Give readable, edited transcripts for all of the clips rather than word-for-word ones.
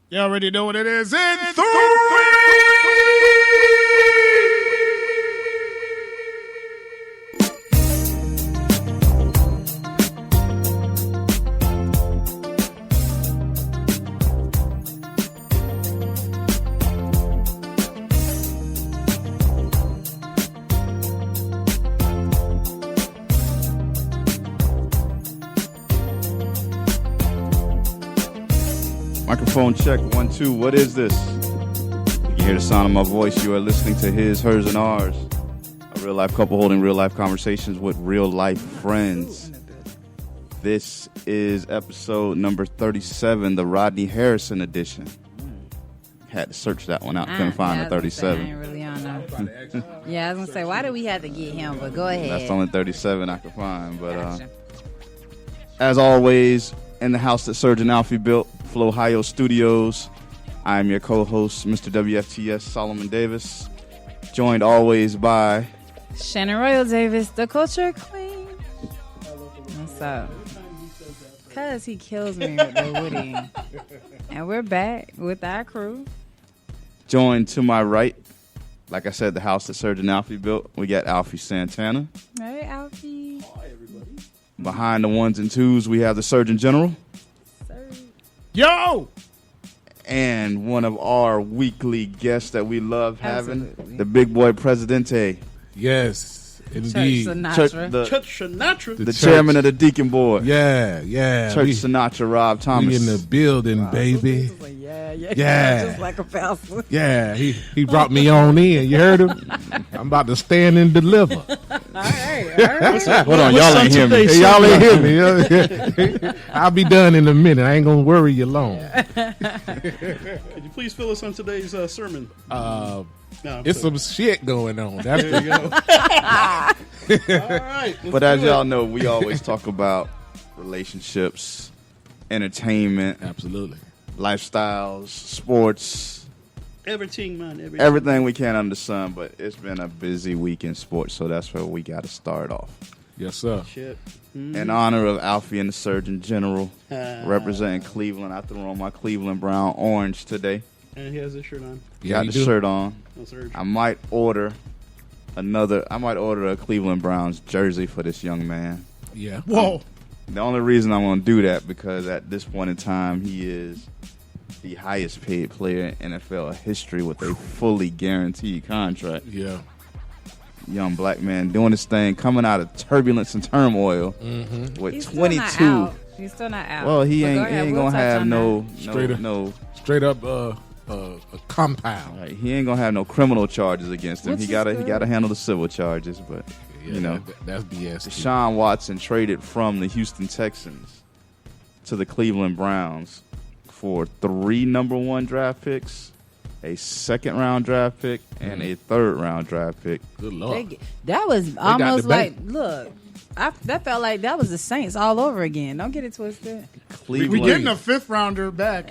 You already know what it is. In three. Microphone check, 1, 2. What is this? You can hear the sound of my voice. You are listening to His, Hers, and Ours. A real life couple holding real life conversations with real life friends. This is episode number 37, the Rodney Harrison edition. Had to search that one out. Couldn't find the 37. I ain't really on know. Yeah, I was going to say, why do we have to get him? But go ahead. That's the only 37 I could find. But as always, in the house that Surgeon Alfie built, Flow Ohio Studios, I am your co-host, Mr. WFTS Solomon Davis, joined always by Shannon Royal Davis, the culture queen. What's up? Because he kills me with the Woody. And we're back with our crew. Joined to my right, like I said, the house that Surgeon Alfie built, we got Alfie Santana. Hey, Alfie. Hi, everybody. Behind the ones and twos, we have the Surgeon General. Yo! And one of our weekly guests that we love having, Absolutely. the big boy Presidente. Yes, indeed. Church Sinatra. Church Sinatra. The chairman of the Deacon Board. Yeah. Church Sinatra, Rob Thomas. We in the building, baby. Yeah. Just like a pastor. Yeah, he brought me on in. You heard him? I'm about to stand and deliver. All right. Hold on, y'all ain't hear me. Hey, y'all ain't hear me. I'll be done in a minute. I ain't gonna worry you long. Could you please fill us on today's sermon? No, It's some shit going on. That's there you go. All right. But as y'all know, we always talk about relationships, entertainment, absolutely. lifestyles, sports, Everything, man. everything we can under the sun. But it's been a busy week in sports, so that's where we got to start off. Yes, sir. Shit. In honor of Alfie and the Surgeon General, representing Cleveland, I threw on my Cleveland Brown orange today. And he has his shirt on. Yeah, Got you the do. shirt on. No, Surge. I might order a Cleveland Browns jersey for this young man. Yeah. Whoa. The only reason I'm going to do that because at this point in time, he is the highest paid player in NFL history with a fully guaranteed contract. Yeah. Young black man doing his thing, coming out of turbulence and turmoil with He's 22. Still not out. He's still not out. Well, he But ain't go ahead, going we'll to touch have on no Straight up a compound. Right, he ain't gonna have no criminal charges against him. Which He is gotta good. handle the civil charges. But Yeah, you know, that's BS. Deshaun Watson traded from the Houston Texans to the Cleveland Browns for 3 number 1 draft picks, a second-round draft pick, and a third-round draft pick. Good Lord. That was got almost the like, bank. look, that felt like that was the Saints all over again. Don't get it twisted. Cleveland. We're getting a 5th rounder back.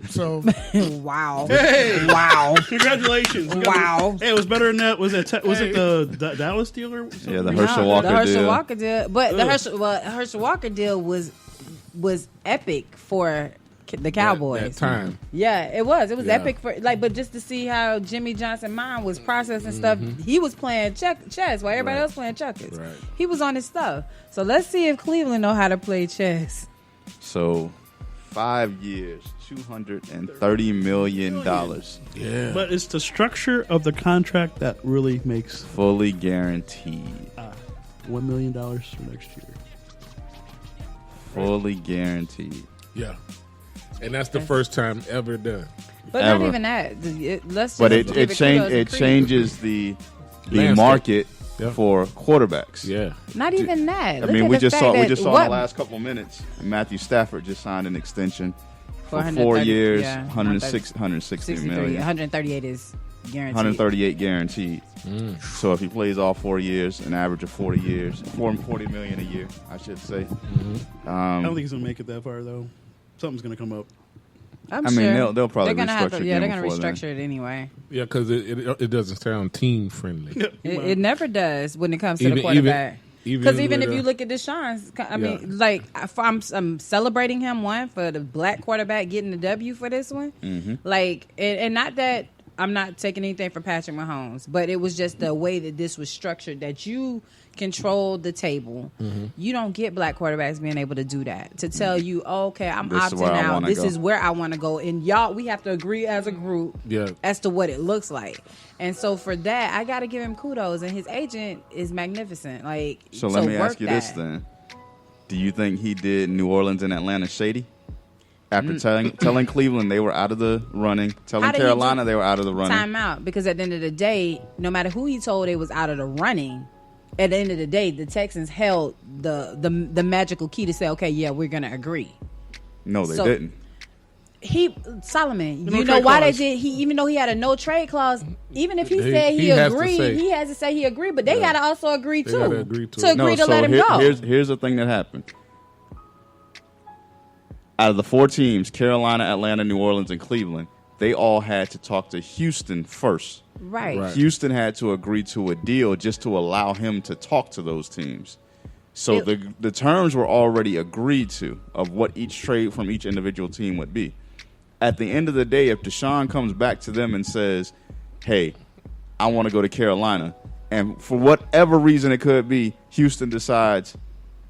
So, Wow. Hey! Wow. Congratulations. Wow. Hey, it was better than that. Was it the Dallas deal or something? Yeah, the Herschel Walker the Herschel deal. Walker deal. But the Ugh. Herschel Walker deal was epic for the Cowboys. That time. Yeah, it was. It was Yeah. epic for but just to see how Jimmy Johnson mind was processing stuff. He was playing chess while everybody Right. else playing checkers. Right. He was on his stuff. So let's see if Cleveland know how to play chess. So 5 years, $230 million, Yeah. But it's the structure of the contract that really makes fully guaranteed. $1 million for next year. Fully guaranteed. Yeah. And that's the first time ever done. But Ever. not even that. Let's But just give kudos and credit. changes the Landscape. market Yeah. for quarterbacks. Yeah. Not even that. I Look mean, at we the just fact saw that in the what- last couple minutes. Matthew Stafford just signed an extension for 4 130 years, yeah, 160 million, 138 is guaranteed. 138 guaranteed. So if he plays all 4 years, an average of 40 years, 40 million a year, I should say. I don't think he's gonna make it that far though. Something's gonna come up. I'm I mean, sure. they'll probably they're gonna have restructure to, yeah, they're again gonna before then. restructure it anyway. Yeah, because it doesn't sound team friendly. It never does when it comes to the quarterback. Because even with, if you look at Deshaun's, I mean, like I'm celebrating him for the black quarterback getting the W for this one. Mm-hmm. Like, and not that I'm not taking anything from Patrick Mahomes, but it was just the way that this was structured, that you controlled the table. Mm-hmm. You don't get black quarterbacks being able to do that, to tell you, oh, okay, I'm This is opting where I out. wanna This go. is where I want to go. And y'all, we have to agree as a group as to what it looks like. And so for that, I got to give him kudos. And his agent is magnificent. Like, So let me work ask you this that. then. Do you think he did New Orleans and Atlanta shady? After telling Cleveland they were out of the running, telling How did he Carolina do- they were out of the running. Time out, because at the end of the day, no matter who he told they was out of the running, at the end of the day, the Texans held the magical key to say, okay, yeah, we're gonna agree. No, they So- didn't. Solomon, No you know trade why clause. they did? Even though he had a no trade clause, even if he He- said he he has to agreed, say. he has to say he agreed. But they gotta also agree They too. gotta agree to to it. agree to so let him go. Here's the thing that happened. Out of the 4 teams, Carolina, Atlanta, New Orleans, and Cleveland, they all had to talk to Houston first. right. Houston had to agree to a deal just to allow him to talk to those teams. So the terms were already agreed to of what each trade from each individual team would be. At the end of the day, if Deshaun comes back to them and says, hey, I want to go to Carolina, and for whatever reason it could be, Houston decides,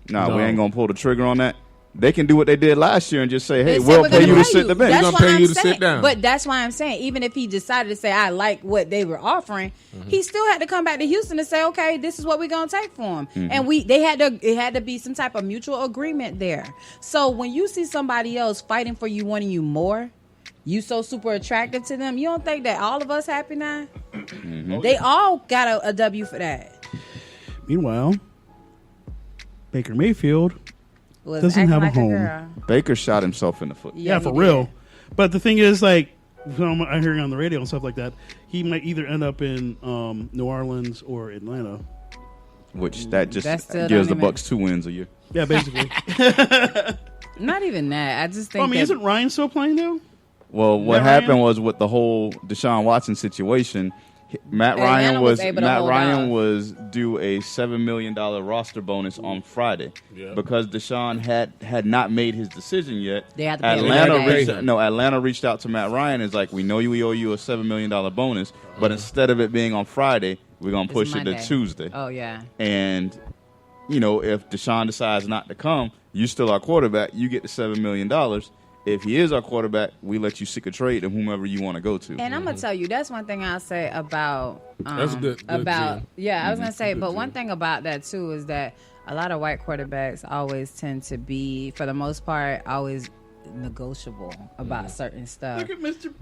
we No. ain't going to pull the trigger on that, they can do what they did last year and just say, hey, They said we'll we're pay gonna you to sit the bench. That's We're why gonna pay I'm you to saying, sit down. But that's why I'm saying, even if he decided to say, I like what they were offering, he still had to come back to Houston and say, okay, this is what we're gonna take for him. And it had to be some type of mutual agreement there. So when you see somebody else fighting for you, wanting you more, you so super attractive to them, you don't think that all of us happy now? They all got a W for that. Meanwhile, Baker Mayfield Was Doesn't acting have a like home. girl. Baker shot himself in the foot. Yeah, he for did. real. But the thing is, like, I'm hearing on the radio and stuff like that, he might either end up in New Orleans or Atlanta. Which that just That still gives the don't even- Bucks 2 wins a year. Yeah, basically. Not even that. I just think. I mean, that, isn't Ryan still playing though? Well, what Matt Ryan? happened was with the whole Deshaun Watson situation, Matt Atlanta Ryan was able to hold on. was due a $7 million roster bonus on Friday because Deshaun had not made his decision yet. They had to pay him Atlanta today. Atlanta reached out to Matt Ryan and is like, we know we owe you a $7 million bonus, but instead of it being on Friday, we're gonna It's push it Monday. to Tuesday. Oh yeah. And if Deshaun decides not to come, you still our quarterback. You get the $7 million. If he is our quarterback, we let you seek a trade to whomever you want to go to. And I'm gonna tell you, that's one thing I'll say about That's good about Jim. yeah. I was gonna say, Good but Jim. one thing about that too is that a lot of white quarterbacks always tend to be, for the most part, always negotiable about certain stuff. Look at Mr.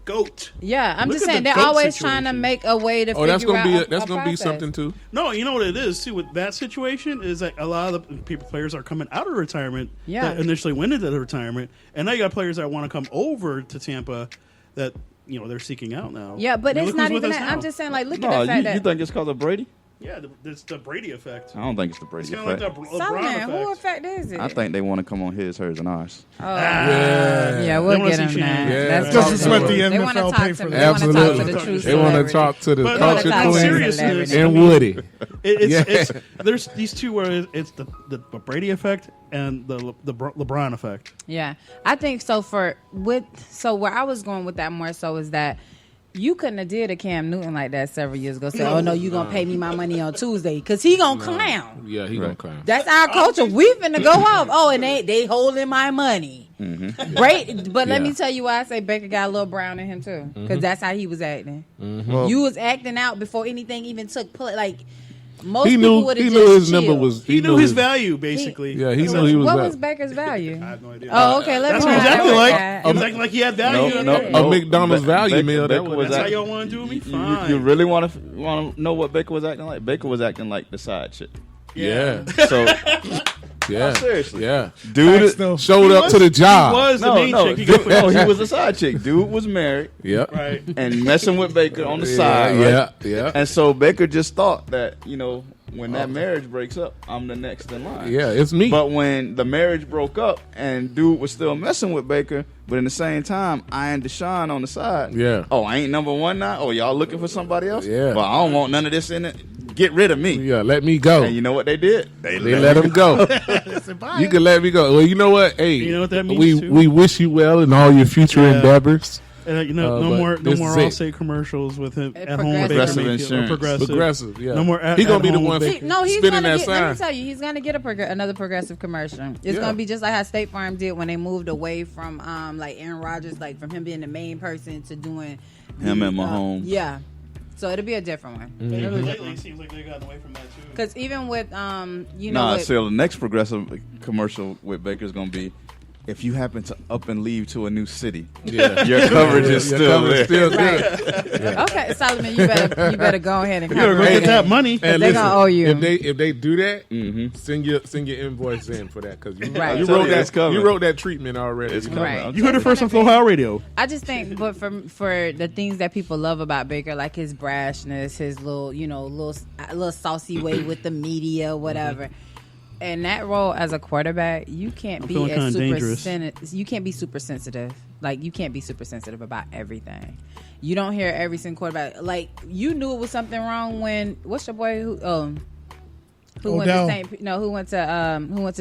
Goat. Yeah, I'm Look just at saying the they're GOAT always trying to situation. make a way to Oh, that's figure gonna be out that's a gonna be process. something too. No, you know what it is too with that situation is that a lot of the people players are coming out of retirement Yeah. that initially went into the retirement, and now you got players that want to come over to Tampa that they're seeking out now. Yeah, but I mean, it's look not who's with even us that. now. I'm just saying, like, look No, at the fact you that think it's called a Brady? Yeah, it's the Brady effect. I don't think it's the It's Brady kind of like effect. the LeBron Solomon, effect. who effect is it? I think they want to come on his, hers, and ours. Oh, Yeah. yeah, They we'll wanna get see him now. Shane. Yeah. That's Just awesome. let the They wanna NFL talk pay to for me. that. They wanna talk to Absolutely. the true They want to celebrity. talk to the But culture on queen seriousness, and I mean, Woody. It's there's these two where it's the Brady effect and the LeBron effect. Yeah, I think so. Where I was going with that more so is that you couldn't have did a Cam Newton like that several years ago. Say, oh no, you gonna pay me my money on Tuesday because he gonna clown. Yeah, he gonna clown. That's our culture. We finna go off. Oh, and they holding my money. Great, but let Yeah. me tell you why I say Baker got a little brown in him too, because that's how he was acting. Well, You was acting out before anything even took place. Like most He people knew would have he just knew his chilled. number was He knew his value basically. Yeah, he knew he was What that. was Baker's value? I have no idea. Oh, okay. Let That's me what he was know acting that like. guy. He was acting like he had value. No. A McDonald's value meal, that Baker was- That's how act- y'all want to do me? you Fine. really want to know what Baker was acting like? Baker was acting like the side chick. Yeah, So, yeah, seriously. yeah. dude, Facts, though. Showed He up to the job. He was the no, main no, chick. He dude, got no, he was a side chick. Dude was married Yep. right. and messing with Baker on the Yeah, side. yeah, right? yeah. And so Baker just thought that when that marriage breaks up, I'm the next in line. Yeah, it's me. But when the marriage broke up and dude was still messing with Baker, but in the same time, eyeing Deshaun on the side. Yeah. Oh, I ain't number one now? Oh, y'all looking for somebody else? Yeah. Well, I don't want none of this in it. get rid of me. Yeah, let me go. And you know what they did? They let him go. You can let me go. Well, you know what? Hey, You know what that means, too? we wish you well in all your future Yeah. endeavors. No but more this is it. Allstate commercials with him at home with Baker Progressive Mayfield. insurance. Progressive. Yeah. No more. He gonna be the at-home one with See, no, he's spinning gonna that get. Let me sign. tell you, he's gonna get another progressive commercial. It's Yeah. gonna be just like how State Farm did when they moved away from like Aaron Rodgers, like from him being the main person to doing Him and Mahomes. Yeah, so it'll be a different one. Lately, it seems like they've gotten away from that too. Because even with you know, Nah, with, so the next progressive commercial with Baker is going to be, if you happen to up and leave to a new city, Yeah. your coverage is Your still coverage there. still good. right. Okay, Solomon, you better go ahead and You gotta cover go it. get that money. And They gonna owe you. If they do that, send your invoice in for that because Right. you Tell wrote you it's that coming. you wrote that treatment already. It's you know? coming. Right. You heard it first on Flow Ohio Radio. I just think, but for the things that people love about Baker, like his brashness, his little saucy way with the media, whatever. In that role as a quarterback, you can't be feeling as kinda dangerous. you can't be super sensitive. Like you can't be super sensitive about everything. You don't hear every single quarterback. Like you knew it was something wrong when what's your boy who went to Odell. who went to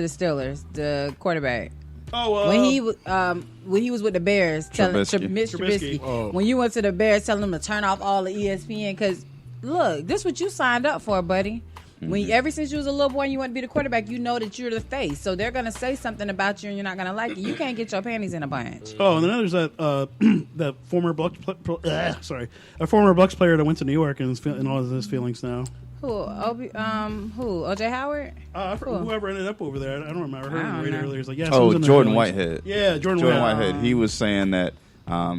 the Steelers, the quarterback. Oh, When he was with the Bears, telling Trubisky. Mitch Trubisky, Oh. when you went to the Bears, telling them to turn off all the ESPN because look, this is what you signed up for, buddy. When ever since you was a little boy and you want to be the quarterback, you know that you're the face. So they're gonna say something about you and you're not gonna like it. You can't get your panties in a bunch. Oh, and then there's that that former Bucks a former Bucks player that went to New York and all of his feelings now. Who? OJ Howard? Whoever ended up over there, I don't remember. I heard I on the don't radio know. earlier. He's like, yeah, Oh, someone's in their Jordan feelings. Whitehead. Yeah, Jordan Whitehead. He was saying that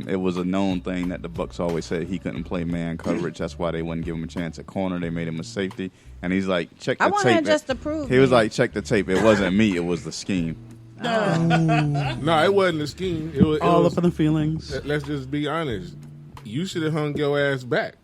it was a known thing that the Bucks always said he couldn't play man coverage. That's why they wouldn't give him a chance at corner. They made him a safety. And he's like, check the I tape. want him just to prove He was me. like, check the tape. It wasn't me. It was the scheme. No, it wasn't a scheme. It was, all up in the feelings. Let's just be honest. You should have hung your ass back.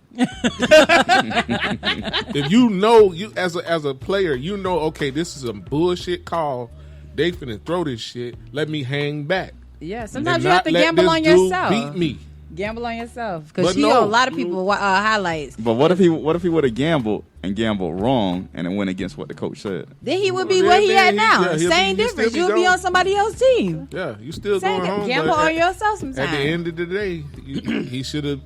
If you know you as a player, you know, okay, this is a bullshit call. They finna throw this shit. Let me hang back. Yeah, And sometimes you not have to let gamble this on dude yourself. Beat me. Gamble on yourself because But you no. know a lot of people highlights. But what if he would have gambled wrong and it went against what the coach said? Then he would be Well, where he then at now. yeah, he'll Same be- he'll difference. still You'll be be on gone. somebody else's team. Yeah, you still Same going home. gamble but on yourself sometimes. At the end of the day, he should have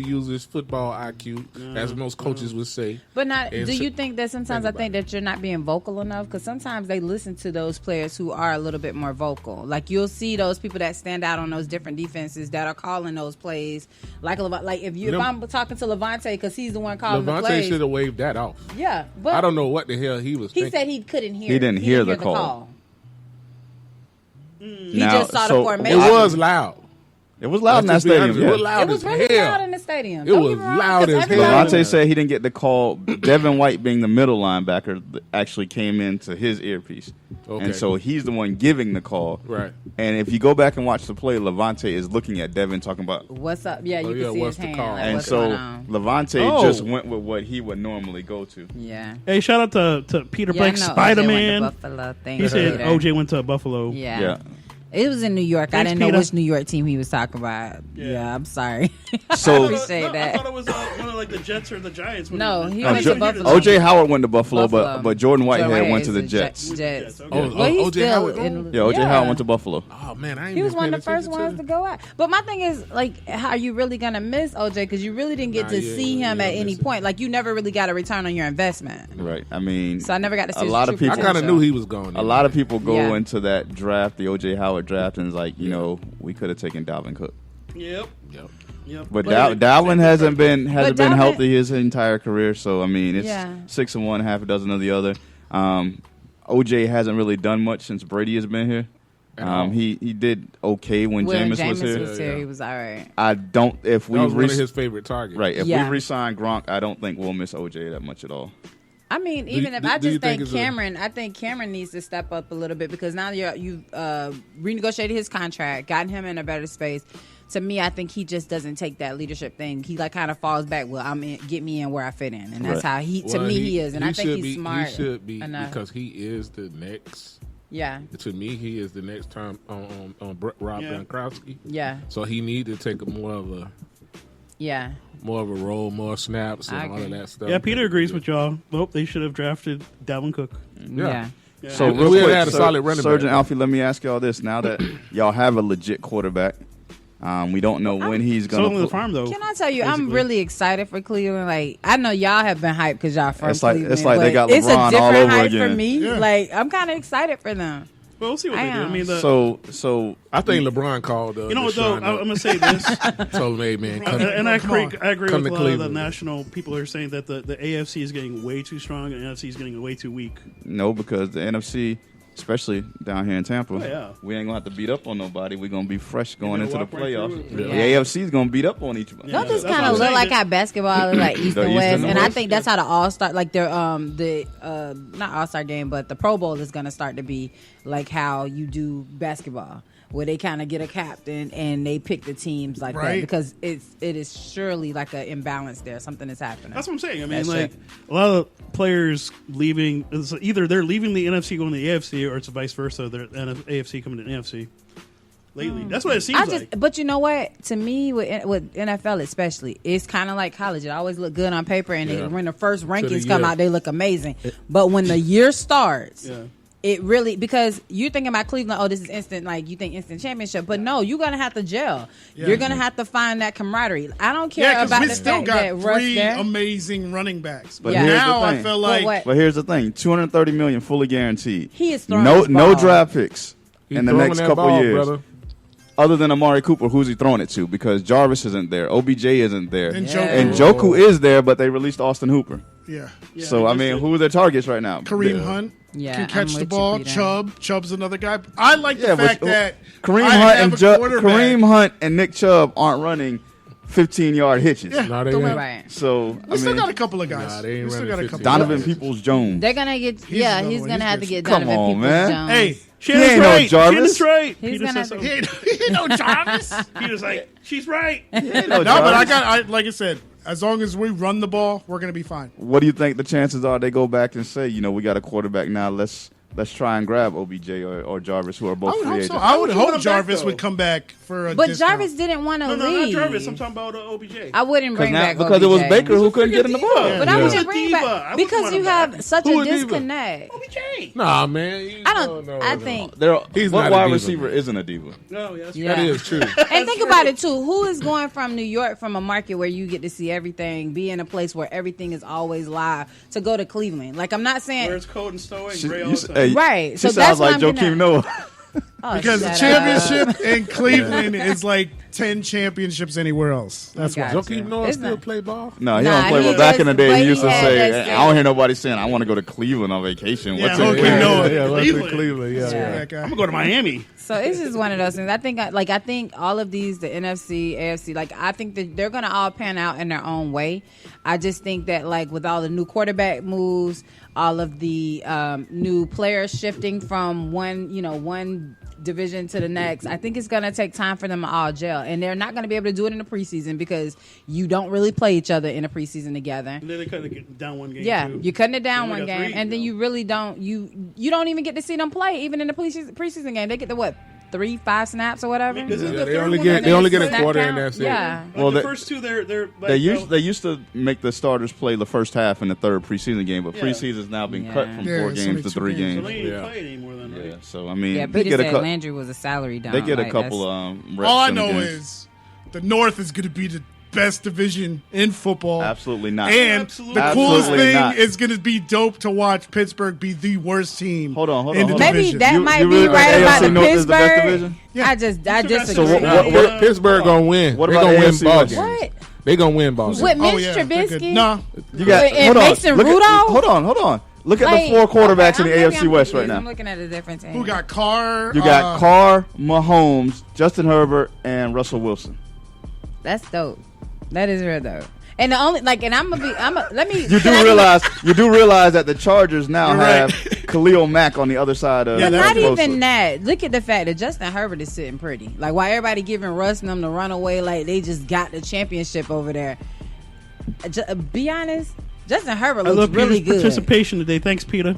used his football IQ, as most coaches would say. But not. And Do so- you think that sometimes think I think about that you're not being vocal enough? Because sometimes they listen to those players who are a little bit more vocal. Like you'll see those people that stand out on those different defenses that are calling those plays. Like if I'm talking to Levante because he's the one calling the Levante plays. should have waved that off. Yeah, but I don't know what the hell he was he thinking. said he couldn't hear. He didn't hear the call. He just saw the It formation. was loud. It was loud in that Let's just be stadium. honest, Yeah. It was loud It was as really hell. loud in the stadium. It Don't was get me wrong, loud 'cause as hell. everybody- Levante said he didn't get the call. Devin White, being the middle linebacker, actually came into his earpiece. Okay. And so he's the one giving the call. Right. And if you go back and watch the play, Levante is looking at Devin talking about. What's up? Yeah, you Oh, can yeah, see what's his the hand. call? Like, And what's so going on? Levante Oh. just went with what he would normally go to. Yeah. Hey, shout out to Peter Yeah, I Blake, know OJ Spider went to Man. Buffalo. Thank He you, said Peter. OJ went to Buffalo. Yeah. Yeah. It was in New York. I Thanks, didn't know Peter. which New York team he was talking about. Yeah, I'm sorry. So Appreciate I that. thought it was one of like the Jets or the Giants. No, he No, went Jo- to Buffalo. OJ Howard went to Buffalo, Buffalo. but Jordan Whitehead went to is the the Jets. Jets. okay. Oh, Well, he's OJ still Howard in. Yeah, OJ Howard went to Buffalo. Oh man, I ain't He was been one paying of the first attention ones to go out. But my thing is, like, how are you really gonna miss OJ? Because you really didn't get Nah, to yeah, see him yeah, at miss any it. point. Like, you never really got a return on your investment. Right. I mean, So I never got to see a lot his of true people. I kind of potential. knew he was going. A lot of people go Yeah. into that draft, the OJ Howard draft, and it's like, you know, we could have taken Dalvin Cook. Yep. Yep. Yep. But But- Dalvin hasn't been Dalvin- healthy his entire career. So I mean, it's Yeah. 6 of one, half a dozen of the other. OJ hasn't really done much since Brady has been here. He did okay when Jameis was here. Yeah. He was all right. I don't. If we That was one of re- his favorite targets. right, if Yeah. we resign Gronk, I don't think we'll miss OJ that much at all. I mean, you- even if do- I do you just think think it's a- Cameron, I think Cameron needs to step up a little bit because now you've renegotiated his contract, gotten him in a better space. To me, I think he just doesn't take that leadership thing. He like kind of falls back. Well, get me in where I fit in, and that's Right. how he. To Well, me, he is, and I think should he's be, smart. He should be enough. because he is the next. Yeah, To me, he is the next time on Rob Yeah. Gronkowski. yeah, So he need to take a more of a Yeah. More of a role, more snaps, and I all of agree. that stuff. Yeah, Peter agrees with y'all. Well, they should have drafted Dalvin Cook. Yeah. So We real had quick, had a solid running back. Surgeon Alfie, let me ask y'all this: now that y'all have a legit quarterback, we don't know when he's So gonna. only the farm though. Can I tell you, I'm basically. really excited for Cleveland. Like, I know y'all have been hyped because y'all from It's like- Cleveland. it's like they but got it's a LeBron all different over hype again. for me. Yeah. Like, I'm kind of excited for them. Well, we'll see what I they do. I am. mean, So I think LeBron called. you know what though? I'm gonna say this, told him, "Hey man, come, and I Come agree. on. I agree Come with to a lot of the Cleveland. national people are saying that the AFC is getting way too strong and the NFC is getting way too weak. no, because the NFC, especially down here in Tampa, yeah. we ain't gonna have to beat up on nobody. We're gonna be fresh going gonna into the walk right playoffs. through it. The Yeah. AFC is gonna beat up on each other. Yeah. Don't this That's what kind I'm of look saying. like how basketball is like East The and East West? and the And I West, think that's how the All Star, like their not All Star game, but the Pro Bowl is going to start to be like how you do basketball, where they kind of get a captain and they pick the teams like that Right. because it is surely like an imbalance there. Something is happening. That's what I'm saying. I mean, That's like it. a lot of players leaving. It's either they're leaving the NFC going to the AFC, or it's vice versa. They're AFC coming to the NFC. Lately, that's what it seems like. But you know what? To me, with NFL especially, it's kind of like college. It always look good on paper, and Yeah. when the first rankings the come year. out, they look amazing. But when the year starts, Yeah. it really, because you're thinking about Cleveland. Oh, this is instant. Like you think instant championship, but no, you're gonna have to gel. Yeah. You're gonna have to find that camaraderie. I don't care Yeah, because about we the still fact that got Russ three there. amazing running backs. But Yeah. here's now the I thing. feel like what? But here's the thing: $230 million fully guaranteed. He is throwing no his ball. draft picks He's in the throwing next that couple ball, years. brother. Other than Amari Cooper, who's he throwing it to? Because Jarvis isn't there, OBJ isn't there, And Yeah. and Joku is there, but they released Austin Hooper. yeah, Yeah, So I just mean, to- who are their targets right now? Kareem Yeah. Hunt Yeah, can I'm catch with the you, ball. Peter. Chubb's another guy. I like the Yeah, but fact that Kareem I Hunt have and a quarterback. Kareem Hunt and Nick Chubb aren't running 15-yard hitches. Yeah. No, they The way- ain't. right. So We I still mean, got a couple of guys. Nah, they ain't we still running got a 50. couple. Donovan of guys. Peoples-Jones. They're gonna get. He's Yeah, another he's one. gonna He's have to good. get Come Donovan on, Peoples man. Jones. Hey, Shannon's ain't no right. Jarvis. Shannon's right. He's Peter gonna said have to- so. he ain't no Jarvis. Peter's like, she's right. No, No, but I like I said, as long as we run the ball, we're gonna be fine. What do you think the chances are they go back and say, we got a quarterback now, let's try and grab OBJ or Jarvis, who are I both would free hope agents? so. I would would you want hope him back, Jarvis though? would come back for a But discount. Jarvis didn't want to No, leave. not Jarvis. I'm talking about OBJ. I wouldn't bring back Because it was OBJ. Baker who couldn't get in the diva. ball. But Yeah. I He's wouldn't a bring diva. I back wouldn't because want you him have back. such Who a a diva? disconnect. OBJ. Nah, man. I don't. No, I no. think. He's what not a wide diva, receiver man. isn't a diva? No, yeah, that's Yeah. That is true. And think about it too. Who is going from New York, from a market where you get to see everything, be in a place where everything is always live, to go to Cleveland? Like, I'm not saying where it's cold and snowy and She- gray you all s- the time. hey, Right, She so sounds that's what like I'm Joakim getting Noah. oh, because the shut up. championship in Cleveland is like 10 championships anywhere else. That's why. Gotcha. Joakim Noah It's still not- play ball? No, he Nah, don't play. he But back in the just- day, but he he used to had say, that I don't hear nobody saying, I want to go to Cleveland on vacation. Yeah, What's Joakim it? Noah. Yeah, what's in Cleveland. Cleveland? Yeah, Yeah. yeah. That guy. I'm gonna go to Miami. So it's just one of those things. I think all of these, the NFC, AFC, like I think that they're gonna all pan out in their own way. I just think that like with all the new quarterback moves, all of the new players shifting from one division to the next, I think it's gonna take time for them to all gel, and they're not gonna be able to do it in the preseason because you don't really play each other in the preseason together. And then they kind of get down one game. Yeah, too. you're cutting it down They only one got game, three, and then though. you really don't you don't even get to see them play even in the preseason game. They get the what 3-5 snaps or whatever. Because Yeah, the they third only one get that they only they get a snap quarter count? and that's it. Yeah. Like Well, the they- first two, they're like, They used to make the starters play the first half in the third preseason game, but Yeah. preseason's now been cut from Yeah, 4 it's games only to 2 3 games. so games. they ain't Yeah. play anymore than Yeah, right? so I mean, Yeah, they Peter get a said couple. Landry was a salary dump. They get a Like, couple reps All I in the know games. is the North is going to be the best division in football. Absolutely not. And Absolutely. the coolest Absolutely thing not. is going to be dope to watch Pittsburgh be the worst team. Hold on, hold in on, the hold on. Maybe division. that You- might you be really right think about AFC the North is the best Pittsburgh. division? Yeah. I disagree. So what- Pittsburgh gonna win. What They about gonna win AFC ball West? games. What? They gonna win ball games. With Mitch Oh, yeah, they're good. Trubisky? No, You got And hold on. Mason Look at- Rudolph? hold on. Look at Like, the 4 quarterbacks okay, in the I'm AFC West right confused. now. I'm looking at a different team. who got Carr? You got Carr, Mahomes, Justin Herbert, and Russell Wilson. That's dope. That is real dope. And the only and let me. You do realize that the Chargers now You're right. have Khalil Mack on the other side of. Yeah, But that's not Bosa. even that. Look at the fact that Justin Herbert is sitting pretty. Like, why everybody giving Russ and them the runaway like they just got the championship over there. Be honest, Justin Herbert I looks love really Peter's good. participation today. Thanks, Peter.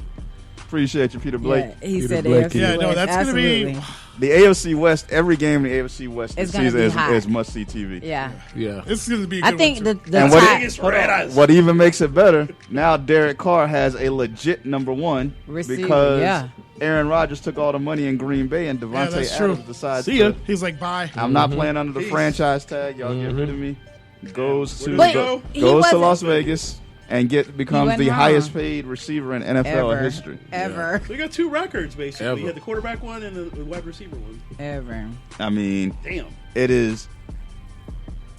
Appreciate you, Peter Blake. Yeah, he Peter said Blake. AFC Yeah, no, West. that's gonna be. Absolutely. The AFC West, every game in the AFC West It's this gonna season be hot. is must see TV. Yeah. Yeah. It's gonna be. A I good think one, too. the And what tie- Vegas Raiders. What even makes it better, now Derek Carr has a legit number one Receiver, because yeah. Aaron Rodgers took all the money in Green Bay and Devontae that's true. Adams decides See ya. to, He's like, bye. I'm not playing under the franchise tag. Y'all get rid of me. Goes to But go- he goes to wasn't- Las Vegas and becomes wasn't the wrong. highest paid receiver in NFL Ever. history. Ever. So you got two records basically. Ever. You had the quarterback one and the wide receiver one. Ever. I mean, Damn. it is.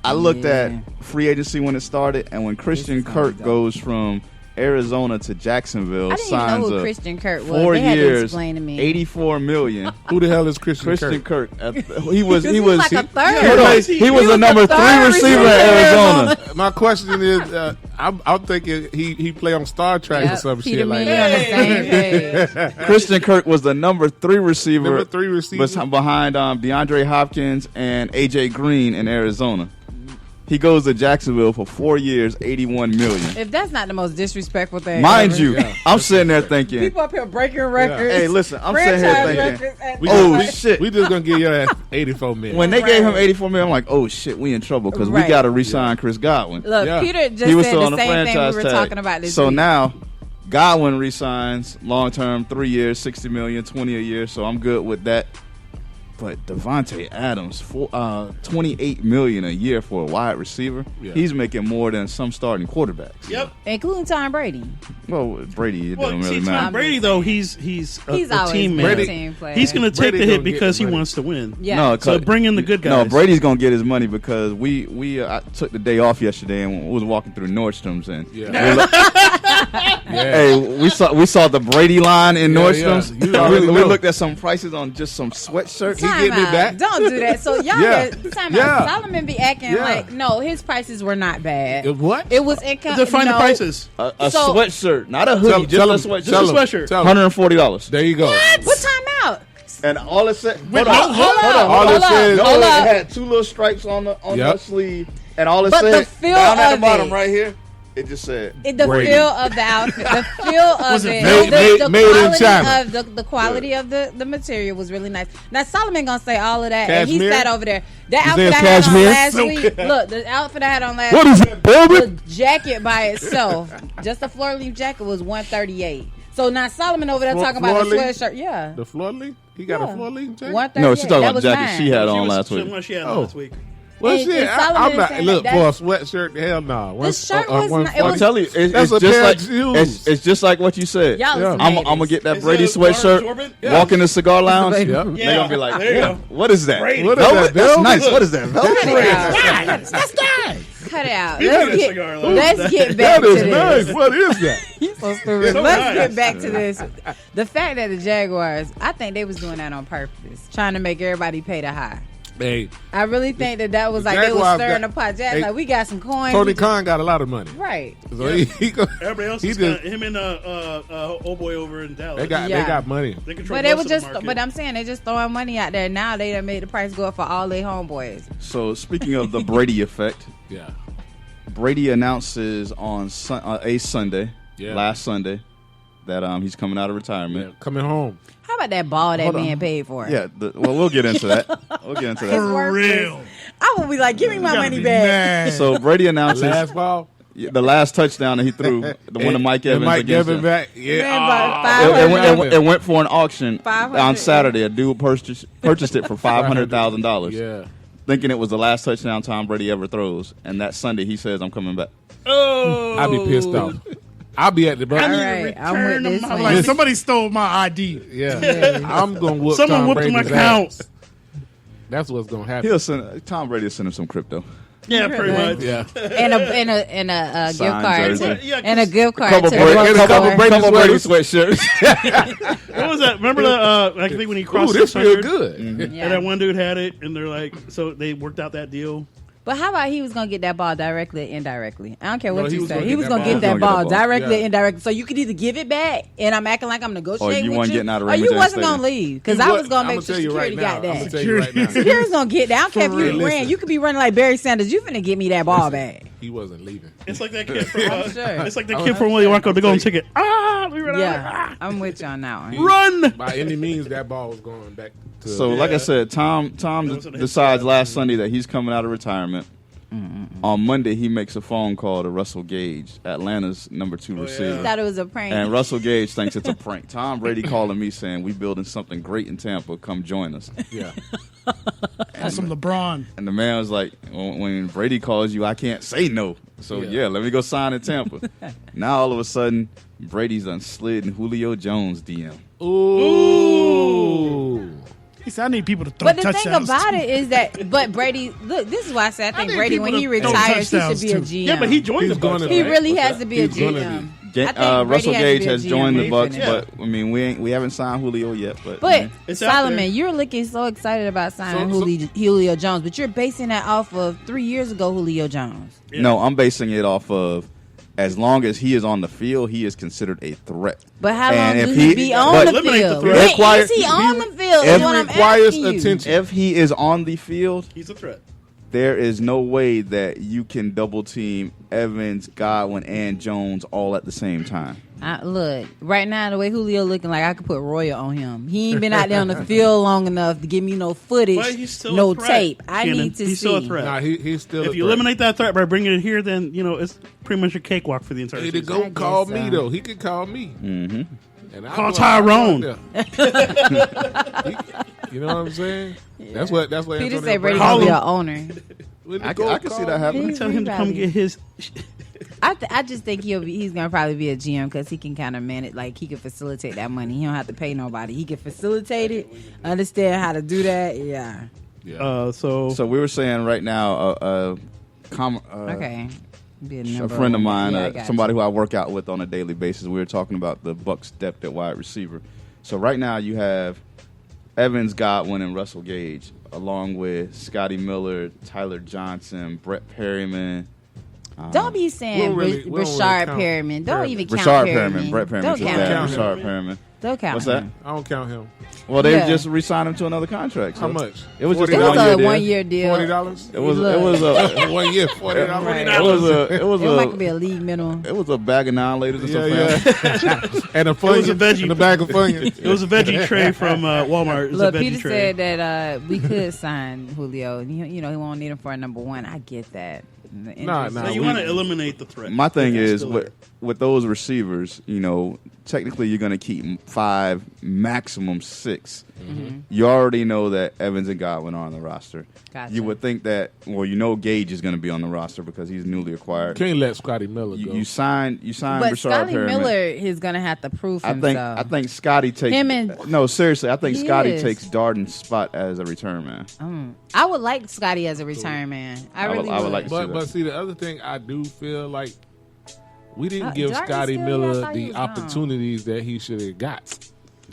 I looked Yeah. at free agency when it started, and when Christian is gonna Kirk be dope. goes from Arizona to Jacksonville, I didn't even signs know who a Christian Kirk was. 4 They had to years, explain to me. $84 million. Who the hell is Christian Christian Kirk? Kirk, he was He was like a third. hold on, he was the number 3 third receiver in receiver in Arizona. My question is, I'm thinking he play on Star Trek Yep, or some Peter shit like Meany that. on the same page. Christian Kirk was the number 3 receiver, Number 3 receiver. behind DeAndre Hopkins and AJ Green in Arizona. He goes to Jacksonville for 4 years, $81 million. If that's not the most disrespectful thing, Mind ever. you, Yeah. I'm sitting there thinking, people up here breaking records. hey, listen, I'm sitting here franchise thinking, records, and- We oh just- shit. We just gonna give your ass 84 million. When they gave him Right. $84 million, I'm like, oh shit, we in trouble because we Right. got to re-sign Chris Godwin. Look, Yeah. Peter just He was said still on the the same thing we franchise were tag. talking about this So week. now, Godwin re-signs long-term, 3 years, $60 million, 20 a year. So I'm good with that. But Devontae Adams, $28 million a year for a wide receiver. Yeah. He's making more than some starting quarterbacks. Yep. including Tom Brady. Well, Brady, it Well, doesn't see, really Tom matter. Brady though, he's a He's a always team been a man. team player. He's going to take Brady the hit gonna get because he money. wants to win. yeah. No, So bring in the good guys. No, Brady's gonna get his money because I took the day off yesterday and was walking through Nordstrom's and Yeah. hey, we saw the Brady line in Yeah, Nordstrom's. yeah. You already We know. looked at some prices on just some sweatshirts. He Time get me out. back. Don't do that. So y'all Yeah. time Yeah. out. Solomon be acting Yeah. like no, his prices were not bad. What? It was Define the prices. A So- sweatshirt, not a hoodie, Tell just a him, sweatshirt. tell Just a him, sweatshirt. tell him. $140. There you go. What time out? And all it said, Hold hold up, on. All it hold up, says- No, hold it up. had 2 little stripes on the Yep. sleeve, and all it But the said feel down at the of bottom it. right here, it just said The Brady. feel of the outfit, the feel of it it, made- the made in quality China? of the quality of the material was really nice. Now Solomon gonna say all of that, and he Cashmere? sat over there. That You outfit I saying had on cashmere? last Silk. week. Look, the outfit I had on last What week. is that, baby? The jacket by itself, just a floor length jacket, was $138. So now Solomon over there Floor- talking about the floor length? sweatshirt. Yeah, The floor length? He got a floor length jacket? $138. no. She's talking That about was the jacket mine. she had She on was last week. what she had Oh. last week. Well, And- shit, and Solomon I'm is not. saying Look, that for a sweatshirt, hell no. This shirt was not- it I'm was- telling you, it's That's a just pair like of shoes. it's just like what you said. Y'all Yeah. listen I'm to gonna get that Is Brady it a water sweatshirt, absorbent? walk in the cigar lounge. Baby. Yep. They're gonna be like, There you go. what is that? Brady. What is Velvet? that, That's Bill? nice. What is that? Cut it Velvet? out. Cut it out. You got Let's a get, cigar lounge. let's get back That to is this. nice. What is that? So stupid. So Let's nice. get back to this. The fact that the Jaguars, I think they was doing that on purpose, trying to make everybody pay the high. Hey, I really think that was The like they was Jaguars stirring got- the pot. Jazz, Hey, like we got some coins. Tony we just- Khan got a lot of money. Right. So he go, Everybody else he is just, kinda, him and old boy over in Dallas. they got Yeah. money. They control But they most were of the just, market. but I'm saying they just throwing money out there. Now they done made the price go up for all their homeboys. So speaking of the Brady effect, Yeah. Brady announces on a Sunday, Yeah. last Sunday, that he's coming out of retirement. Yeah. Coming home. How about that ball that Hold on. man paid for? Yeah, well, we'll get into that. We'll get into It's that. For worthless. real. I would be like, give me my Gotta money be back. mad. So Brady announces Last ball. the last touchdown that he threw, the one to Mike And Evans Mike against Evans them. back. Yeah. Man, about It 500. went for an auction 500, on Saturday. A dude purchased it for $500,000, Yeah. thinking it was the last touchdown Tom Brady ever throws. And that Sunday, he says, "I'm coming back." Oh, I'll be pissed off. I'll be at the I All need to right, I'm return with this my one. I'm money. like, somebody stole my ID. Yeah. I'm gonna whoop Someone Tom whooped my Brady's account. ass. That's what's gonna happen. He'll send Tom Brady will send him some crypto. Yeah, pretty much. Yeah. and a gift Signed card jersey. to, Yeah, and a gift card Couple to Brady, the Brady- bookstore. couple Brady couple Brady sweaters. sweatshirts. What was that? Remember the? I think when he Ooh, crossed this feel 600, good. Mm-hmm. Yeah. and that one dude had it, and they're like, so they worked out that deal. But how about he was gonna get that ball directly or indirectly? I don't care No, what he you was say. gonna He get was that gonna ball. get that He was gonna ball get that ball. directly Yeah. or indirectly. So you could either give it back, and I'm acting like I'm negotiating you with wasn't you, getting out of or you Raymond wasn't James gonna leave because I He was wa- gonna make I'ma sure tell you security right now. got that. I'ma tell you right now. Security's gonna get that. I don't care if For you real. ran. Listen. You could be running like Barry Sanders. You finna get me that ball back. he wasn't leaving. It's like that kid from. I'm sure. It's like the kid from Willy Wonka. They go and ticket. Yeah, I'm with you on that one. Run! By any means, that ball was going back to. So, like I said, Tom was an decides last Sunday that he's coming out of retirement. On Monday, he makes a phone call to Russell Gage, Atlanta's number 2 receiver. He thought it was a prank. And Russell Gage thinks it's a prank. Tom Brady calling me saying, we building something great in Tampa. Come join us. yeah. That's some LeBron. And the man was like, when Brady calls you, I can't say no. So, yeah let me go sign in Tampa. Now, all of a sudden, Brady's done slid in Julio Jones' DM. Ooh. He said, I need people to throw But the touchdowns. thing about it is that, but Brady, look, this is why I said I think need Brady, when people he to throw retires, he should touchdowns, be a too. GM. Yeah, but he joined He's the Bucks. gonna He be. really has to be a He's gonna GM. be. I think Brady Russell has to Gage be a has GM joined when the he Bucks, finishes. but I mean we haven't signed Julio yet. But But It's out there. Solomon, you're looking so excited about signing So- Julio Jones, but you're basing that off of 3 years ago Julio Jones. no, I'm basing it off of as long as he is on the field, he is considered a threat. But how And long if do he he- be but- on the Eliminate the field? threat. When Require- is he on the field? If Is what I'm requires asking you. attention. If he is on the field, He's a threat. there is no way that you can double team Evans, Godwin, and Jones all at the same time. Look, right now the way Julio looking, like I could put Royal on him. He ain't been out there on the field long enough to give me no footage, But he's still no a threat, tape. I Shannon. need to He's see. still a threat. Nah, he's still. If a you threat. eliminate that threat by bringing it here, then it's pretty much a cakewalk for the entire Hey, to season. go I call guess me so. though. He could call me. Mm-hmm. And Call I'll Tyrone. go out there. You know what I'm saying? That's what. That's what. Peter Antonio said Brady Brown- gonna be an Call owner. When I he go can see call that me. happening. Tell him to come get his. I just think he's gonna probably be a GM because he can kind of manage, like he can facilitate that money. He don't have to pay nobody. He can facilitate it, understand how to do that. Yeah. Yeah. So we were saying right now, Okay. Be a number friend of one. mine, Yeah, I got somebody who I work out with on a daily basis, we were talking about the Bucks' depth at wide receiver. So right now you have Evans, Godwin, and Russell Gage, along with Scotty Miller, Tyler Johnson, Brett Perryman. you. Don't be saying we don't really Rashard count Perryman. Don't Perryman. even count Rashard Perryman. Perryman, Brett Perryman, Don't count Count him. him. Rashard Perryman. Don't count What's him. that? I don't count him. Well, they Yeah. just re-signed him to another contract. How so much? It was just It was a a 1 year 1 deal. year deal. $40. It was Look. a 1 year, $40. it was It might a be a league minimum. it was a bag of 9 laters or Yeah, something. yeah. And a was a funyun. veggie- And a bag of funyuns. It was a veggie tray from Walmart. It was Look, a veggie Peter tray. said that we could sign Julio. He won't need him for a number one. I get that. Nah, So you want to eliminate the threat. My thing Yeah, is still with those receivers, technically you're going to keep 5, maximum 6. You already know that Evans and Godwin are on the roster. Gotcha. You would think that, Gage is going to be on the roster because he's newly acquired. Can't let Scotty Miller go. You signed But Rashard Scotty Perriman. Miller is going to have to prove I himself. think Scotty takes Him and- no, seriously. I think He Scotty is. takes Darden's spot as a return man. I would like Scotty as a return man. I would- really I would would. like to see that. But see, the other thing I do feel like we didn't Uh, give Darden Scotty still- I Miller thought he the was gone. opportunities that he should have got.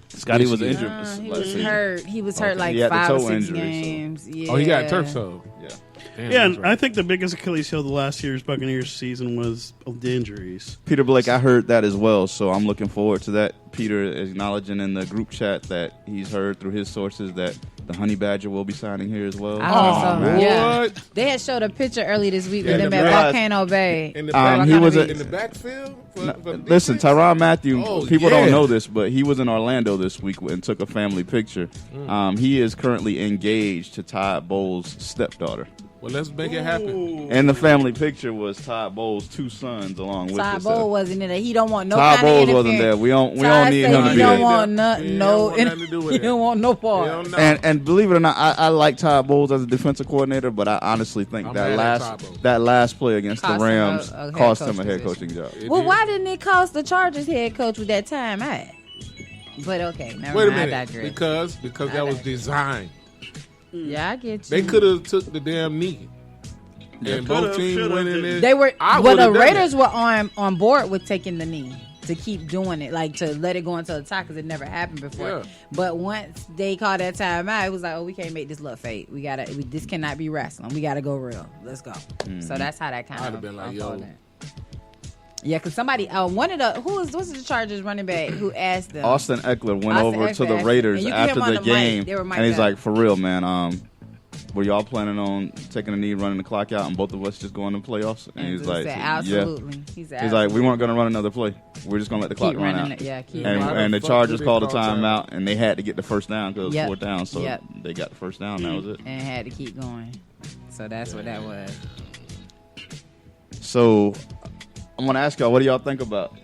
Scotty was This injured. He last was season. hurt. He was hurt like He had the 5 or toe 6 injury, so- games. Yeah. Oh, he got turf toe. Yeah. Damn, Yeah, that's and right. I think the biggest Achilles heel the last year's Buccaneers season was the injuries. Peter Blake, I heard that as well, so I'm looking forward to that. Peter acknowledging in the group chat that he's heard through his sources that the Honey Badger will be signing here as well. I hope so. man. Yeah. What? They had showed a picture early this week Yeah, with them the at Browns. Volcano Bay. In the back, he was in the backfield. Listen, Tyrann Mathieu, Oh, people yeah. don't know this, but he was in Orlando this week and took a family picture. He is currently engaged to Todd Bowles' stepdaughter. Well, let's make it happen. And the family picture was Todd Bowles' 2 sons along with Todd his Bowl wasn't in there. He don't want no Todd kind of Bowles interference. wasn't there. We don't Todd need said him to he be don't there. want nothing. He No, don't want nothing to do with he it. don't want no You part. don't know. And believe it or not, I like Todd Bowles as a defensive coordinator, but I honestly think I'm mad at Todd Bowles. that last play against Cost the him Rams a head cost coach him a head position. coaching job. It Well, did. why didn't it cost the Chargers head coach with that time out? But okay, never Wait a mind. I minute. digress. Because that was designed. Yeah, I get you. They could have took the damn knee. And both Could've, teams should've, went in there. didn't. They were, I well, the would've done Raiders that. were on board with taking the knee to keep doing it, like to let it go until the top because it never happened before. Yeah. But once they called that time out, it was like, oh, we can't make this look fake. This cannot be wrestling. We gotta go real. Let's go. So that's how that kind I'd of have been like, yo. unfolded. Yeah, because somebody, one of the what's the Chargers running back who asked them? Austin Eckler went Austin over to Eckler the asked- Raiders and you can hear after him on the the mic. game, They were mic'd and he's up. like, "For real, man. were y'all planning on taking a knee, running the clock out, and both of us just going to playoffs? And he's like, said, absolutely. Yeah. He's like, we weren't going to run another play. We're just going to let the clock run out. Keep And, running. and the Fuck Chargers did they called a call timeout, and they had to get the first down because it was Yep. fourth down. So Yep. they got the first down. That was it. And had to keep going. So that's what that was. So I'm going to ask y'all, what do y'all think about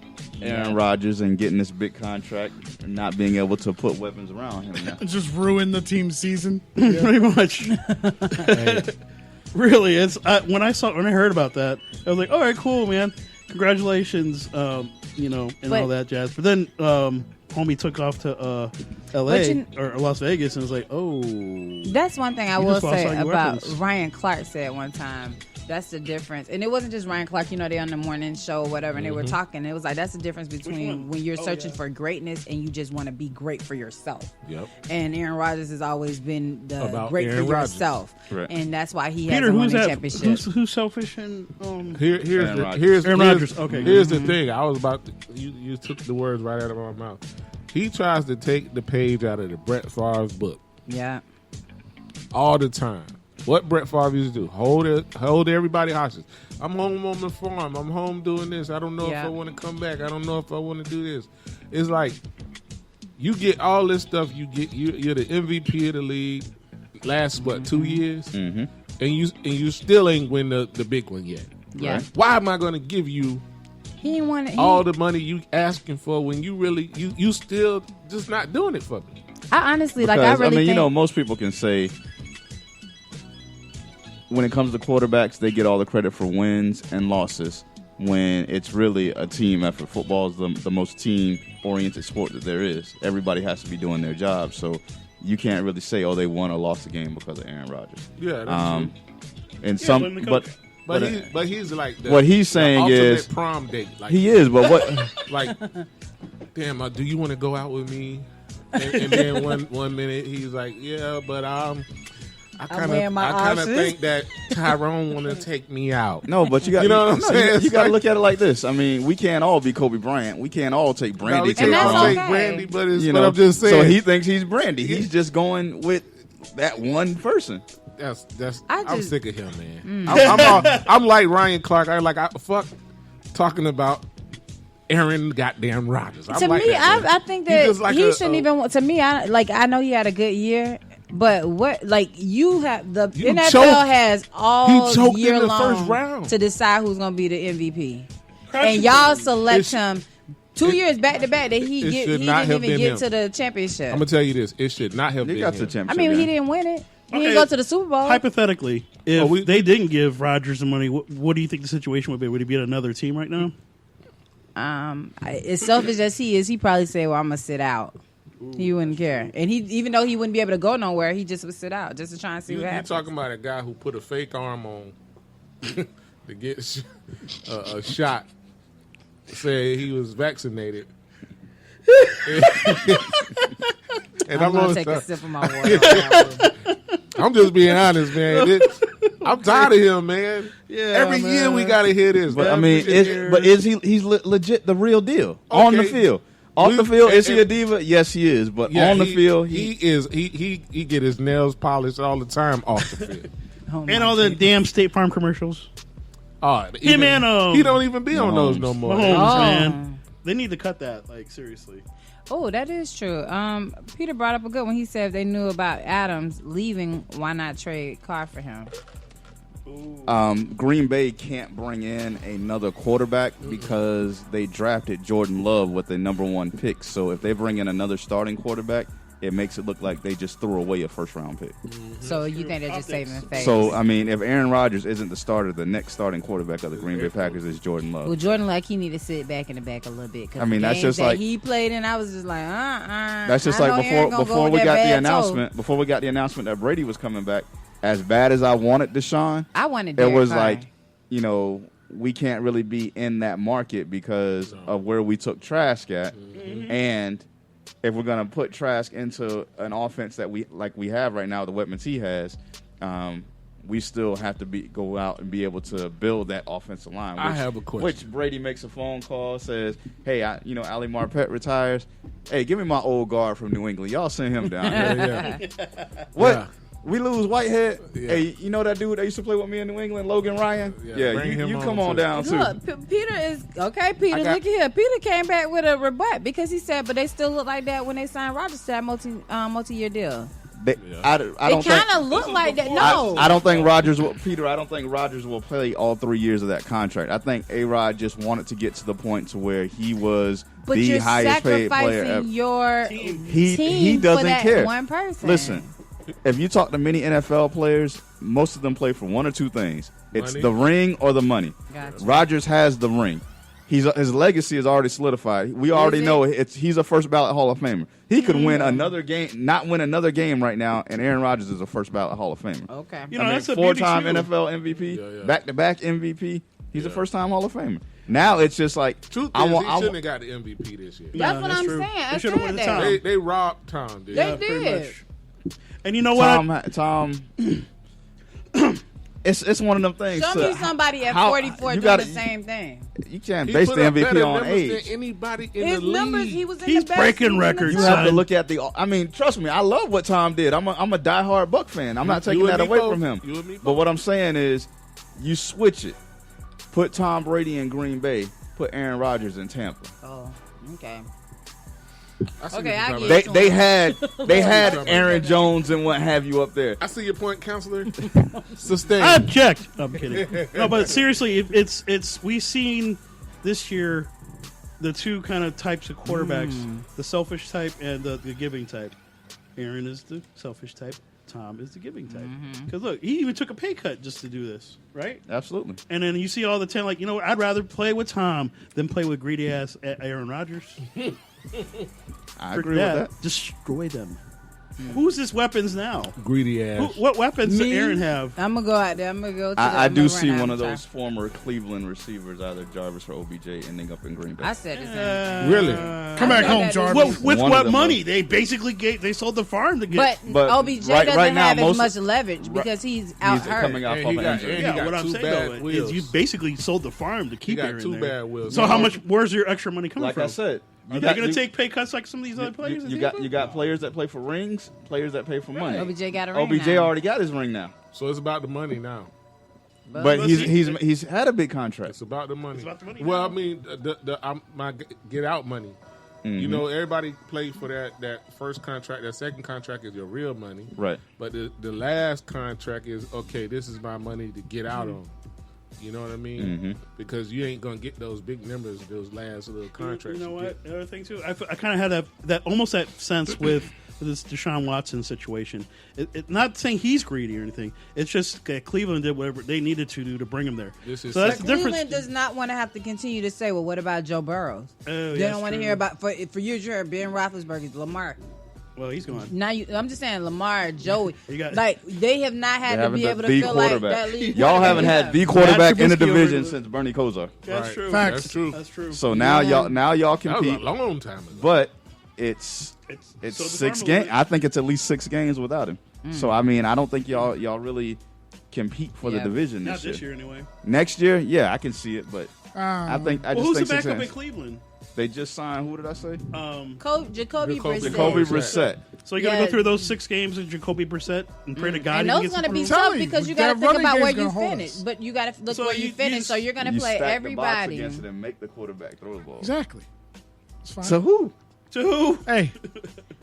Aaron Rodgers and getting this big contract and not being able to put weapons around him now? Just ruin the team's season. Pretty much. Really, it's when I heard about that, I was like, "All right, cool, man. Congratulations, and But- all that jazz." But then, homie took off to L.A. or Las Vegas, and was like, "Oh, That's one thing I You will just lost say all your about weapons. Ryan Clark said one time. That's the difference. And it wasn't just Ryan Clark, they on the morning show or whatever, and they were talking. It was like, that's the difference between when you're searching for greatness and you just want to be great for yourself. Yep. And Aaron Rodgers has always been the About great Aaron for Rodgers. yourself. Right. And that's why he Peter, hasn't won who's a that? championship. Who's selfish and Here's Aaron the Rodgers. here's Aaron here's- Rodgers, okay. Here's the thing. I was about to, you took the words right out of my mouth. He tries to take the page out of the Brett Favre's book Yeah. all the time. What Brett Favre used to do: hold everybody hostage. I'm home on the farm. I'm home doing this. I don't know if Yeah. I want to come back. I don't know if I want to do this. It's like you get all this stuff. You're the MVP of the league. Last 2 years, and you still ain't win the big one yet. Yeah. Right. Why am I going to give you He didn't want to. all the money you asking for when you really you still just not doing it for me? I honestly, I Because, really think. most people can say when it comes to quarterbacks, they get all the credit for wins and losses when it's really a team effort. Football is the most team-oriented sport that there is. Everybody has to be doing their job, so you can't really say, oh, they won or lost the game because of Aaron Rodgers. Yeah, that's true. And blame the coach. But he's like what he's saying the ultimate is prom date. Like, he is, but what? like, damn, do you want to go out with me? And then one minute he's like, yeah, but I weighing my kind of options. think that Tyrone want to take me out. No, but you got You know what I'm saying? You got to It's look at it like this. I mean, we can't all be Kobe Bryant. We can't all take No, Brandy we to can't that's all prom. take okay. Brandy, but it's You but know, I'm just saying. so he thinks he's Brandy. He's just going with that one person. That's I I'm just- sick of him, man. I'm like Ryan Clark. I fuck talking about Aaron goddamn Rodgers. I'm To like me, that, man. I think He's that just like he a- shouldn't a- even. To me, I know he had a good year, but you have the You NFL choked. has all He choked year in the long first round. to decide who's going to be the MVP, and y'all select him 2 years back to back that he it get. should He not didn't have even been get him. to the championship. I'm gonna tell you this: it should not have He been got to him. the championship. I mean, he game. didn't win it. He Okay. didn't go to the Super Bowl. hypothetically, if we- they didn't give Rodgers the money, what do you think the situation would be? Would he be at another team right now? As selfish as he is, he probably say, "Well, I'm gonna sit out." He wouldn't care, and even though he wouldn't be able to go nowhere, he just would sit out just to try and see what You're happens. talking about a guy who put a fake arm on to get a shot. Say he was vaccinated. And I'm gonna on take top- a sip of my water. on that one. I'm just being honest, man. I'm tired of him, man. Every year we gotta hear this. But I man. mean, is he's legit the real deal on the Okay. field? Off the We- field, is he a and- diva? Yes, he is. But Yeah, on the field, he is. He get his nails polished all the time off the field. Oh, my And all the damn State Farm commercials. Even, man, he don't even be on those no more. Mahomes, Oh. man. They need to cut that, like, seriously. Oh, that is true. Peter brought up a good one. He said if they knew about Adams leaving, why not trade Carr for him? Green Bay can't bring in another quarterback because they drafted Jordan Love with the #1 pick. So if they bring in another starting quarterback, it makes it look like they just threw away a first-round pick. So you think they're just saving face? So, I mean, if Aaron Rodgers isn't the starter, the next starting quarterback of the Green Bay Packers is Jordan Love. well, Jordan, like he need to sit back in the back a little bit. 'Cause I mean, the that's games just that like- he played in. I was just like, That's just I like know Aaron gonna go before with we that got the bad toe. announcement. Before we got the announcement that Brady was coming back, as bad as I wanted Deshaun, I wanted. it Derek was Carr. like, we can't really be in that market because of where we took Trask at, and if we're gonna put Trask into an offense that we have right now, the weapons he has, we still have to go out and be able to build that offensive line. I have a question. Which Brady makes a phone call, says, "Hey, Ali Marpet retires. Hey, give me my old guard from New England. Y'all send him down here." Yeah. What? Yeah. We lose Whitehead. Yeah. Hey, you know that dude that used to play with me in New England, Logan Ryan? Yeah, bring him you on, come on too. down too. Look, Peter is okay. Peter, I got- look at here. Peter came back with a rebut because he said, but they still look like that when they signed Rodgers to that multi-year deal. I don't It think. kind of looked like that. No, I don't think Rodgers will. Peter, I don't think Rodgers will play all 3 years of that contract. I think A-Rod just wanted to get to the point to where he was but the you're highest paid player sacrificing ever. your He team doesn't for that care. one person. Listen, if you talk to many NFL players, most of them play for one or two things. It's Money. the ring or the money. Gotcha. Rodgers has the ring. His legacy is already solidified. We already it? know he's a first ballot Hall of Famer. He could win another game, not win another game right now, and Aaron Rodgers is a first ballot Hall of Famer. Okay. You know, that's a four-time beauty, too. NFL MVP, Yeah. back-to-back MVP. He's a first-time Hall of Famer. Now it's just like Truth I is, want. he shouldn't have got the MVP this year. That's Nah, what that's I'm true. saying. They I should've said won the that. title. They robbed Tom, dude. They pretty did. much. And you know what? Tom. It's one of them things. Show to- me somebody at how- 44 you doing gotta- the same thing. You can't He base put the up better MVP on numbers age. than anybody in His the numbers, league. he was in He's the best breaking team in the records. You top. have to Son. look at the. I mean, trust me, I love what Tom did. I'm a diehard Buck fan. I'm not taking and that me away both. from him. You and me But both. what I'm saying is, you switch it. Put Tom Brady in Green Bay. Put Aaron Rodgers in Tampa. Oh, okay. I see Okay, what I you're get talking it. They had Aaron Jones and what have you up there. I see your point, counselor. Sustain. I object. No, I'm kidding. No, but seriously, it's we've seen this year the two kind of types of quarterbacks: the selfish type and the giving type. Aaron is the selfish type. Tom is the giving type. Because look, he even took a pay cut just to do this, right? Absolutely. And then you see all the talent. Like, you know, I'd rather play with Tom than play with greedy ass Aaron Rodgers. I Frick agree with that. Destroy them. Who's his weapons now? Greedy ass. What weapons does Me? Aaron have? I'm gonna go out there. I'm gonna go. To I the, do I'm gonna see run out one of time. those former Cleveland receivers, either Jarvis or OBJ, ending up in Green Bay. I said the same. Really? Come back I home, got Jarvis. With One of what them money? was- They basically they sold the farm to get. But, But OBJ right doesn't now, have as most- much leverage because he's out hurt. coming off And of he an got- injury. and yeah, got what I'm two saying bad though is wheels. you basically sold the farm to keep got Aaron two there. bad wheels. So You how know- much? Where's your extra money coming Like from? I said, Are they going to take pay cuts like some of these other players? in You got Tampa? players that play for rings, players that pay for money. OBJ got a ring OBJ now. already got his ring now, So it's about the money now. but But he's see- he's had a big contract. It's about the money. It's about the money Well, now. I mean, my get out money. You know, everybody played for that first contract. That second contract is your real money. Right. But the last contract is, okay, this is my money to get out on. You know what I mean? Because you ain't gonna get those big numbers, those last little contracts. You know you what? get. The other thing too, I kind of had that almost that sense with this Deshaun Watson situation. Not saying he's greedy or anything. It's just that Cleveland did whatever they needed to do to bring him there. This is So that's the Cleveland difference. does not want to have to continue to say, well, what about Joe Burrows? Oh, They yeah, don't want to true. hear about, for years you heard Ben Roethlisberger, Lamar. Well, he's gone. Now I'm just saying Lamar, Joey. You got- Like they have not had They to haven't be had able to the feel like quarterback. that league. Y'all haven't had Yeah. the quarterback in the Trubisky over division the- since Bernie Kosar. That's Right. true. Facts. That's true. That's true. So now y'all That was compete, a long time ago. but it's It's so the 6 farm games. will- I think it's at least 6 games without him. So I mean, I don't think y'all really compete for the Yeah. division Not this this year. year anyway. Next year, yeah, I can see it, but I just Well, who's the think 6 backup in games. Cleveland? They just signed. Who did I say? Jacoby Brissett. Jacoby Brissett. So you got to Yeah. go through those 6 games with Jacoby Brissett and pray to God. And he those gets going to some be proof. tough telling you, because you that got to think running about where game's you gonna hold finish. us. But you got to look So where you you finish. just- So you're going to You play stack the box everybody. against it and make the quarterback throw the ball. Exactly. It's fine. So who? To who? Hey,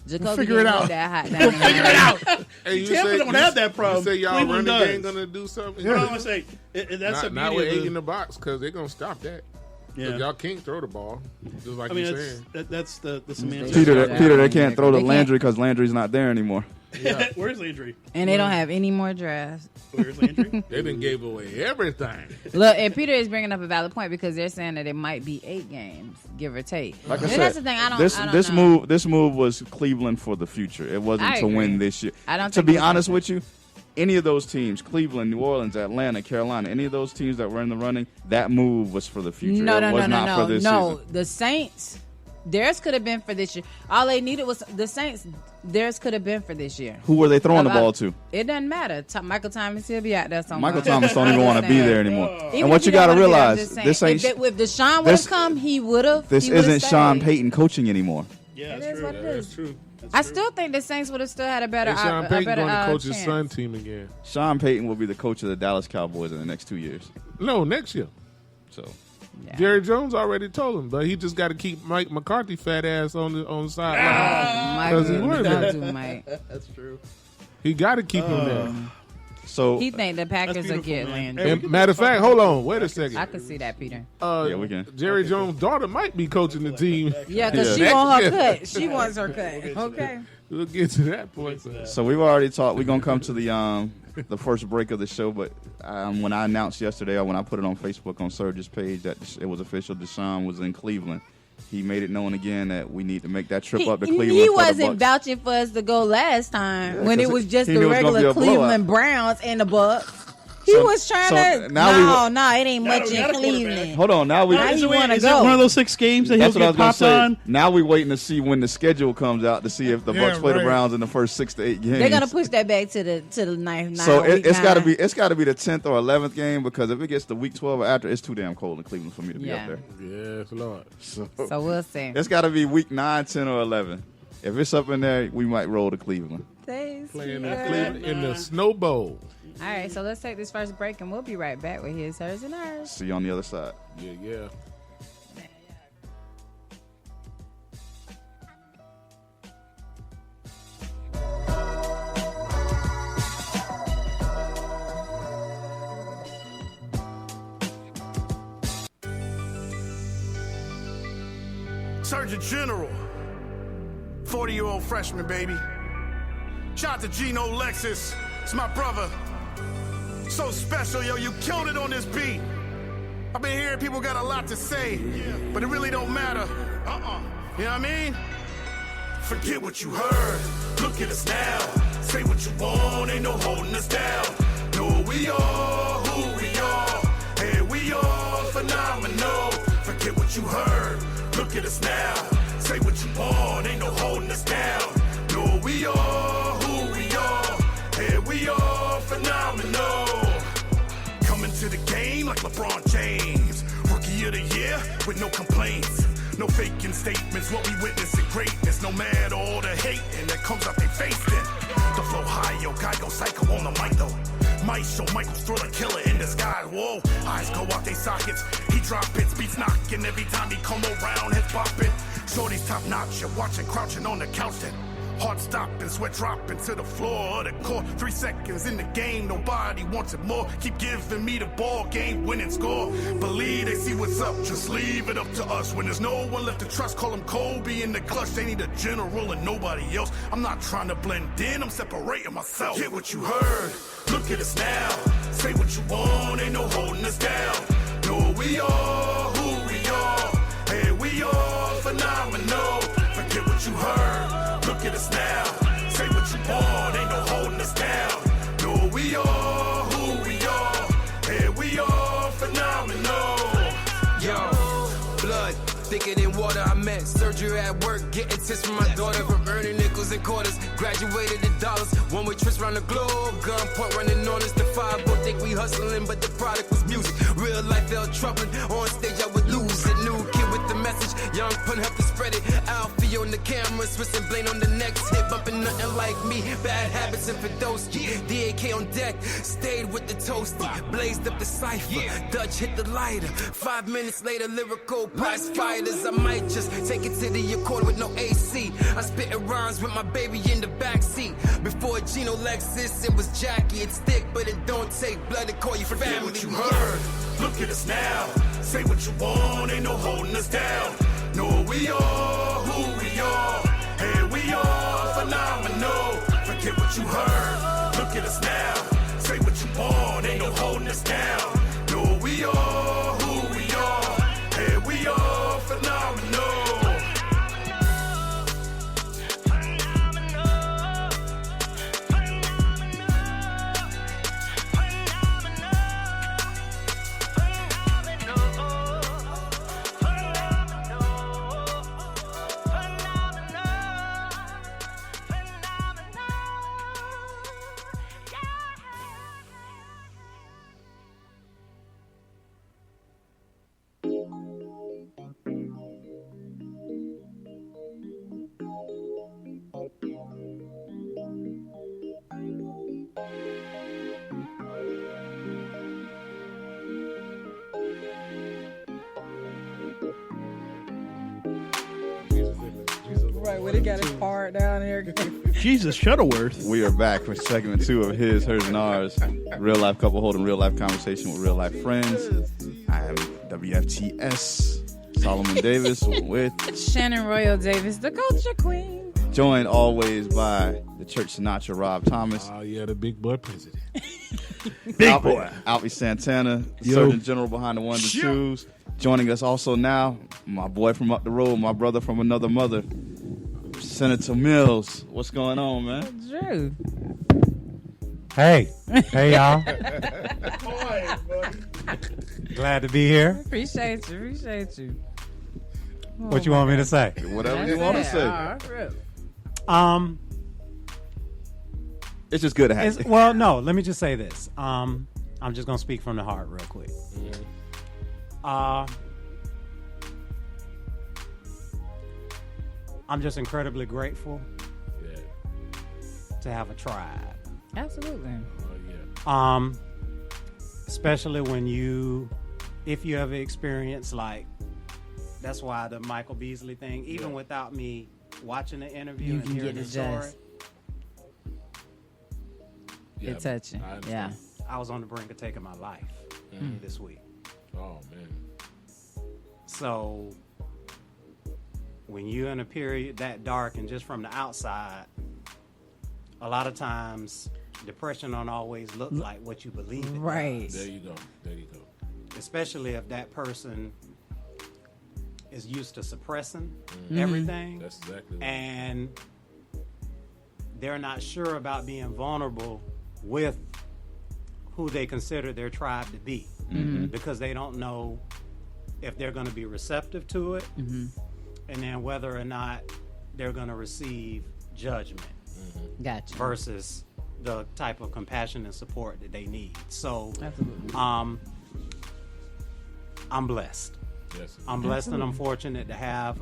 Jacoby figure it didn't out. look that hot down there. Hey, you Tampa say- don't you- have that problem. You say y'all Cleveland running does. game gonna do something? You know what I'm saying? That's the Not beauty with of 8 the- in the box because they're gonna stop that. 'Cause Yeah. Y'all can't throw the ball, just like I mean, you're saying. that's the semantics. Peter, they can't throw to They can't. Landry because Landry's not there anymore. Where's Landry? And they don't have any more drafts. Where's Landry? They done gave away everything. Look, and Peter is bringing up a valid point because they're saying that it might be 8 games, give or take. Like I And said, that's the thing. I don't. this I don't this know. move was Cleveland for the future. It wasn't I to win agree. this year. I don't To think be it's honest like with you, any of those teams, Cleveland, New Orleans, Atlanta, Carolina, any of those teams that were in the running, that move was for the future. No, it no, was no, not no, for no, this no. season. The Saints, theirs could have been for this year. All they needed was the Saints. Theirs could have been for this year. Who were they throwing the About- ball to? It doesn't matter. Michael Thomas, he'll be out there somewhere. Michael Thomas don't even want to be there anymore. Even And what if you he don't got to wanna be there, I'm realize, just saying, this ain't if Deshaun would this- have come, he would have. this isn't Sean Payton coaching anymore. Yeah, It that's is true. what it That's is. true. I still think the Saints would have still had a better, And Sean a Payton better going to coach his chance. son team again. Sean Payton will be the coach of the Dallas Cowboys in the next 2 years. No, next year. So Yeah. Jerry Jones already told him, but he just got to keep Mike McCarthy fat ass on the sideline. My Does he goodness, work? don't do Mike. That's true. He got to keep him there. So He think the Packers will beautiful, get man. Landry. And matter of fact, hold on, wait a second. I could see that, Peter. yeah, we can. Jerry Jones' daughter might be coaching the team. Yeah, because Yeah. she want her Next year. cut. She wants her cut. Okay. We'll get to that point. So we've already talked. We're gonna come to the first break of the show. But when I announced yesterday, or when I put it on Facebook on Serge's page that it was official, Deshaun was in Cleveland. He made it known again that we need to make that trip up to Cleveland. He for the wasn't Bucks. vouching for us to go last time when it 'cause was just he the knew it was gonna regular be a blowout. Cleveland Browns and the Bucks. He So- was trying so to. now No, it ain't much we in got a quarterback. Cleveland. Hold on, now we. Now Is you it- wanna is go. it one of those 6 games that he'll That's what I get was gonna popped say. on? Now we're waiting to see when the schedule comes out to see if the Yeah, Bucks play the right. Browns in the first 6 to 8 games. They're gonna push that back to the ninth. So it's got to be. be the 10th or 11th game, because if it gets to week 12 or after, it's too damn cold in Cleveland for me to be Yeah. up there. Yes, Lord. So So we'll see. it's got to be week 9, 10, or 11. If it's up in there, we might roll to Cleveland. Thanks, Playing Peter. in Cleveland in the Snow Bowl. All right, so let's take this first break and we'll be right back with his, hers, and ours. See you on the other side. Yeah, yeah. Surgeon General, 40-year-old freshman, baby. Shout out to Gino Lexus, it's my brother. So special, yo, you killed it on this beat. I've been hearing people got a lot to say, but it really don't matter. You know what I mean? Forget what you heard, look at us now. Say what you want, ain't no holding us down. Know who we are, who we are, and we are phenomenal. Forget what you heard, look at us now. Say what you want, ain't no holding us down. Know who we are, and we are phenomenal. Coming to the game like LeBron James. Rookie of the year with no complaints. No faking statements, what we witnessing greatness. No matter all the hating that comes out they face then. The flow high, yo, guy go psycho on the mic though. Might show Michael's thriller killer in disguise. Whoa, eyes go out they sockets. He drop hits, beats knocking every time he come around, heads popping. Shorty's top notch, you're watching, crouching on the couch then. Heart stopping, sweat dropping to the floor of the court. 3 seconds in the game, nobody wants it more. Keep giving me the ball, game winning score. Believe they see what's up, just leave it up to us. When there's no one left to trust, call him Kobe in the clutch. They need a general and nobody else. I'm not trying to blend in, I'm separating myself. Get what you heard, look at us now. Say what you want, ain't no holding us down. Know who we are, and we are phenomenal. Forget what you heard. Look at us now. Say what you want, ain't no holding us down. Know who we are, and we are phenomenal. Yo, blood thicker than water. I met surgery at work, getting tips from my daughter. From earning nickels and quarters, graduated to dollars. One-way trips around the globe, gunpoint running on us. The 5 both think we hustling, but the product was music. Real life felt troubling. On stage I would lose it. New kid with the message, young pun help to spread it. Alfie on the camera, Swiss and Blaine on the next hit. Bumping nothing like me, bad habits and Fedosky. DAK on deck, stayed with the toasty. Blazed up the cipher, Dutch hit the lighter. 5 minutes later, lyrical prize fighters. I might just take it to the Accord with no AC. I spit rhymes with my baby in the backseat. Before Gino Lexus, it was Jackie. It's thick, but it don't take blood to call you Forget family. what you heard, look at us now. Say what you want, ain't no holding us down. Know who we are, and we are phenomenal. Forget what you heard, look at us now. Say what you want, ain't no holding us down. Know who we are, and we are phenomenal. Like when he got his part down here. Jesus Shuttleworth. We are back for segment 2 of his, hers, and ours. Real life couple holding real life conversation with real life friends. I am WFTS Solomon Davis with Shannon Royal Davis, the culture queen. joined always by the Church Sinatra Rob Thomas. Oh yeah, the big boy president. Big boy. Alfie Santana, the Yo. Surgeon General behind the ones and twos. Joining us also now, my boy from up the road, my brother from another mother, Senator Mills. What's going on, man? Drew. Hey, y'all. Glad to be here. Appreciate you. What you want me to say? Whatever you want to say. It's just good to have you. Well, no. Let me just say this. I'm just gonna speak from the heart real quick. I'm just incredibly grateful Yeah. to have a tribe. Absolutely. Oh yeah. Especially when if you ever experience that's why the Michael Beasley thing, even without me watching the interview You and can hearing get the the story, gist. Yeah, It's touching. I understand. Yeah. I was on the brink of taking my life this week. Oh man. So when you're in a period that dark and just from the outside, a lot of times depression don't always look like what you believe it Right. does. There you go. Especially if that person is used to suppressing everything That's exactly. and they're not sure about being vulnerable with who they consider their tribe to be because they don't know if they're going to be receptive to it and then whether or not they're going to receive judgment Gotcha. versus the type of compassion and support that they need. So Absolutely. I'm blessed. Yes. I'm blessed and I'm fortunate to have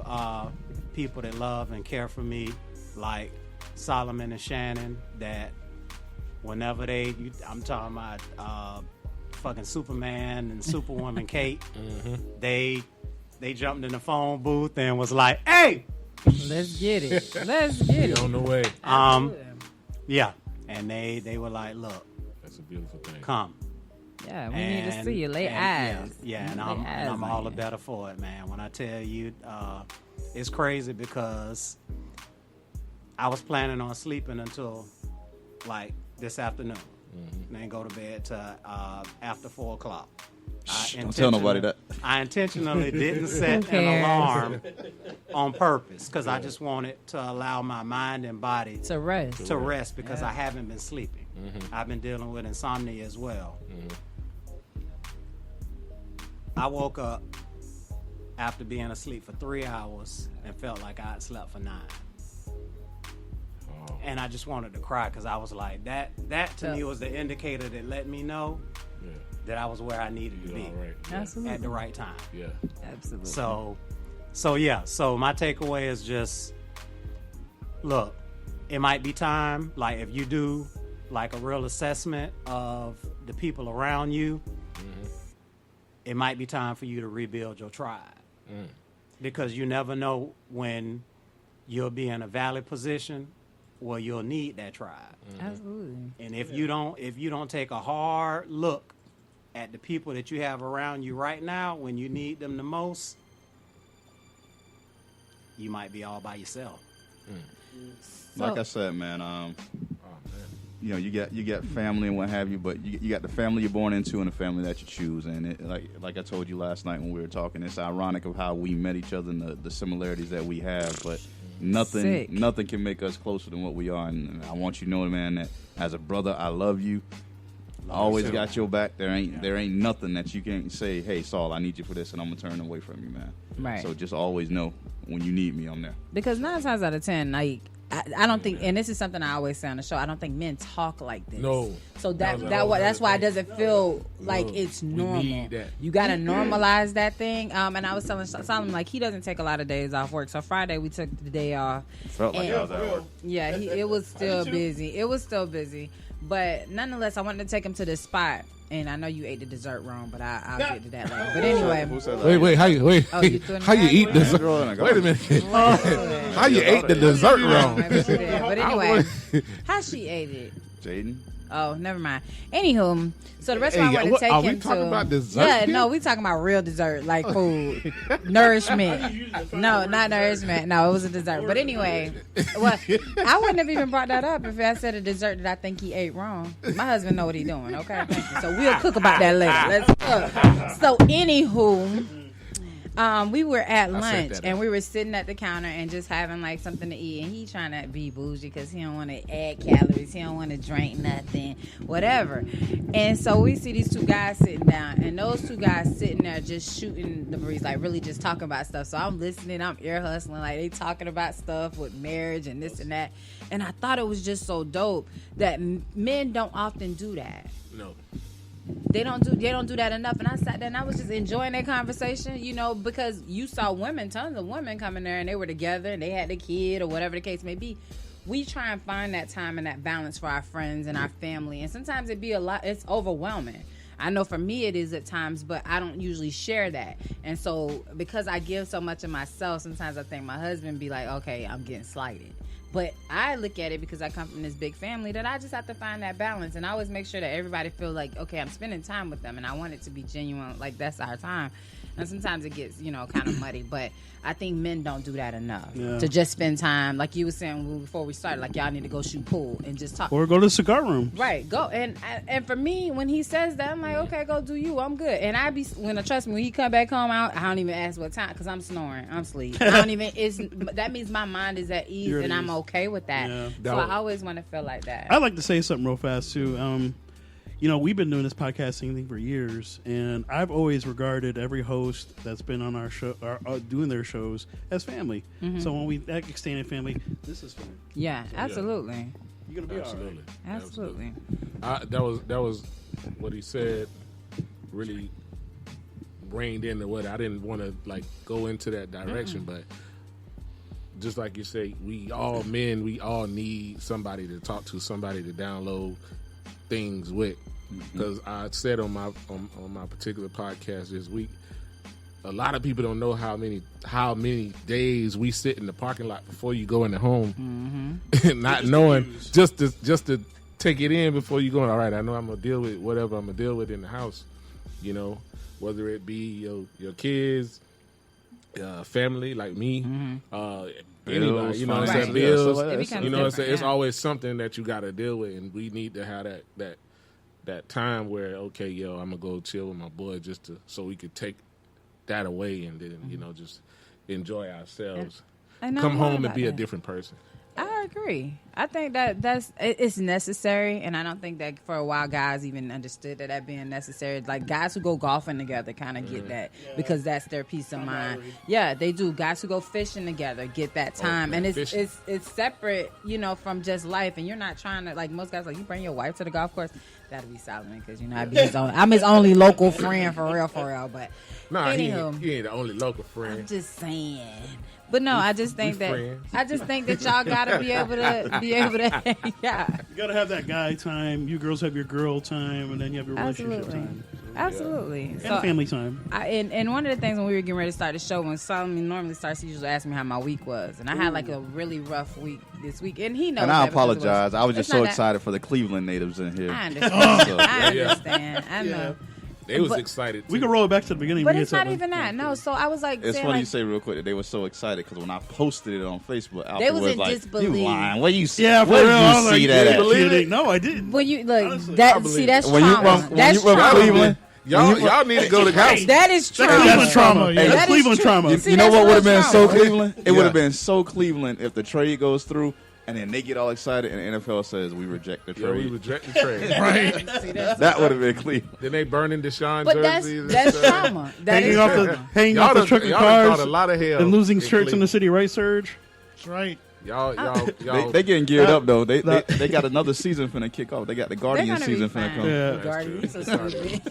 people that love and care for me like Solomon and Shannon that whenever I'm talking about fucking Superman and Superwoman Kate, they jumped in the phone booth and was like, hey! Let's get it. Let's get it. On the way. Yeah. And they were like, look, That's a beautiful thing. come. Yeah, we need to see you. Lay eyes. Yeah, and Lay I'm eyes on all the you. better for it, man. When I tell you, it's crazy because I was planning on sleeping until like this afternoon, and then go to bed till after 4 o'clock. Don't tell nobody that. I intentionally didn't set an cares? alarm on purpose because I just wanted to allow my mind and body To rest. to rest because I haven't been sleeping. I've been dealing with insomnia as well. I woke up after being asleep for 3 hours and felt like I had slept for 9. Oh. And I just wanted to cry because I was like, that to me was the indicator that let me know Yeah. that I was where I needed to You're be all right. Yeah. Absolutely. at the right time. Yeah. Absolutely. So yeah. So my takeaway is just, look, it might be time. Like if you do like a real assessment of the people around you, it might be time for you to rebuild your tribe because you never know when you'll be in a valid position where you'll need that tribe. Absolutely. And if you don't take a hard look at the people that you have around you right now when you need them the most, you might be all by yourself. Like I said, man, you know, you got family and what have you, but you got the family you're born into and the family that you choose. And it, like I told you last night when we were talking, it's ironic of how we met each other and the similarities that we have, but Sick. nothing can make us closer than what we are. And I want you to know, man, that as a brother, I love you. I always got your back. There ain't nothing that you can't say, hey, Saul, I need you for this, and I'm gonna turn away from you, man. Right. So just always know when you need me, I'm there. Because 9 times out of 10, like I don't think, and this is something I always say on the show, I don't think men talk like this. No. So that's No. why it doesn't feel like it's We normal. need that. You got to normalize that thing. And I was telling Solomon, like, he doesn't take a lot of days off work. So Friday we took the day off. Felt like I was at work. Yeah, it was still busy. It was still busy. But nonetheless, I wanted to take him to this spot. And I know you ate the dessert wrong, but I'll get to that later. But anyway. Who said that? Wait, how you Oh, you threw it in how the you eat bag? dessert? Throw it in the Wait a garbage. minute. How you ate the dessert wrong? Maybe she did. But anyway, how she ate it? Jaden. Oh, never mind. Anywho, so the restaurant Hey, I want what- to take are we him talking to. about dessert Yeah, here? no, we talking about real dessert, like food, nourishment. No, not nourishment. No, it was a dessert. But anyway, well, I wouldn't have even brought that up if I said a dessert that I think he ate wrong. My husband know what he's doing. Okay, thank you. So we'll cook about that later. Let's cook. So anywho. We were at lunch that and we were sitting at the counter and just having like something to eat, and he trying to be bougie because he don't want to add calories, he don't want to drink nothing, whatever. And so we see these two guys sitting down, and those two guys sitting there just shooting the breeze, like really just talking about stuff. So I'm listening, I'm ear hustling, like they talking about stuff with marriage and this and that. And I thought it was just so dope that men don't often do that. No. They don't do that enough. And I sat there and I was just enjoying that conversation, you know, because you saw tons of women coming there and they were together and they had a kid or whatever the case may be. We try and find that time and that balance for our friends and our family, and sometimes it's overwhelming. I know for me it is at times, but I don't usually share that. And so because I give so much of myself, sometimes I think my husband be like, okay, I'm getting slighted. But I look at it because I come from this big family that I just have to find that balance. And I always make sure that everybody feel like, okay, I'm spending time with them and I want it to be genuine, like that's our time. And sometimes it gets, you know, kind of muddy. But I think men don't do that enough. Yeah. To just spend time, like you were saying before we started, like y'all need to go shoot pool and just talk. Or go to the cigar room. Right, go and for me, when he says that, I'm like, okay, go do you. I'm good. And trust me, when he come back home, I don't even ask what time because I'm snoring, I'm asleep. I don't even. That means my mind is at ease, You're at and I'm ease. okay with that. Yeah. So I always want to feel like that. I'd like to say something real fast too. You know, we've been doing this podcasting thing for years, and I've always regarded every host that's been on our show, doing their shows, as family. Mm-hmm. So when we that extended family, this is family. Yeah, absolutely, You're gonna be Absolutely. absolutely. That was what he said. Really reined into what I didn't want to like go into that direction, but just like you say, we all men, we all need somebody to talk to, somebody to download things with. Because I said on my particular podcast this week, a lot of people don't know how many days we sit in the parking lot before you go in the home, not knowing just to take it in before you go in. All right, I know I'm gonna deal with whatever I'm gonna deal with in the house, you know, whether it be your kids, family like me, anybody, you know what I'm saying, Right. bills, It becomes you know what I'm saying. different, It's yeah. always something that you got to deal with, and we need to have that time where, okay, I'm gonna go chill with my boy so we could take that away and then just enjoy ourselves, And come I'm home about and be a that. different person. I agree. I think it's necessary, and I don't think that for a while guys even understood that being necessary. Like guys who go golfing together kind of get that because that's their peace of mind. Yeah, they do. Guys who go fishing together get that time, man, and fishing. it's separate, from just life. And you're not trying to like most guys. Like you bring your wife to the golf course, that'll be Solomon because I'm his only local friend for real. But Nah, he anywho. ain't the only local friend. I'm just saying. But no, I just think that y'all gotta be able to yeah. You gotta have that guy time. You girls have your girl time, and then you have your relationship Absolutely. time. Absolutely. And family time. And one of the things when we were getting ready to start the show, when Solomon normally starts, he usually asks me how my week was, and I had like a really rough week this week, and he knows. And I that because it apologize. I was just it's so not that- excited for the Cleveland natives in here. I understand. So, I yeah. understand. I know. They was But- excited. We too. can roll it back to the beginning. But We it's hit not something. even that. No. So I was like, it's saying funny like, you say real quick that they were so excited because when I posted it on Facebook, They was afterwards, in like, disbelief. you lying? Where you see? Yeah, for where real. I was you see like, that you at? believe it? No, I didn't. when you look Honestly, I that believe see it. that's When you trauma. from That's Cleveland, trauma. Y'all need to go to golf. That is trauma. Cleveland trauma. Yeah, Hey, that's that is Cleveland true. trauma. See, You know that's what would have real been so trauma. Cleveland? It would Yeah. have been so Cleveland if the trade goes through and then they get all excited and the NFL says we reject the Yeah, we trade. reject the trade. See, that's That would have been Cleveland. Then they burning Deshaun But that's jerseys. and that's stuff. trauma. That Hanging is off trauma. the Y'all truck and done cars, caught a lot of hell and losing in shirts in the Cleveland. city, right, Serge? That's right. Y'all. They getting geared up though. They got another season finna kick off. They got the Guardian gonna be season fine. finna come. Yeah. Guardians, so stupid.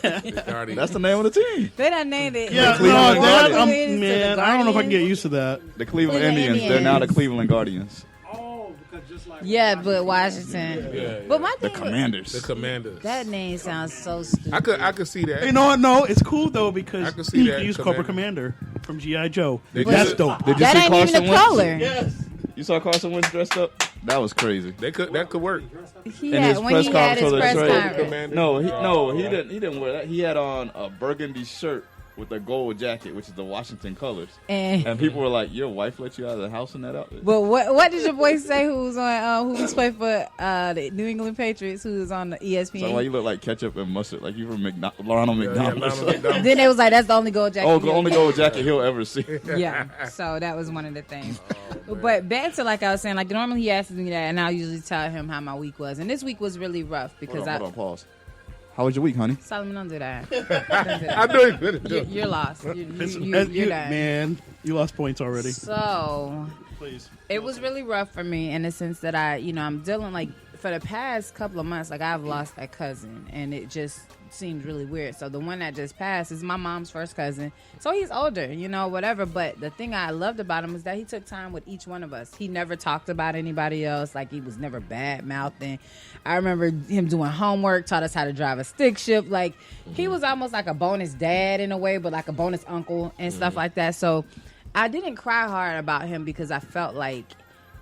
That's That's the name of the team. They done named it. Yeah, Cleveland no, that, Guardians. To the man, I don't know if I can get Guardians. used to that. The Cleveland Cleveland Indians. They're now the Indians. Cleveland Guardians. Oh, because Yeah, but Washington. Yeah, But my The thing, Commanders. the Commanders. that name sounds so stupid. I could see that. You know what? No, it's cool though because I can see he that, used Cobra Commander from G.I. Joe. They That's did- dope. Did you That see ain't even Carson the Wentz? color. Yes. You saw Carson Wentz dressed up? That was crazy. That could work. He In had, his when press he had his conference press for the trade. conference. Commander. No, he didn't wear that. He had on a burgundy shirt with a gold jacket, which is the Washington colors. And people were like, "Your wife let you out of the house in that outfit?" But what did your boy say? Who was on? Who was playing for the New England Patriots? Who was on the ESPN? So why you look like ketchup and mustard, like you from Ronald McDonald? Ronald McDonald. Then it was like that's the only gold jacket. Oh, he'll the only get. gold jacket he'll ever see. Yeah, so that was one of the things. But back to like I was saying, like normally he asks me that, and I'll usually tell him how my week was. And this week was really rough because Hold on, pause. How was your week, honey? Solomon, don't do that. I knew he couldn't do it. You're lost. You're done. Man, you lost points already. So Please. it was really rough for me in the sense that I'm dealing like for the past couple of months, like I've lost a cousin, and it just seems really weird. So the one that just passed is my mom's first cousin. So he's older, whatever. But the thing I loved about him is that he took time with each one of us. He never talked about anybody else. Like he was never bad mouthing. I remember him doing homework, taught us how to drive a stick shift. Like he was almost like a bonus dad in a way, but like a bonus uncle and stuff like that. So I didn't cry hard about him because I felt like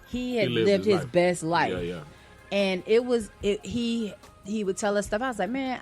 he had lived his best life. Yeah. And he would tell us stuff. I was like, man,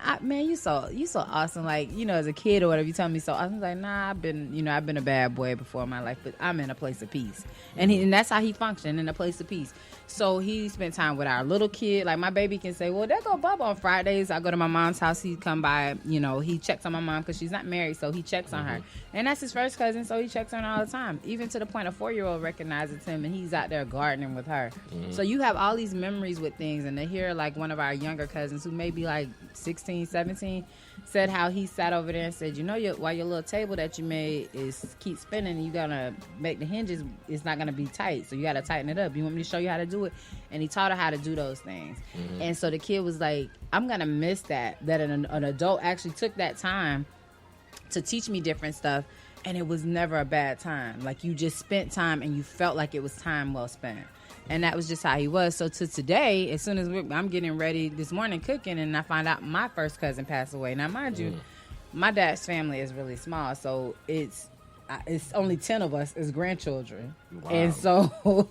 you so awesome. Like, as a kid or whatever, you tell me so awesome. I was like, nah, I've been a bad boy before in my life, but I'm in a place of peace. And that's how he functioned, in a place of peace. So he spent time with our little kid. Like my baby can say, well, there go Bubba on Fridays. I go to my mom's house. He come by, he checks on my mom because she's not married. So he checks on her. And that's his first cousin. So he checks on her all the time. Even to the point a 4-year-old recognizes him and he's out there gardening with her. So you have all these memories with things. And to hear like one of our younger cousins who may be like 16, 17, said how he sat over there and said, while your little table that you made is keep spinning, you gotta make the hinges, it's not gonna be tight, so you gotta tighten it up. You want me to show you how to do it? And he taught her how to do those things. And so the kid was like, I'm gonna miss that an adult actually took that time to teach me different stuff, and it was never a bad time. Like you just spent time and you felt like it was time well spent. And that was just how he was. So to today, as soon as I'm getting ready this morning cooking, and I find out my first cousin passed away. Now, mind you, my dad's family is really small, so it's only 10 of us as grandchildren. Wow. And so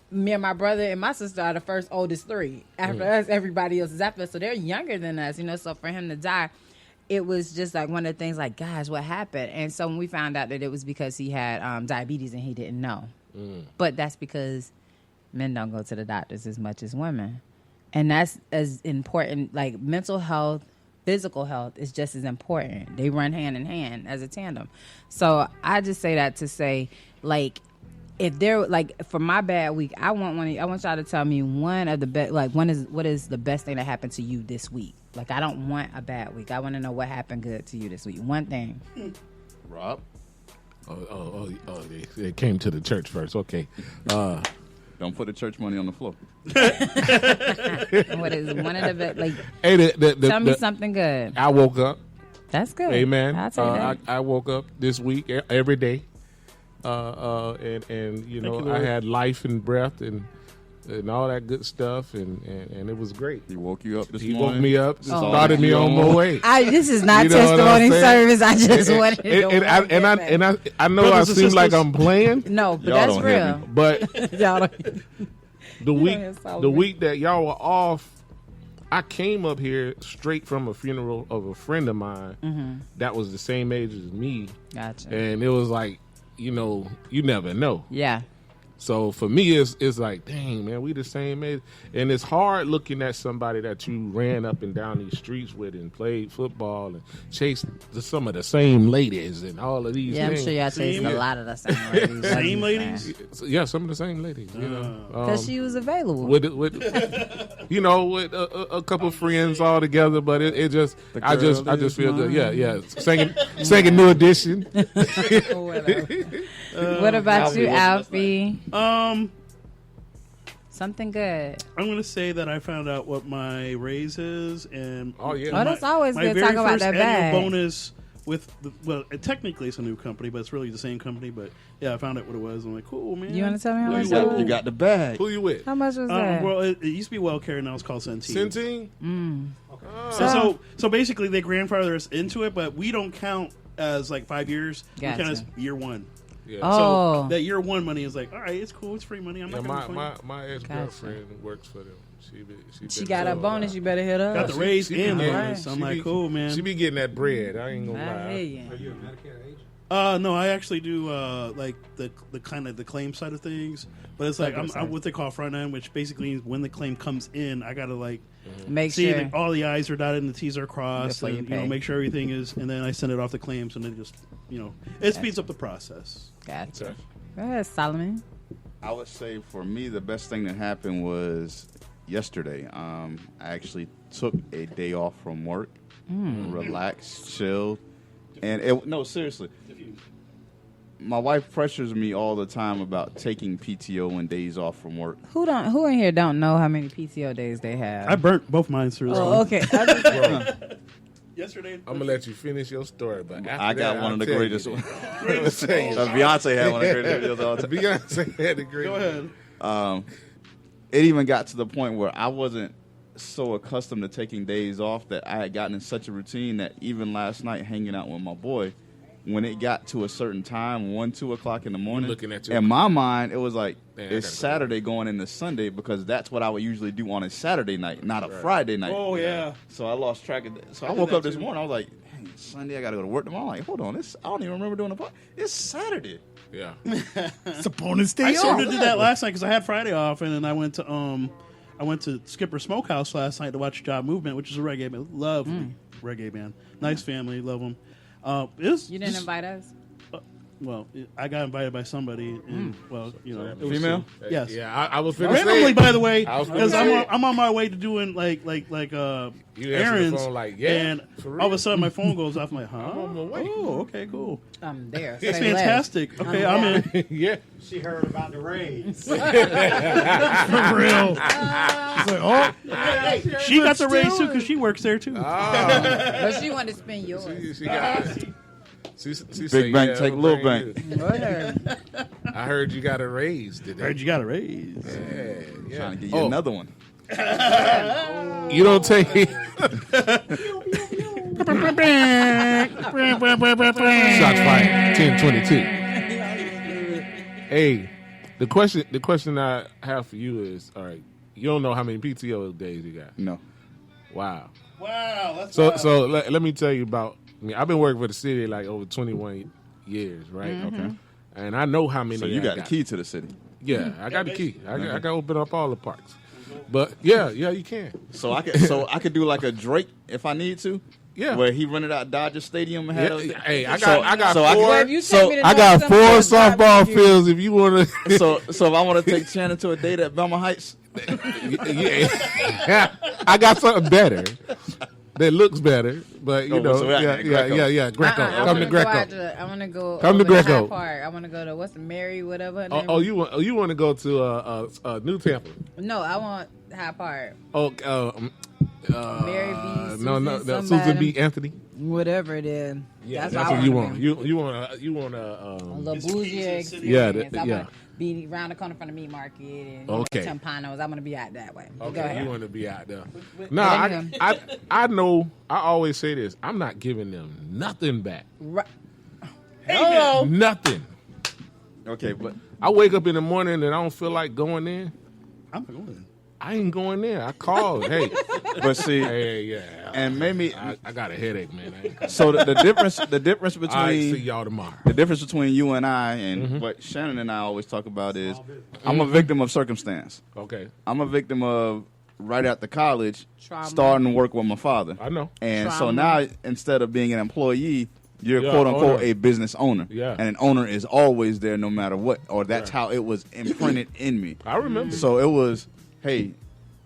me and my brother and my sister are the first oldest 3. After us, everybody else is after us. So they're younger than us, So for him to die, it was just like one of the things like, guys, what happened? And so when we found out that it was because he had diabetes and he didn't know. But that's because men don't go to the doctors as much as women. And that's as important. Like mental health, physical health is just as important. They run hand in hand as a tandem. So I just say that to say, like, if they're like for my bad week, I want y'all to tell me one of the best. Like, what is the best thing that happened to you this week? Like, I don't want a bad week. I want to know what happened good to you this week. One thing. Rob? They came to the church first. Okay. Don't put the church money on the floor. What is one of the best? Like, Hey, tell me something good. I woke up. That's good. Amen. I'll take that. I woke up this week every day, and I had life and breath and all that good stuff, and it was great. He woke you up this He morning. woke me up, Oh. started me on my way. This is not You know what I'm testimony saying? service. I just wanted to I know Brothers I and seem like sisters. I'm playing, No, but Y'all that's don't hear real. me. but Y'all don't- the week that y'all were off, I came up here straight from a funeral of a friend of mine that was the same age as me, Gotcha. and it was like, you never know. Yeah. So for me, it's like, dang, man, we the same age. And it's hard looking at somebody that you ran up and down these streets with and played football and chased some of the same ladies and all of these Yeah, I'm things. sure y'all tasted Same- a lot of the same ladies. Same ladies? Yeah, some of the same ladies, Because she was available. with a couple friends all together, but it just I just feel good. Yeah. Singing New Edition. What about you, Alfie? I'm Something good. going to say that I found out what my raise is, and Oh, yeah. Oh, that's always my good. very Talk about first that annual bag. bonus with technically it's a new company, but it's really the same company. But yeah, I found out what it was. I'm like, cool, man. You want to tell me how much You that got, was? you got the bag. Who you with? How much was that? Well, it used to be WellCare, now it's called Centene. Centene? So basically, they grandfather us into it, but we don't count as like 5 years. Gotcha. We count as year one. Yeah. Oh. So that year one money is like, all right, it's cool, it's free money. I'm Yeah, not gonna my, complain. my ex girlfriend works for them. She been got a so, bonus. You better hit up. Got the raise she and the be- bonus. I'm she like, be- cool, man. She be getting that bread. I ain't gonna I hear lie. you. No, I actually do like the kind of the claim side of things, but it's like I'm what they call front end, which basically means when the claim comes in, I gotta like Make see sure. that all the I's are dotted and the T's are crossed, Before you and pay. make sure everything is, and then I send it off the claims, and then just it speeds up the process. Gotcha. Go ahead, Solomon. I would say for me, the best thing that happened was yesterday. I actually took a day off from work, relaxed, chilled, and no, seriously. My wife pressures me all the time about taking PTO and days off from work. Who in here don't know how many PTO days they have? I burnt both mine through. This Oh, one. okay. I just- Yesterday, I'm gonna let you finish your story, but after I got that, one of the I'll tell greatest you. ones. Greatest thing. Beyonce had one of the greatest videos all the time. Beyonce had the greatest. Go ahead. It even got to the point where I wasn't so accustomed to taking days off that I had gotten in such a routine that even last night hanging out with my boy, when it got to a certain time, 1, 2 o'clock in the morning, looking at your in my mind, it was like, Man, I it's gotta go. Saturday going into Sunday because that's what I would usually do on a Saturday night, not a Friday night. Oh yeah. So I lost track of that. So I did woke that up this too. morning, I was like, dang, Sunday I got to go to work tomorrow. I'm like, hold on, I don't even remember doing a part. It's Saturday. Yeah. It's a bonus day I sort off. of did that last night because I had Friday off, and then I went to Skipper Smokehouse last night to watch Job Movement, which is a reggae band, lovely reggae band, nice family, love them. you didn't invite us? Well, I got invited by somebody, and it was Female? Yes. Yeah, I was finna Randomly, say. by the way, I was finna because say. I'm on my way to doing like You answer the errands, phone like, yeah, and for real? all of a sudden my phone goes off. I'm like, huh? I'm on my way. Oh, okay, cool. I'm there. It's Say less. fantastic. Okay, I'm in. Yeah. She heard about the raise. For real. It's like, oh, She got the raise too because she works there too. But she wanted to spend yours. She got it. She Big said, bank, yeah, take I'm little bringing bank. you. Go ahead. I heard you got a raise today. Heard you got a raise. Yeah. Trying to get you Oh, another one. You don't take. Shots fired. 10-22. Hey, the question I have for you is: all right, you don't know how many PTO days you got. No. Wow. Wow, that's So let me tell you about. I mean, I've been working for the city like over 21 years, right? Okay. And I know how many. So you I got the key to the city. Yeah, I got the key. I got to open up all the parks. But yeah, you can. So I could do like a Drake if I need to. Yeah. Where he rented out Dodger Stadium and had Yeah, hey, I So- got so I four. Well, if you take So, me to I do got something four with Bob softball Revere- fields. If you want to, so if I want to take Shannon to a date at Belmont Heights, yeah, I got something better that looks better. But you Oh, know, so Greco. yeah. Greco, I come wanna to go Greco. after- I want to go. Come to over Hyde Greco. Park. I want to go to what's the Mary whatever. Her Oh, name you want to go to New Tampa? is. No, I want Hyde Park. Oh, Mary B. no, Susan Susan somebody. B. Anthony. Whatever it is. Yeah, that's that's what what I you wanna want. do. You want A to. little bougie experience. Yeah, I yeah. want to be around the corner from the meat market and Okay. Timpanos. I want to be out that way. Go Okay, ahead. you want to be out there. No, I know. I always say this. I'm not giving them nothing back. Right. Nothing. okay, but I wake up in the morning and I don't feel like going in. I'm going. I ain't going there. I called. Hey, see, yeah. and maybe I got a headache, man. I ain't so the difference between All right, see y'all tomorrow. the difference between you and I and Mm-hmm. what Shannon and I always talk about is I'm a victim of circumstance. Okay, I'm a victim of right after college Trauma. starting to work with my father. I know. And so Trauma. now instead of being an employee, you're Yeah, quote unquote owner. a business owner. Yeah. And an owner is always there no matter what. Or that's how it was imprinted in me. I remember. So it was, hey,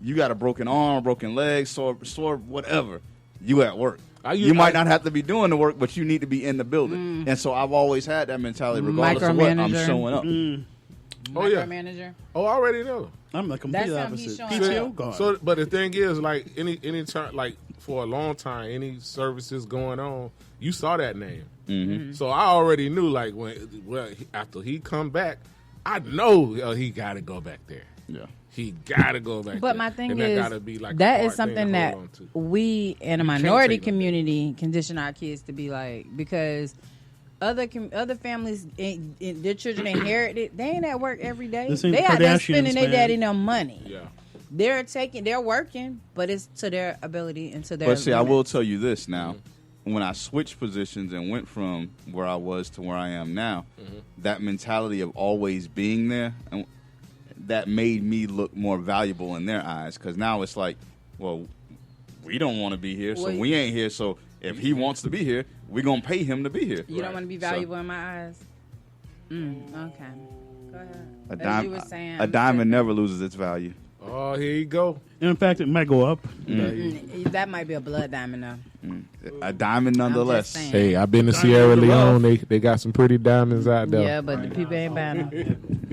you got a broken arm, broken leg, sore whatever. You at work. You might not have to be doing the work, but you need to be in the building. And so I've always had that mentality, regardless of what, I'm Micromanager. showing up. Oh, yeah. Manager. Oh, I already know. I'm the complete That's how he's opposite. showing PTO up. gone. So, but the thing is, like any turn, like for a long time, any services going on, you saw that name. Mm-hmm. So I already knew, like, after he come back, I know he got to go back there. Yeah. He got to go back there. But my thing and is, that gotta be like that a is hard thing something to that hold on to. we in a You can't minority take nothing. community condition our kids to be like, because other families, their children inherit it. They ain't at work every day. The same They out there Kardashians, spending their man. daddy no money. Yeah. They're working, but it's to their ability and to their. But see, I will limits. tell you this now. When I switched positions and went from where I was to where I am now, that mentality of always being there, and that made me look more valuable in their eyes. Because now it's like, well, we don't want to be here, so Well, we ain't here. So if he wants to be here, we're going to pay him to be here. You don't want to be So- valuable in my eyes. Okay, go ahead. A, As you were saying, a diamond never loses its value. Oh, here you go. In fact, it might go up. That might be a blood diamond though. A diamand nonetheless. saying. Hey, I've been to Sierra Leone. They got some pretty diamonds out there. Yeah, but the people ain't buying them.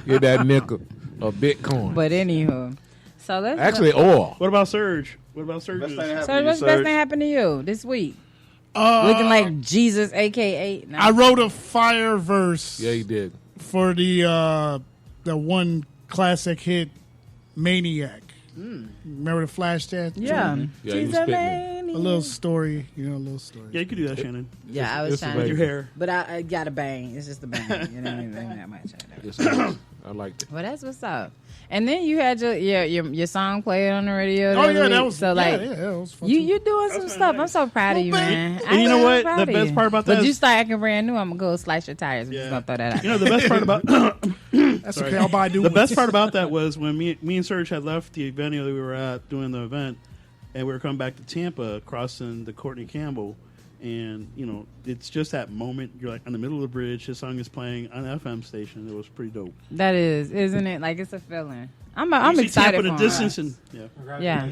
Get that nickel or Bitcoin. But anywho, so let's Actually, oil. What about Surge? What about Surge? So what's the best thing happened to you this week? Looking like Jesus, aka. No. I wrote a fire verse Yeah, he did. for the one classic hit, Maniac. Remember the Flashdance? Yeah. Yeah, he was Jesus, spitting it. man. A little story, a little story. Yeah, you could do that, Shannon. Yeah, I was It's trying amazing. to. Your hair. But I got a bang. It's just a bang. You know anything that much. It's nice. I liked it. Well, that's what's up. And then you had your song played on the radio. Oh the other yeah, that week. was so like yeah, that was fun. you doing some stuff. I'm so proud of you, man. And you know I am what? proud The of best you. part about that But you is- start acting brand new, I'm gonna go slice your tires. I'm just gonna throw that out. You know the best part about That's okay. I'll buy new the ones. best part about that was when me and Serge had left the venue that we were at doing the event, and we were coming back to Tampa, crossing the Courtney Campbell, and it's just that moment. You're like in the middle of the bridge. His song is playing on an FM station. It was pretty dope. That is, isn't it? Like it's a feeling. I'm You see excited Tampa for in him. the distance, and Yeah,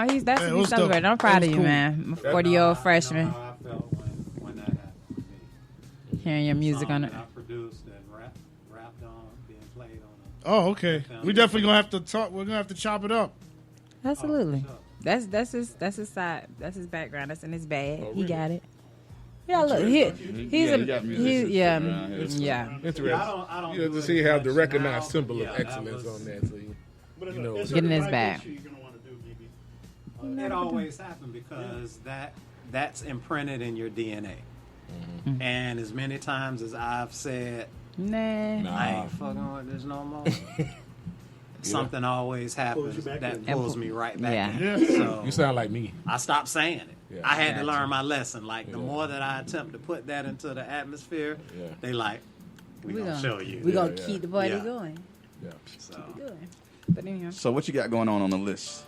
he's it that's was celebrating. dope. I'm proud It of was you, cool. man. I'm a 40-year-old freshman. I felt when that happened to me. Hearing your music Song on that it. I produced and rapped on, being played on. Oh, okay. We definitely gonna have to talk. We're gonna have to chop it up. Absolutely. That's his side. That's his background. That's in his bag. He got it. Yeah, look, he's he got musicians yeah. around here. Interesting. I don't You have do to it see how the much recognized now, symbol but of yeah, that excellence was- on that. So you know, Get in his bag. It always happened because that's imprinted in your DNA. And as many times as I've said, Nah. I ain't fucking with this no more. Something always happens that pulls me right back Yeah. in. So you sound like me. I stopped saying it. Yeah. I had to learn my lesson. Like the more that I attempt to put that into the atmosphere, Yeah. they like, we gonna show you. We gonna Yeah. keep the party Yeah. going. Yeah. So Good. But anyhow. So what you got going on the list?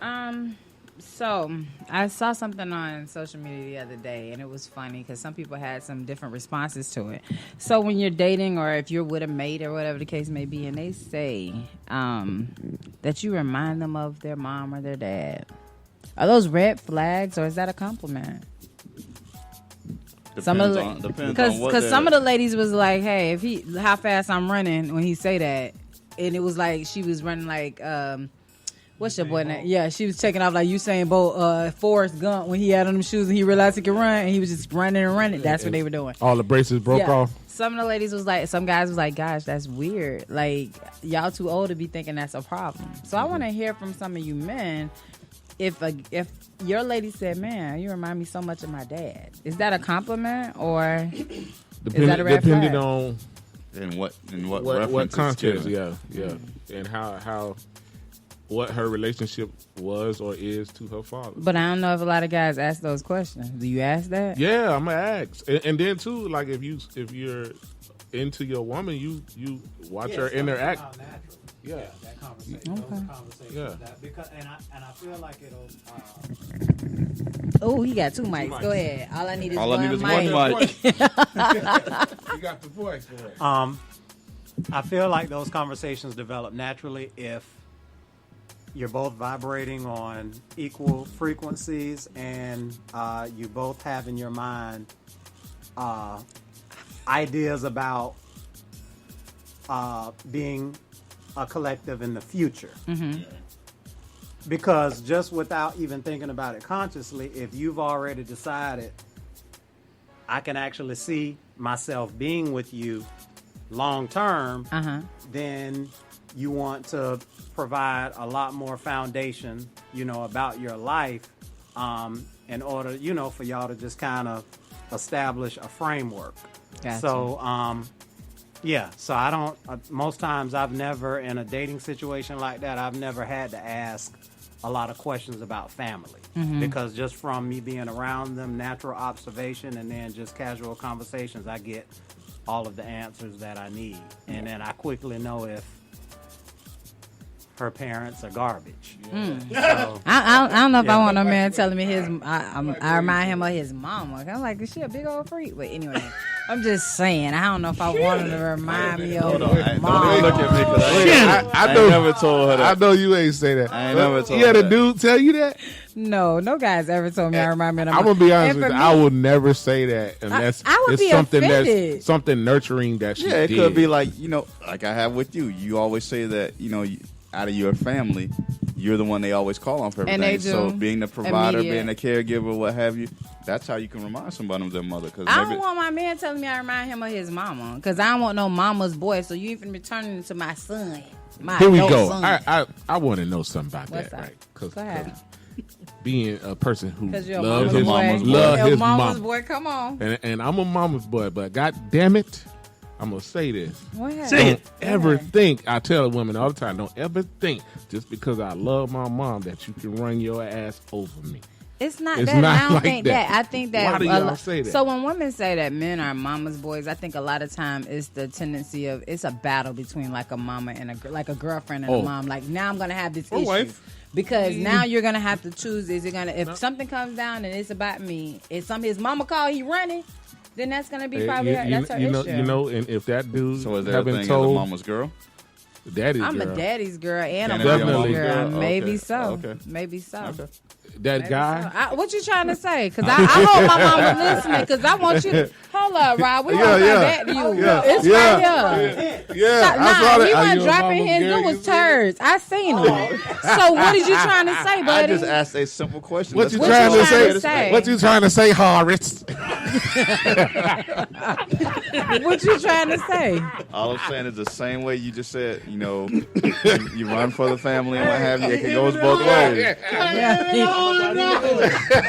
So I saw something on social media the other day, and it was funny because some people had some different responses to it. So when you're dating, or if you're with a mate, or whatever the case may be, and they say that you remind them of their mom or their dad, are those red flags, or is that a compliment? Depends Some of on what because some of the ladies was like, "Hey, if he how fast I'm running when he say that," and it was like she was running like what's your boy name? Yeah, she was taking off like Usain Bolt, Forrest Gump when he had on them shoes and he realized he could run and he was just running and running. That's what they were doing. All the braces broke Yeah. off. Some of the ladies was like, some guys was like, "Gosh, that's weird. Like y'all too old to be thinking that's a problem." So I want to hear from some of you men. If your lady said, "Man, you remind me so much of my dad," is that a compliment or that a red Depending flag? on in what what reference context, it's given. yeah, and how what her relationship was or is to her father. But I don't know if a lot of guys ask those questions. Do you ask that? Yeah, I'm gonna ask, and then too, like if you're into your woman, you watch her interact. Yeah. that conversation, Okay. those conversations, Yeah. that, because and I feel like it'll. Oh, he got two mics. Go ahead. All I need is All I one need is mic. one mic. You got the voice for it. I feel like those conversations develop naturally if you're both vibrating on equal frequencies and you both have in your mind ideas about being a collective in the future. Because just without even thinking about it consciously, if you've already decided, I can actually see myself being with you long term, then you want to provide a lot more foundation, about your life, in order, for y'all to just kind of establish a framework. Gotcha. So, so I don't, most times I've never, in a dating situation like that, I've never had to ask a lot of questions about family. Because just from me being around them, natural observation, and then just casual conversations, I get all of the answers that I need. And then I quickly know if her parents are garbage. So, I don't know if I want a man telling me I remind him of his mama. I'm like, is she a big old freak? But anyway, I'm just saying. I don't know if I want him to remind me of his mama. Look at me, 'cause I never told her that. I know you ain't say that. I ain't never told You had her a that. dude tell you that? No guy's ever told me I remind me of I'm my gonna be honest And with for you. I me- will never say that unless I would it's be something offended. that's something nurturing that she Yeah, it did. could be like, like I have with you. You always say that, out of your family, you're the one they always call on for everything. And they do. So being the provider, Immediate. being the caregiver, what have you, that's how you can remind somebody of their mother. Cause I maybe, don't want my man telling me I remind him of his mama, because I don't want no mama's boy. So you even returning to my son. My Here we adult go. Son. I want to know something about What's that, that? right? Because Go ahead. being a person who Because you're a loves mama's his, boy. love You're a his mama's mama, boy. Come on. and I'm a mama's boy, but God damn it, I'm gonna say this. Go ahead. Don't ever think. I tell women all the time, don't ever think just because I love my mom that you can run your ass over me. It's not It's that. not I don't like think that. that. I think that. Why do y'all say that? So when women say that men are mama's boys, I think a lot of time it's the tendency of it's a battle between like a mama and a girlfriend and a mom. Like now I'm gonna have this issue wife. because now you're gonna have to choose. Is it gonna if something comes down and it's about me? If his mama call he running, then that's gonna be probably that's her issue. And if that dude so is there a have been thing as a told mama's girl? daddy's I'm girl, a daddy's girl and a Can it be a mama's mama's girl. girl? Maybe Okay. so. Okay. Maybe so. Okay. that Maybe guy. so. What you trying to say? Because I hope my mama listening. Because I want you to hold up, Rob. We gonna come back to you. It's right here. Yeah, Nah, he Are wasn't you a dropping mama's his. girl? It You was see it? turds. I seen them. So what is you trying to say, I buddy? just asked a simple question. What you That's trying all to I'm trying to say? say? What you trying to say, Horace? What you trying to say? All I'm saying is the same way you just said, you run for the family and what have you. It goes both ways.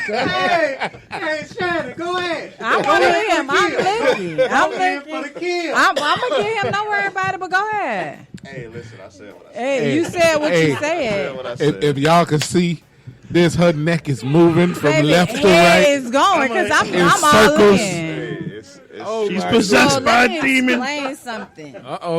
hey, Shannon, go ahead. I want to hear him. I'm thinking. I'm gonna get him. Don't worry about it. But go ahead. Hey, listen, I said what I said. Hey, you said what Hey. you I said said. what I said. If y'all can see, her neck is moving from Baby, left to head right. is going because I'm In all circles. in. She's So possessed by let a me demon. explain something.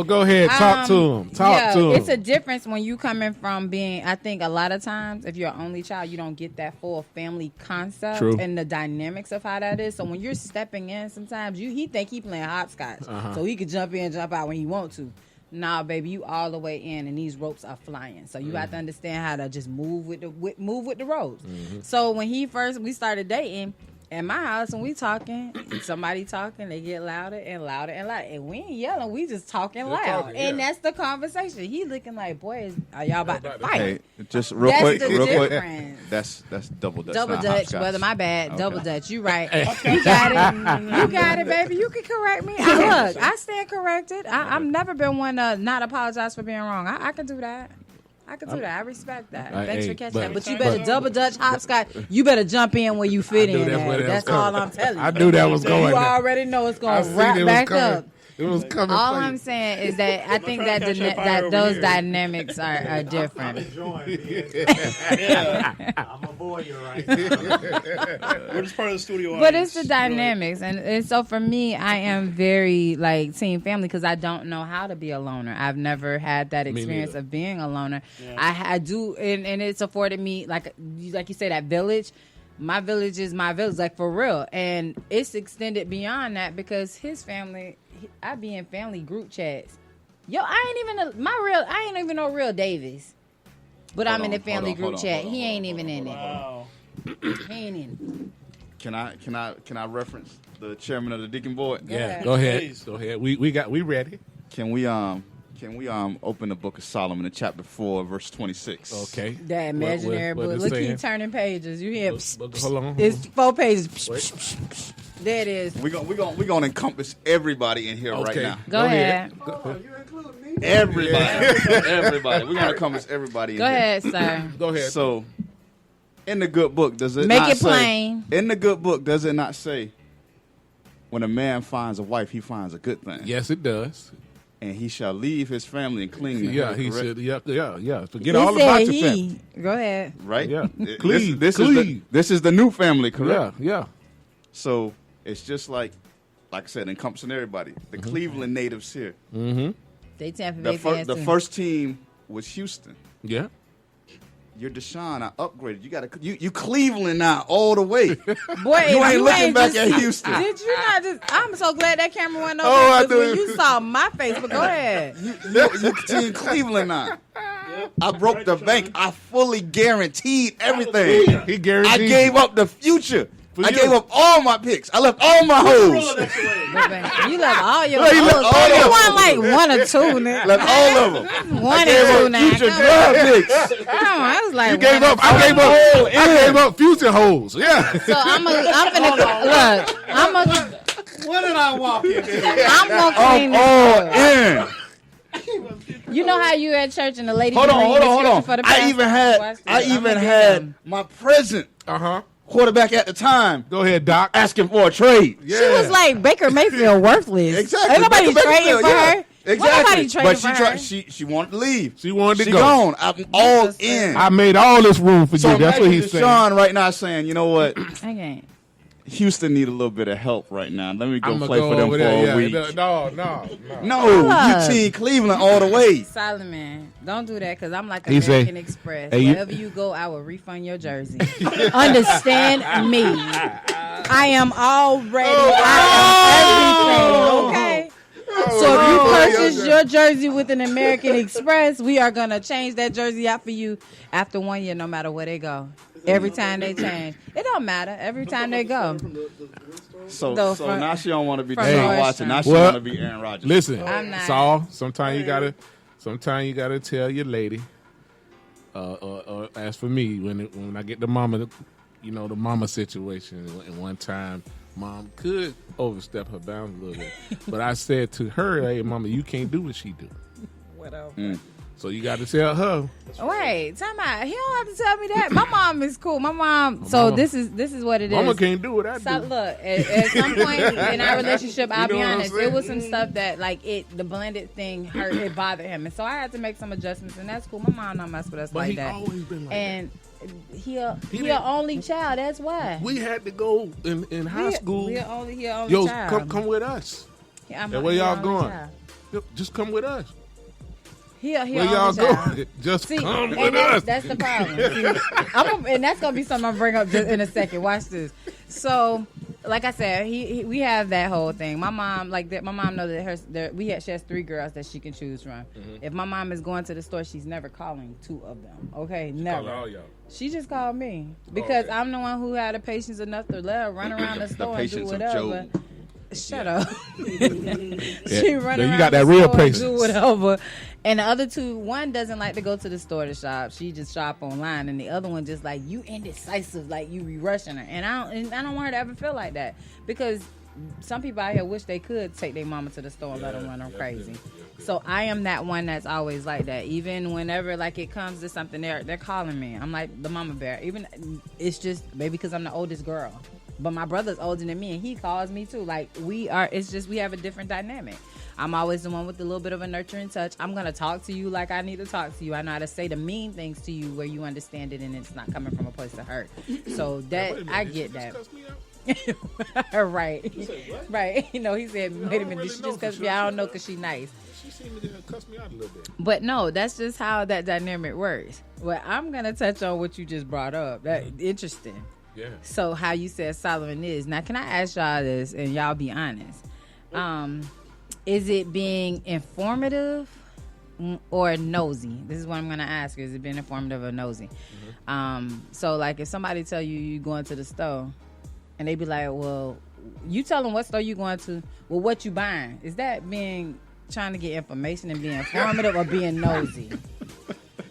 Go ahead. Talk to him. Talk to him. It's a difference when you coming from being. I think a lot of times, if you're an only child, you don't get that full family concept True. and the dynamics of how that is. So when you're stepping in, sometimes he think he playing hopscotch, so he could jump in, jump out when he want to. Nah, baby, you all the way in, and these ropes are flying. So you have to understand how to just move with the ropes. So when we started dating. At my house, when we talking, somebody talking, they get louder and louder and louder. And we ain't yelling, we just talking loud. talking, And yeah. that's the conversation. He looking like, boy, are y'all about to fight? Hey, just real That's quick, the real quick. difference. That's double Dutch. Double not Dutch, hopscotch. brother, my bad. Okay. Double Dutch, you right. You got it. You got it, baby. You can correct me. Look, I stand corrected. I've never been one to not apologize for being wrong. I can do that. I respect that. Thanks for catching that. But you better double Dutch hopscotch. You better jump in where you fit in. that's where that That's was all coming. I'm telling you. I knew that was going You there. already know it's I going to seen wrap it was back coming. up. It was coming. All for you. I'm saying is that I think trying that to catch that fire over those here. dynamics are different. I'm a voyeur right now. We're just part of the studio But it's audience. the dynamics, and so for me, I am very like team family because I don't know how to be a loner. I've never had that experience neither. of being a loner. I do, and it's afforded me like you say that village. My village is my village, like for real, and it's extended beyond that because his family. I be in family group chats. Yo, I ain't even no real Davis, but I'm in the family group chat. He ain't even in it. Wow. He ain't in Can I reference the chairman of the Deacon Board? Yeah, ahead. go ahead. Please. Go ahead. We ready. Can we Can we open the book of Solomon in chapter 4, verse 26? Okay. That imaginary What book. it's Look, saying? keep turning pages. You hear? Hold on. It's 4 pages. Wait. There it is. We're gonna encompass everybody in here right Okay. now. Go ahead. Everybody. Everybody. We're gonna encompass everybody in Go here. ahead, sir. Go ahead. So, in the good book, does it Make not it say, plain. In the good book, does it not say, when a man finds a wife, he finds a good thing, Yes, it does. and he shall leave his family and cling to Yeah, her, he correct? said. Yeah. Forget He all said about your he. family. Go ahead. Right? Yeah. This- Cleave, This cleave. is the new family, correct? Yeah. So it's just like I said, encompassing everybody. The Cleveland natives here. They Tampa The, Bay fir- fans the too. first team was Houston. Yeah. You're Deshaun. I upgraded. You Cleveland now all the way. Boy, You if ain't looking back just- at Houston. Did you not just? I'm so glad that camera went over. Oh, I because when do. you saw my face, but go ahead. you team Cleveland now. I broke the bank. I fully guaranteed everything. He guaranteed. I gave up the future. I you. gave up all my picks. I left all my hoes. You left all your. No, you left hoes. all You of want them. like 1 or 2 now. Left all of them. One Gave and 2 up now. future Come drug on. picks. Come on, I was like. You gave up. I gave up future holes. Yeah. So I'm finna look. What did I walk into? I'm gonna clean this All up. in. You know how you at church and the lady. Hold be on, reading hold the on. scripture for the I pastor? even had Watch this. I'm gonna had my present Uh-huh. quarterback at the time Go ahead, Doc. asking for a trade. Yeah. She was like Baker Mayfield worthless. Exactly. Ain't nobody Baker trading Mayfield, for yeah. her. Exactly. Ain't nobody trading But for her. she wanted to leave. She wanted to She go. gone. I'm all Jesus in. I made all this room for So you. That's what imagine he's saying. Deshaun right now saying, you know what? I can't. Houston need a little bit of help right now. Let me go I'm gonna play go for them over for there. a week. No. No, Look. you team Cleveland all the way. Solomon, don't do that because I'm like He say, American Express. hey, you- Wherever you go, I will refund your jersey. Understand me. I am already. I am everything. Okay. So if you purchase your jersey with an American Express, we are gonna change that jersey out for you after 1 year, no matter where they go. Every time they change, it don't matter. Every time they go. So No, so from- now she don't want to be from Deshaun Nordstrom. Watson. Now she Well, want to be Aaron Rodgers. Listen, I'm not. Saul. Sometimes you gotta tell your lady. As for me, when I get the mama, the mama situation, and one time, mom could overstep her bounds a little bit, but I said to her, "Hey, mama, you can't do what she do. Whatever. So you got to tell her." Wait, time out. He don't have to tell me that. My mom is cool. My mom. So mama- this is what it is. Mama can't do what I So do. look, at some point in our relationship, I'll You be know what I'm honest, saying? it was some stuff that like the blended thing hurt, it bothered him, and so I had to make some adjustments, and that's cool. My mom don't mess with us But like he that. always been like and he an didn't- only child. That's why. We had to go in high school. He only Yo, child. come with us. I'm And where y'all only going? child. Yo, just come with us. He Where only y'all child. going? Just See, come and with us. that's the problem. See, and that's gonna be something I'm bring up just in a second. Watch this. So, like I said, we have that whole thing. My mom, like that. My mom knows that she has 3 girls that she can choose from. If my mom is going to the store, she's never calling 2 of them. Okay, never. Call all y'all. She just called me because okay. I'm the one who had the patience enough to let her run around the store and do patience of whatever. Job. Shut up. Yeah. She run You around got the that real store and patience. do whatever. And the other 2, one doesn't like to go to the store to shop. She just shop online, and the other one just like you indecisive, like you be rushing her. And I don't want her to ever feel like that because some people out here wish they could take their mama to the store and let them run them crazy. So I am that one that's always like that. Even whenever like it comes to something, they're calling me. I'm like the mama bear. Even it's just maybe because I'm the oldest girl. But my brother's older than me, and he calls me too. Like it's just we have a different dynamic. I'm always the one with a little bit of a nurturing touch. I'm gonna talk to you like I need to talk to you. I know how to say the mean things to you where you understand it and it's not coming from a place of hurt. So that Wait a minute, I did get you that. just cuss me out? Right, right. He said, I wait a don't minute, really did she know just for cuss sure. me? I don't know because she nice. She seemed to cuss me out a little bit. But no, that's just how that dynamic works. Well, I'm gonna touch on what you just brought up. That interesting. Yeah. So how you said Solomon is. Now, can I ask y'all this, and y'all be honest? Is it being informative or nosy? This is what I'm going to ask. Is it being informative or nosy? So, like, if somebody tell you going to the store, and they be like, well, you tell them what store you going to, well, what you buying? Is that being trying to get information and being informative or being nosy?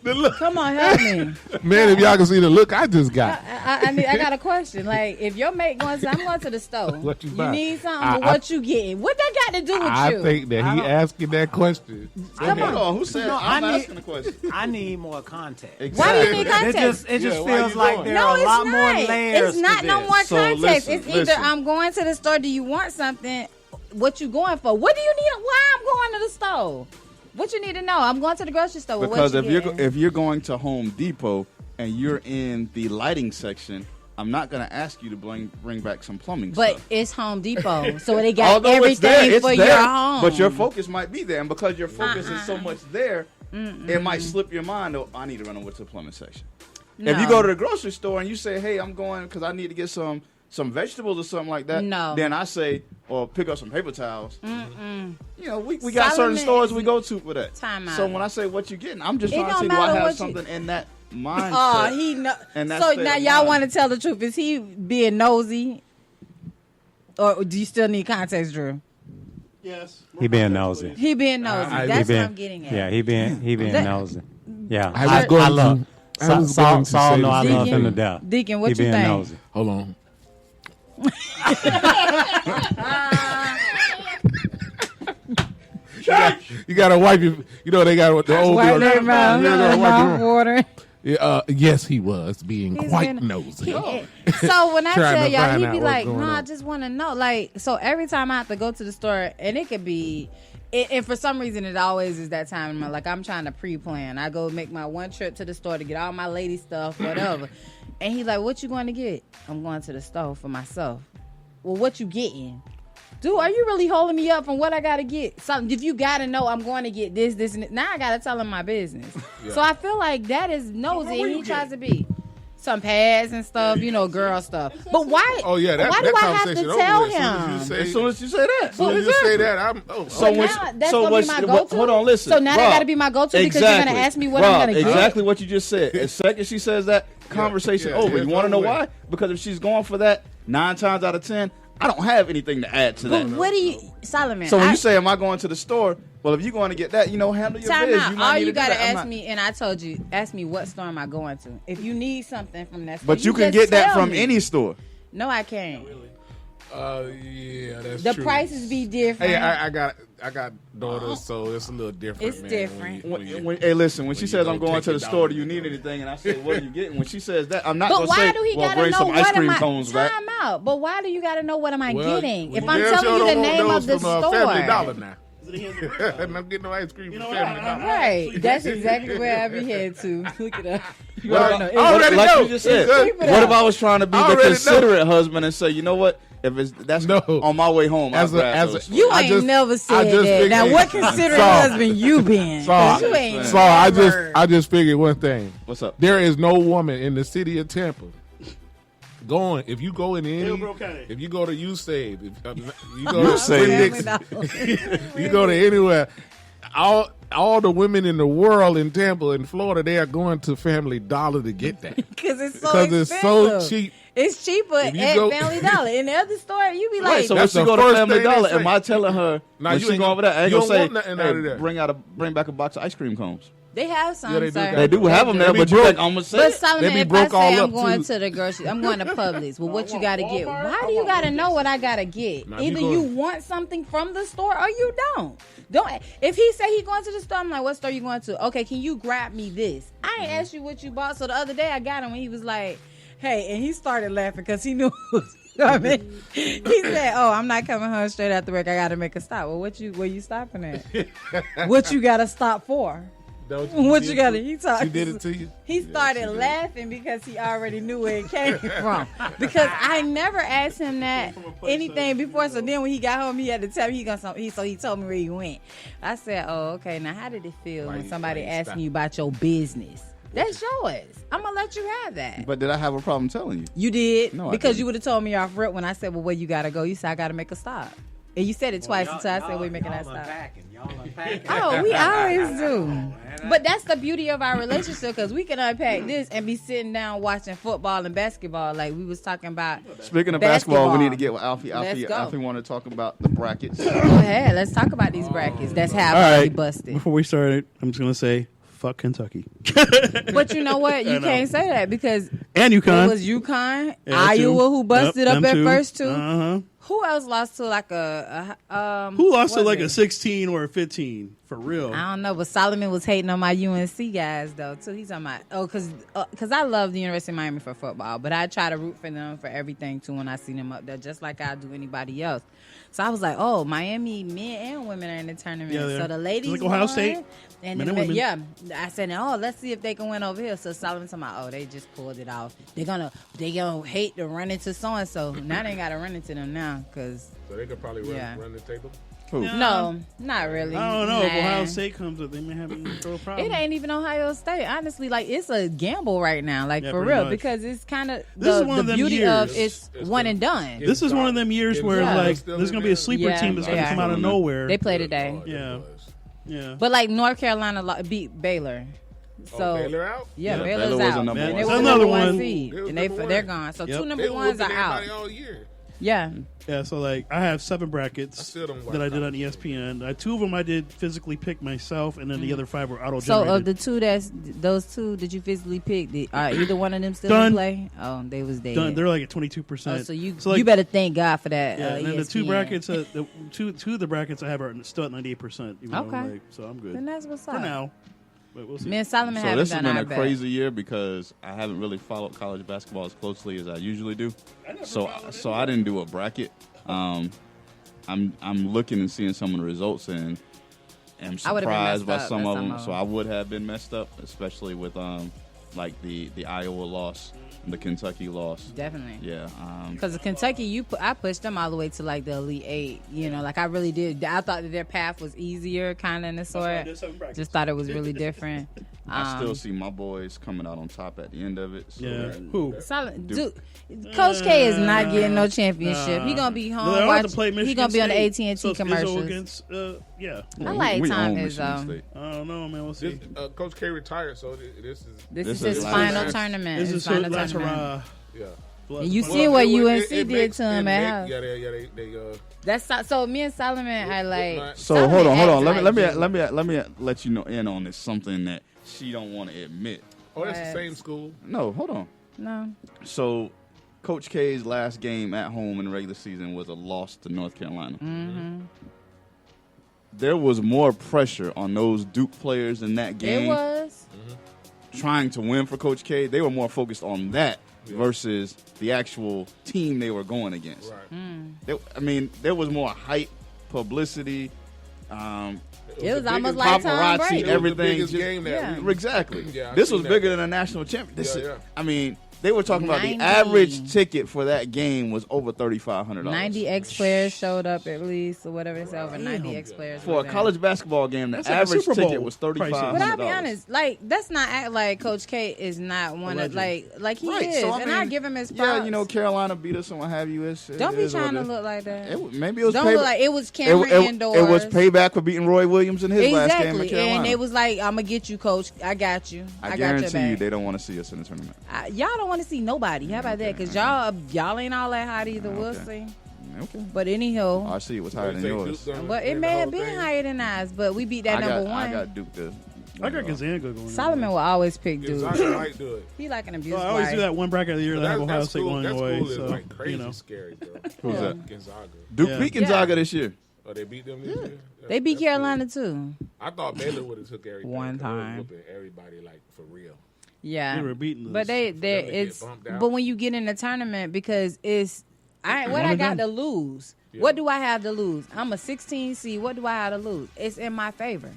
The look. Come on, help me. Man, if y'all can see the look I just got. I got a question. Like, if your mate I'm going to the store. What you buy? need something, but what you getting? What that got to do with you? I think that he asking that question. Come Hold on. on, who said I'm asking the question? I need more context. Why do you need context? It just Yeah, why feels you like doing? there No, are a it's lot not. more layers. It's not to no this. more So context. listen, It's either listen. I'm going to the store. Do you want something? What you going for? What do you need? Why I'm going to the store? What you need to know? I'm going to the grocery store. Well, Because what if you're going to Home Depot and you're in the lighting section, I'm not going to ask you to bring back some plumbing But stuff. it's Home Depot, so they got Although it's there, everything it's for there, your home. but your focus might be there, and because your focus is so much there, it might slip your mind. Oh, I need to run over to the plumbing section. If you No. go to the grocery store and you say, "Hey, I'm going because I need to get some vegetables or something like that," No. then I say, or pick up some paper towels. You know, we got certain Solomon stores is- we go to for that. Time So out. when I say what you getting, I'm just It trying to don't see, do I matter have what you- something in that mindset? Oh, he know. And that's So state now of y'all mind. want to tell the truth? Is he being nosy, or do you still need context, Drew? Yes. He being nosy. He being nosy. I- That's He what been- I'm getting at. Yeah, he being That- nosy. Yeah, I was going look. to- I was going to Saul say know I the love same him to thing. death. Deacon, what he you being think? nosy. Hold on. You gotta wipe your. You know they got the old Wipe girl. their mouth, You gotta wipe mouth your- water. Yeah, yes, he was being He's quite been- nosy. So when I Trying tell to y'all, find he out be what's like, going "No, I on." just want to know." Like, so every time I have to go to the store, and it could be, and for some reason, it always is that time. Like, I'm trying to pre-plan. I go make my one trip to the store to get all my lady stuff, whatever. And he like, "What you going to get?" I'm going to the store for myself. Well, what you getting? Dude, are you really holding me up from what I gotta get? Something. If you gotta know, I'm going to get this, and this. Now I gotta tell him my business. So I feel like that is nosy, and he tries to be some pads and stuff, girl stuff. But why? Oh yeah, that, why that do I have conversation to over tell with. him? As soon as you say that, As soon as you say that, I'm. Oh, So But when- now that's so gonna be what's- my what- go-to. hold on, listen. So now that Rob, gotta be my go-to because you're gonna ask me what Rob, I'm gonna get. exactly what you just said. As second she says that, conversation yeah, over. it's You want to know over why? with. Because if she's going for that 9 times out of 10, I don't have anything to add to But that. what do you, Solomon? So when I- you say, "Am I going to the store?" Well, if you're going to get that, handle your time biz. out. You might All need you to do gotta that. I'm ask not- me, and I told you, ask me what store am I going to. If you need something from that store, But you can just get that tell from me. any store. No, I can't. yeah, that's The true. prices be different. Hey, I got daughters, so it's a little different. It's man, different. Hey, listen. When when she you says, go "I'm going take to the your store. dollar Do you to need the anything?" and I say, "What are you getting?" When she says that, I'm not But going to why say, do he "Well, gotta bring know some what ice am cream I? cones back." Time out. But why do you gotta know what am I Well, getting? well, If I'm damn telling sure you the don't want name those of the from, store, Family Dollar now. Is it here? And I'm getting no ice cream You from know Family what? Dollar. right? That's exactly where I be headed to. Look it up. You What already about- know. I already like know. you just said, It's good. what if I was trying to be I the already know. considerate husband and say, "You know what? If that's No. on my way home, As I'll a- grab as a- those." You I ain't just- never I said just that. Now, figured- what considerate Saul. husband you been? Saul. 'Cause you ain't So I never. just figured one thing. What's up? There is no woman in the city of Tampa if you go in any, Hillsborough County. if you go to USAID, if you go to USAID. Winn-Dixie, you go to anywhere, all the women in the world in Tampa and Florida, they are going to Family Dollar to get that. Because it's so Because expensive. it's so cheap. It's cheaper If you at go- Family Dollar. In the other store, you be Right, like, so That's when she the go to first Family thing they Dollar, say. am I telling her Nah, when you she ain't go over there? I ain't you gonna don't say, want nothing out of "Hey, that." bring back a box of ice cream cones." they have some, Yeah, they do sir. got They do have them there, be but you broke. think I'm gonna say But it? Solomon, They be if I broke say all I'm up, going too. to the grocery, I'm going to Publix. Well, what you got to get? Why do you got to know what I got to get? Now, if Either you you go- want something from the store or you don't. Don't. If he say he going to the store, I'm like, what store you going to? Okay, can you grab me this? I ain't asked you what you bought. So the other day I got him when he was like, hey, and he started laughing because he knew. I mean, he said, "Oh, I'm not coming home straight after work. I got to make a stop." Well, where you stopping at? What you got to stop for? Don't What did you got to? it He talked. She did it to you? He started laughing because he already knew where it came from. Because I never asked him that anything before. So then when he got home, he had to tell me so he told me where he went. I said, "Oh, okay. Now how did it feel when somebody asking you about your business? That's yours. I'm gonna let you have that." But did I have a problem telling you? You did No, I because didn't. you would have told me off rip when I said, "Well, where you gotta go?" You said, "I gotta make a stop." And you said it twice until I said we're making that y'all stop. unpacking. Y'all unpacking. Oh, we always do. But that's the beauty of our relationship because we can unpack this and be sitting down watching football and basketball like we was talking about. Speaking of basketball, we need to get with Let's Alfie. go. Alfie want to talk about the brackets. Go ahead. Let's talk about these brackets. That's how All I right. busted. Before we start, I'm just gonna say, fuck Kentucky But you know what? I You know. can't say that because and UConn. it was UConn, Yeah, Iowa too. who busted Yep, up them at two. first too. Uh-huh. Who else lost to like Who lost to was like it? a 16 or a 15 for real? I don't know, but Solomon was hating on my UNC guys though too. He's on my because I love the University of Miami for football, but I try to root for them for everything too when I see them up there, just like I do anybody else. So I was like, oh, Miami men and women are in the tournament. Yeah, they so are. the ladies Like Ohio won, State, and men the and men, women. yeah. I said, oh, let's see if they can win over here. So Solomon told me, oh, they just pulled it off. They gonna hate to run into so and so. Now they gotta run into them now because. So they could probably run the table. Who? No, not really. I don't know. If Nah. Ohio State comes up, they may have a problem. It ain't even Ohio State. Honestly, like it's a gamble right now, like Yeah, for pretty real, much. because it's kind of This is one the of them beauty years. of it's It's one the- and done. This is one of them years where Yeah. like Still there's in gonna be there? a sleeper Yeah, team that's they gonna are. come out of nowhere. They played today, Lord, Yeah. it was. Yeah. but like North Carolina beat Baylor. So Baylor out? yeah, Yeah, Baylor's Baylor was out, the number and one they seed. were the Another number one one. seed, They was and number they're one. gone. So Yep. two They number were ones are whooping out. everybody all year. Yeah, Yeah, so like I have 7 brackets I still don't watch that I did on college. ESPN. 2 of them I did physically pick myself, and then the other 5 were auto so generated. of the two those two that you physically picked, are either one of them still Done. in play? Oh, they was dead. Done. They're like at Oh, 22%. so you like, better thank God for that. Yeah, and then the 2 ESPN. brackets, the two of the brackets I have are still at 98%. Even though, Okay. like, so I'm good Then that's what's up. for now. But we'll see. Me and Solomon So haven't this has done been our a bet. crazy year because I haven't really followed college basketball as closely as I usually do. So I didn't do a bracket. I'm looking and seeing some of the results and am I would've been surprised by messed up some by of some them. of So them. I would have been messed up, especially with like the Iowa loss, the Kentucky loss. Definitely. Yeah. Because Kentucky, I pushed them all the way to like the Elite Eight. You know, like I really did. I thought that their path was easier, kind of in the why I sort. did 7 brackets. Just thought it was really different. I still see my boys coming out on top at the end of it. So Yeah. Who? Solid. Dude, Coach K is not getting no championship. He gonna be home. No, they don't have to watch- play he Michigan gonna be on the State. AT&T So it's Izzo commercials. against, yeah. I like we Tom own Michigan Izzo. State. I don't know, man. We'll see. This, Coach K retired, so this is This This is is his last- final last- tournament. This His is so final last tournament. hurrah. yeah. And you Well, see what it- UNC it did makes- to him it at make- house. Yeah, they That's so. Me and Solomon are like. So Solomon hold on. acts Let like me let you know in on this something that she don't want to admit. Oh, that's the Right. same school. No, hold on. No. So, Coach K's last game at home in the regular season was a loss to North Carolina. Mm-hmm. There was more pressure on those Duke players in that game It was. trying to win for Coach K. They were more focused on that versus the actual team they were going against. Right. There was more hype, publicity. It was the almost biggest- like Tom paparazzi, Brady. It was the everything. biggest just- game that Yeah. we- Exactly. Yeah, I This seen was that. bigger than a national champion. Yeah. They were talking about the 90. average ticket for that game was over $3,500. 90 X players showed up at least, or whatever they say, over 90 X players. For were a there. college basketball game, the That's like a average Super Bowl ticket was $3,500. prices. But I'll be honest, like that's not act like Coach K is not one of legend. like he Right, is, so and I give him his props. Yeah, you know, Carolina beat us and what have you. Don't be is what trying to it is. look like that. Maybe it was Don't payback. look like it was Cameron indoors. It was payback for beating Roy Williams in his last game in Exactly, Carolina. and it was like, "I'm gonna get you, Coach. I got you. I got your guarantee you back." they don't want to see us in the tournament. Y'all don't want to see nobody. How about that? Because y'all ain't all that hot either. We'll see. Okay. But anyhow, RC was higher than Say yours. Duke gonna but it win may the have whole been thing. higher than ours. But we beat that number one. I got Duke to. I got Gonzaga going. Solomon will always pick Duke. Gonzaga might do it. He like an abuse. Oh, I always wife. do that one bracket of the year that I have Ohio State school, going that away. school is So like crazy you know, scary, bro. Who's that? Gonzaga. Duke Yeah. beat Gonzaga this year. Oh, they beat them this year? They beat That's Carolina cool. too. I thought Baylor would have took everything. One 'cause they was time. whooping everybody like for real. Yeah, they were beating but us. they them to get it's bumped out. but when you get in the tournament because it's what I got to lose. Yeah. What do I have to lose? I'm a 16 seed. What do I have to lose? It's in my favor.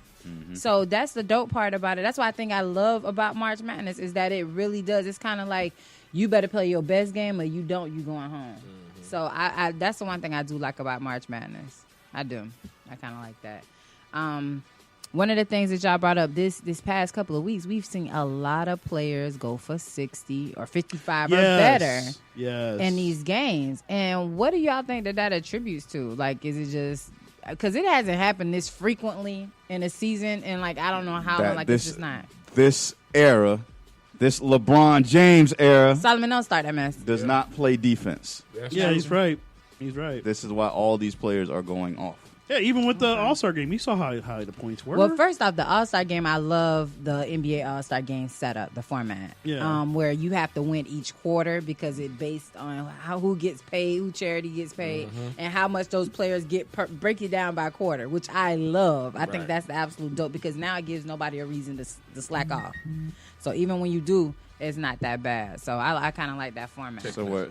So that's the dope part about it. That's why I think I love about March Madness is that it really does. It's kind of like you better play your best game or you don't. You going home. So I that's the one thing I do like about March Madness. I do. I kind of like that. one of the things that y'all brought up this past couple of weeks, we've seen a lot of players go for 60 or 55 or better in these games. And what do y'all think that attributes to? Like, is it just because it hasn't happened this frequently in a season, and like I don't know how, it's just not. This era, this LeBron James era, Solomon, don't start that mess. does not play defense. He's right. He's right. This is why all these players are going off. Yeah, even with the All-Star game, you saw how high the points were. Well, first off, the All-Star game, I love the NBA All-Star game setup, the format. Yeah. Where you have to win each quarter because it's based on who gets paid, who charity gets paid, and how much those players get break it down by quarter, which I love. I think that's the absolute dope because now it gives nobody a reason to slack off. So even when you do, it's not that bad. So I kind of like that format.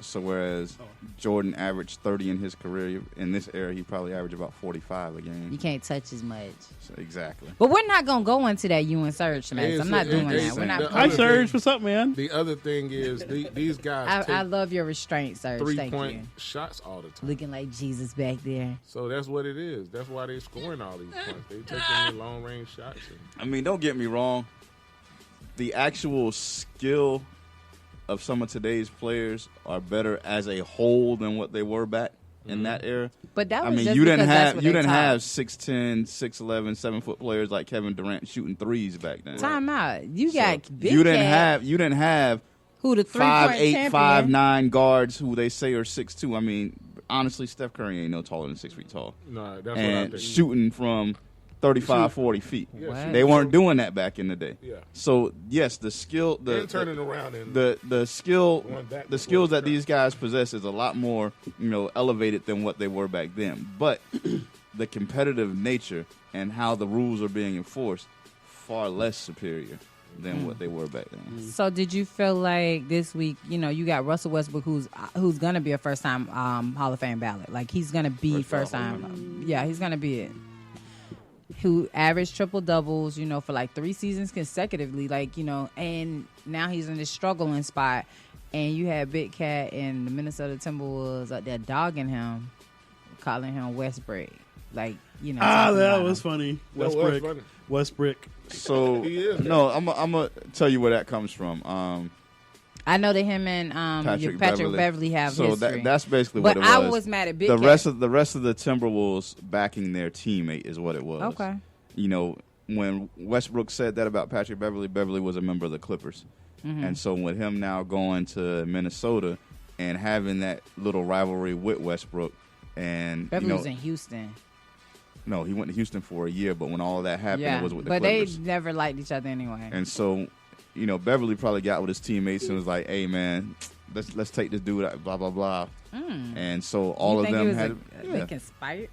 So whereas Jordan averaged 30 in his career, in this era he probably averaged about 45 a game. You can't touch as much. So exactly. But we're not going to go into that you and Serge, man. I'm not doing that. We're not. Hi, Serge. What's up, man? The other thing is these guys I love your restraint, Serge. Thank you. 3-point shots all the time. Looking like Jesus back there. So that's what it is. That's why they're scoring all these points. They taking the long range shots. I mean, don't get me wrong. The actual skill of some of today's players are better as a whole than what they were back in that era. But that was I mean, just you didn't because have that's what you they didn't taught. have 6'10", 6'11", 7-foot players like Kevin Durant shooting threes back then. Time out. You got Big you didn't Cat, have who the 3-point 5'8", champion. 5'9" guards who they say are 6'2". I mean, honestly, Steph Curry ain't no taller than 6 feet tall. No, that's what I And think. shooting from 35, 40 feet. Yeah, they weren't doing that back in the day. Yeah. So yes, the skill, And turning around and the skill, going back the skills that these guys possess is a lot more, elevated than what they were back then. But the competitive nature and how the rules are being enforced far less superior than what they were back then. So did you feel like this week, you got Russell Westbrook, who's gonna be a first time Hall of Fame ballot? Like he's gonna be first time. Yeah, he's gonna be it. Who averaged triple doubles, for like 3 seasons consecutively, and now he's in this struggling spot. And you had Big Cat and the Minnesota Timberwolves up there dogging him, calling him Westbrook. Like, that was funny. That was Westbrook. funny. Westbrook. So He is. no, I'm gonna tell you where that comes from. I know that him and Patrick Beverly have so history. that's basically but what it was. I was mad at Big the Cat. rest of the Timberwolves backing their teammate is what it was. Okay. When Westbrook said that about Patrick Beverly, Beverly was a member of the Clippers, and so with him now going to Minnesota and having that little rivalry with Westbrook, and Beverly was in Houston. No, he went to Houston for a year, but when all of that happened, it was with the but Clippers. they never liked each other anyway. And so, Beverly probably got with his teammates and was like, "Hey, man, let's take this dude out, blah blah blah." And so all you of think them it was had. they conspired?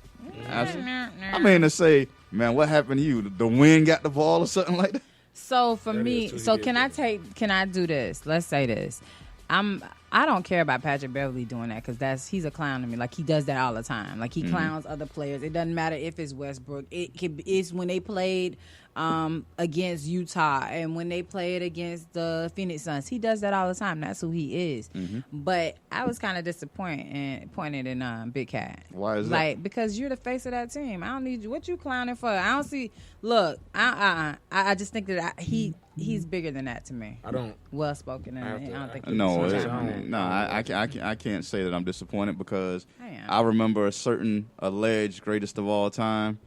I mean, to say, man, what happened to you? The wind got the ball or something like that? So for That me, is who so he can is. can I do this? Let's say this. I don't care about Patrick Beverly doing that because he's a clown to me. Like he does that all the time. Like he clowns other players. It doesn't matter if it's Westbrook. It's when they played against Utah and when they played against the Phoenix Suns. He does that all the time. That's who he is. But I was kind of disappointed in Big Cat. Why is that? Like because you're the face of that team. I don't need you. What you clowning for? I don't see. Look, I just think that he's bigger than that to me. I don't. Well spoken. I don't think. No, he's I can't say that I'm disappointed because I am. I remember a certain alleged greatest of all time,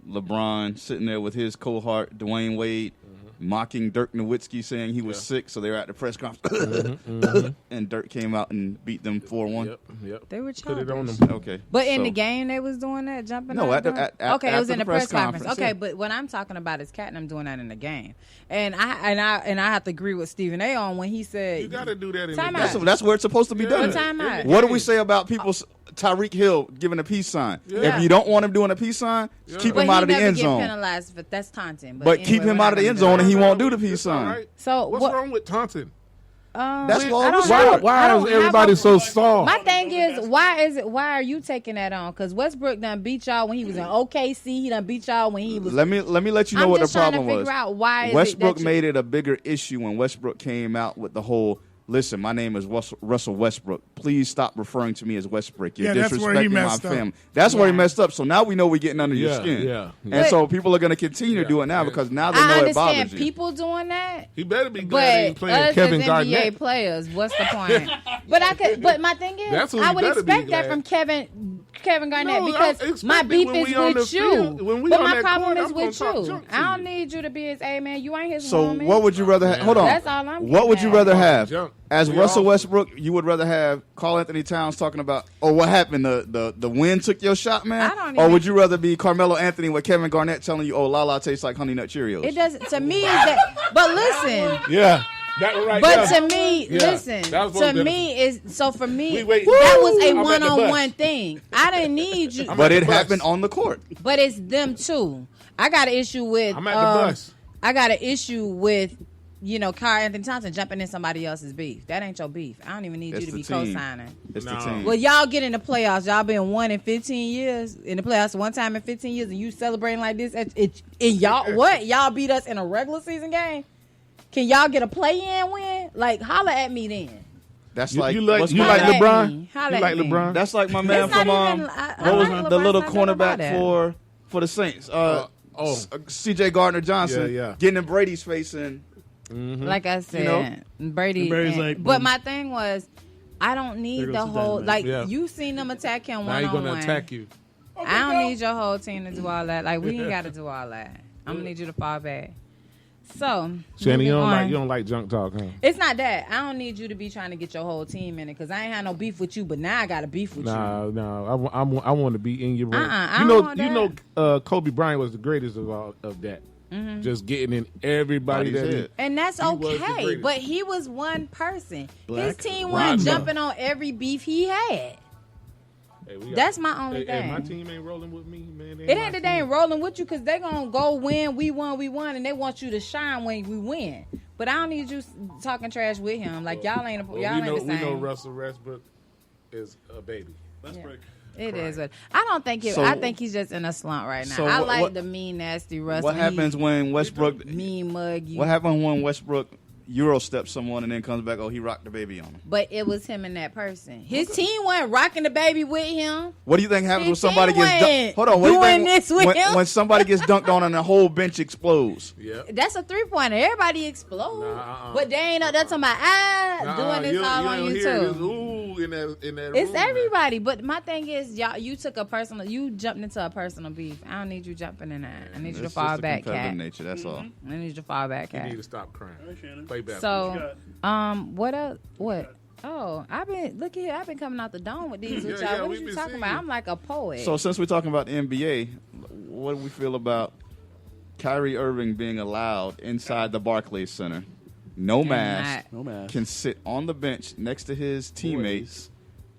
LeBron, sitting there with his cohort, Dwayne Wade, mocking Dirk Nowitzki, saying he was sick, so they were at the press conference. And Dirk came out and beat them 4-1. Yep. They were Put it on childish. them. Okay. But in so- the game, they was doing that, jumping. No, out, at okay, it was after in the the press press conference. conference, Okay, yeah. but what I'm talking about is Catnam doing that in the game, and I have to agree with Stephen A. on when he said You got to do that in Time the out. game. That's where it's supposed to be done. What time out? What do we say about people? Tyreek Hill giving a peace sign. Yeah. If you don't want him doing a peace sign, just keep But him out he of the never end get zone. penalized, but that's taunting. But keep anyway, him we're out of not the end gonna zone, do and he that. won't do the peace It's all sign. right. So What's what? wrong with taunting? That's I all don't we're have- saying. Why I don't is have everybody a- so soft? My thing is, why are you taking that on? Because Westbrook done beat y'all when he was in OKC. He done beat y'all when he was. Let me let you know I'm what the just trying to problem was. figure out why is it Westbrook that made it a bigger issue when Westbrook came out with the whole, listen, my name is Russell Westbrook. please stop referring to me as Westbrook. You're Yeah, that's where he disrespecting my messed up. family. That's where he Yeah. messed up. So now we know we're getting under your Yeah, skin. yeah. And so people are going to continue to do it now because now they know I it understand bothers you. people doing that. He better be glad he ain't But playing us Kevin as Garnett. NBA players, what's the point? But my thing is, That's who I you would better be expect that glad. from Kevin Garnett No, because I expect my it beef when is we on the with field. you. When we But on my that problem court, is I'm gonna with talk you. junk to I don't you. need you to be his A man. You ain't his So woman. what would you rather have? Hold on. That's all I'm What would you getting at. rather have? Junk. As We Russell all- Westbrook, you would rather have Karl Anthony Towns talking about, oh, what happened? The wind took your shot, man? I don't Or even- would you rather be Carmelo Anthony with Kevin Garnett telling you, oh, Lala tastes like Honey Nut Cheerios? It doesn't to me. Is that, but listen. Yeah. That one right But there. to me, Yeah, listen. that was To one me is so for me We wait. that was a I'm at the one-on-one bus. thing. I didn't need you, But at it the bus. happened on the court. but it's them too. I got an issue with. I'm at the bus. I got an issue with. Karl Anthony Thompson jumping in somebody else's beef. That ain't your beef. I don't even need It's you to the be team. co-signing. It's the No. team. Well, y'all get in the playoffs. Y'all been 1 in 15 years in the playoffs. One time in 15 years, and you celebrating like this. And y'all, what? Y'all beat us in a regular season game? Can y'all get a play-in win? Like, holla at me then. That's You like like what's you my like Holla man? at LeBron? me. Holla You at like me. LeBron? That's like my man It's not from even- I what was like the LeBron. little It's not nothing about cornerback that. for the Saints? oh. C.J. Gardner Johnson Yeah, yeah. getting in Brady's face and Like I said, know? Brady. And Brady's like, but boom. my thing was, I don't There need goes the the whole. dynamite. Like Yeah. you seen them attack him Now one he on gonna one. attack you. I don't need your whole team to do all that. Like we ain't got to do all that. I'm gonna need you to fall back. So, Shannon, you moving on. don't like junk talk, huh? It's not that. I don't need you to be trying to get your whole team in it because I ain't had no beef with you, but now I got a beef with you. No. I want to be in your room. I you don't want know, that. Kobe Bryant was the greatest of all of that. Mm-hmm. Just getting in everybody Body's that head. And that's He was the okay, greatest. but he was one person. His Black team Rock wasn't Star. jumping on every beef he had. Hey, we got- That's my only hey, thing. my team ain't rolling with me, man. It ain't that they ain't rolling with you because they gonna go win. We won, and they want you to shine when we win. But I don't need you talking trash with him. Like y'all ain't Well, y'all we ain't know the we know same. Russell Westbrook is a baby. Westbrook. It is. But I don't think it. So- I think he's just in a slump right now. So I what- like what- the mean, nasty Russ. what happens when Westbrook? mean muggy? What happened when Westbrook Euro steps someone and then comes back? Oh, he rocked the baby on him. But it was him and that person. His team wasn't rocking the baby with him. What do you think happens when His somebody team gets dunked? wasn't Hold on, what do you doing think this with him? when somebody gets dunked on and the whole bench explodes? Yeah. That's a 3-pointer. Everybody explode. But they ain't that's talking about doing this all on you too. Ooh, in that It's room, everybody, but my thing is, y'all. You took a personal. You jumped into a personal beef. I don't need you jumping in that. I need you to It's fall just the back, competitive cat. nature. That's all. I need you to fall back, You need cat. to stop crying. All right, Shannon. Play basketball. So, what else? What? Oh, I've been look here. I've been coming out the dome with these with Yeah, y'all. we What you been talking seeing about? you. I'm like a poet. So since we're talking about the NBA, what do we feel about Kyrie Irving being allowed inside the Barclays Center? No mask, No mask. can sit on the bench next to his teammates,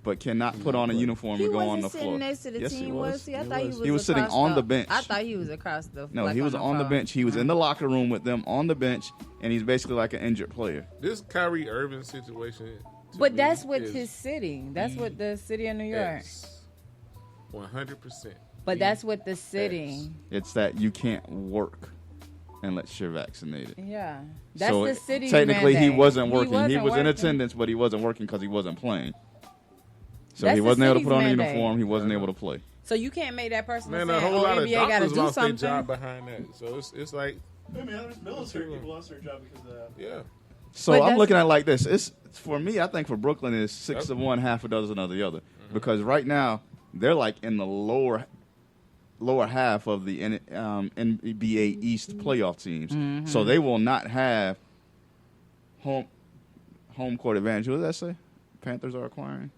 but cannot put on a uniform he and go wasn't on the sitting floor. next to the Yes, team, he was was. he? I thought he was. He was sitting across on the bench. I thought he was across the. No, like he was on the floor. bench. He was in the locker room with them on the bench, and he's basically like an injured player. This Kyrie Irving situation. to But me that's what is his city. That's what the city of New York. 100%. But that's what the city. It's that you can't work unless you're vaccinated. Yeah, that's so the city. technically, he mandate. wasn't working. He was in working. attendance, but he wasn't working because he wasn't playing. So That's he the wasn't able to city's put on a mandate. uniform. He wasn't able to play. So you can't make that person Man, say, a whole "Oh, lot of NBA got to doctors do lost their something." job behind that. So it's like, Hey, man, there's military people lost their job because of that. yeah. So But I'm that's- looking at it like this. It's for me. I think for Brooklyn is 6 of one, half a dozen of the other. Because right now they're like in the lower half of the NBA East playoff teams. So they will not have home court advantage. What does that say? Panthers are acquiring.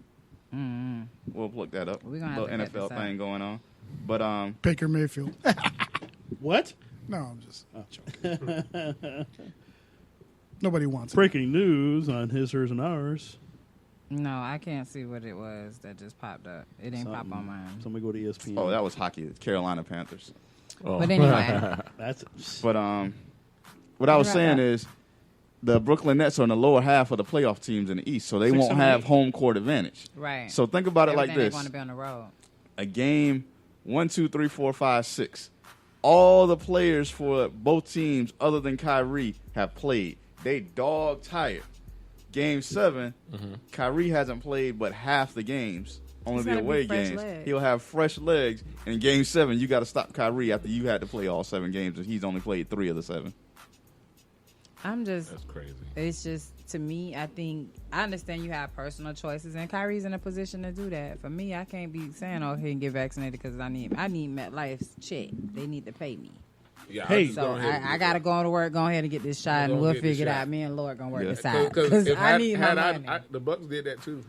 We'll look that up. We're gonna have Little to cut NFL this out. thing going on. But Baker Mayfield. What? No, I'm just joking. Nobody wants it. Breaking news on his, hers, and ours. No, I can't see what it was that just popped up. It didn't pop on mine. Somebody go to ESPN. oh, that was hockey. It's Carolina Panthers. But anyway, That's But what I was Right saying back. is the Brooklyn Nets are in the lower half of the playoff teams in the East, so they 6 won't and have 8. home court advantage. right. So think about it like Everything this: They're going to be on the road. a game 1, 2, 3, 4, 5, 6. All the players for both teams, other than Kyrie, have played. They dog tired. Game 7, Kyrie hasn't played but half the games. Only It's the gotta be away fresh games. legs. He'll have fresh legs. And in Game 7, you got to stop Kyrie after you had to play all 7 games, and he's only played 3 of the 7. That's crazy. It's just, to me, I understand you have personal choices, and Kyrie's in a position to do that. For me, I can't be saying, "Oh, he can get vaccinated," because I need MetLife's check. They need to pay me. Yeah, Hey. So I gotta go to work. Go ahead and get this shot, and Go we'll get the figure it shot. out. Me and Lord gonna work Yeah. this out Because because I need my money. the Bucks did that too.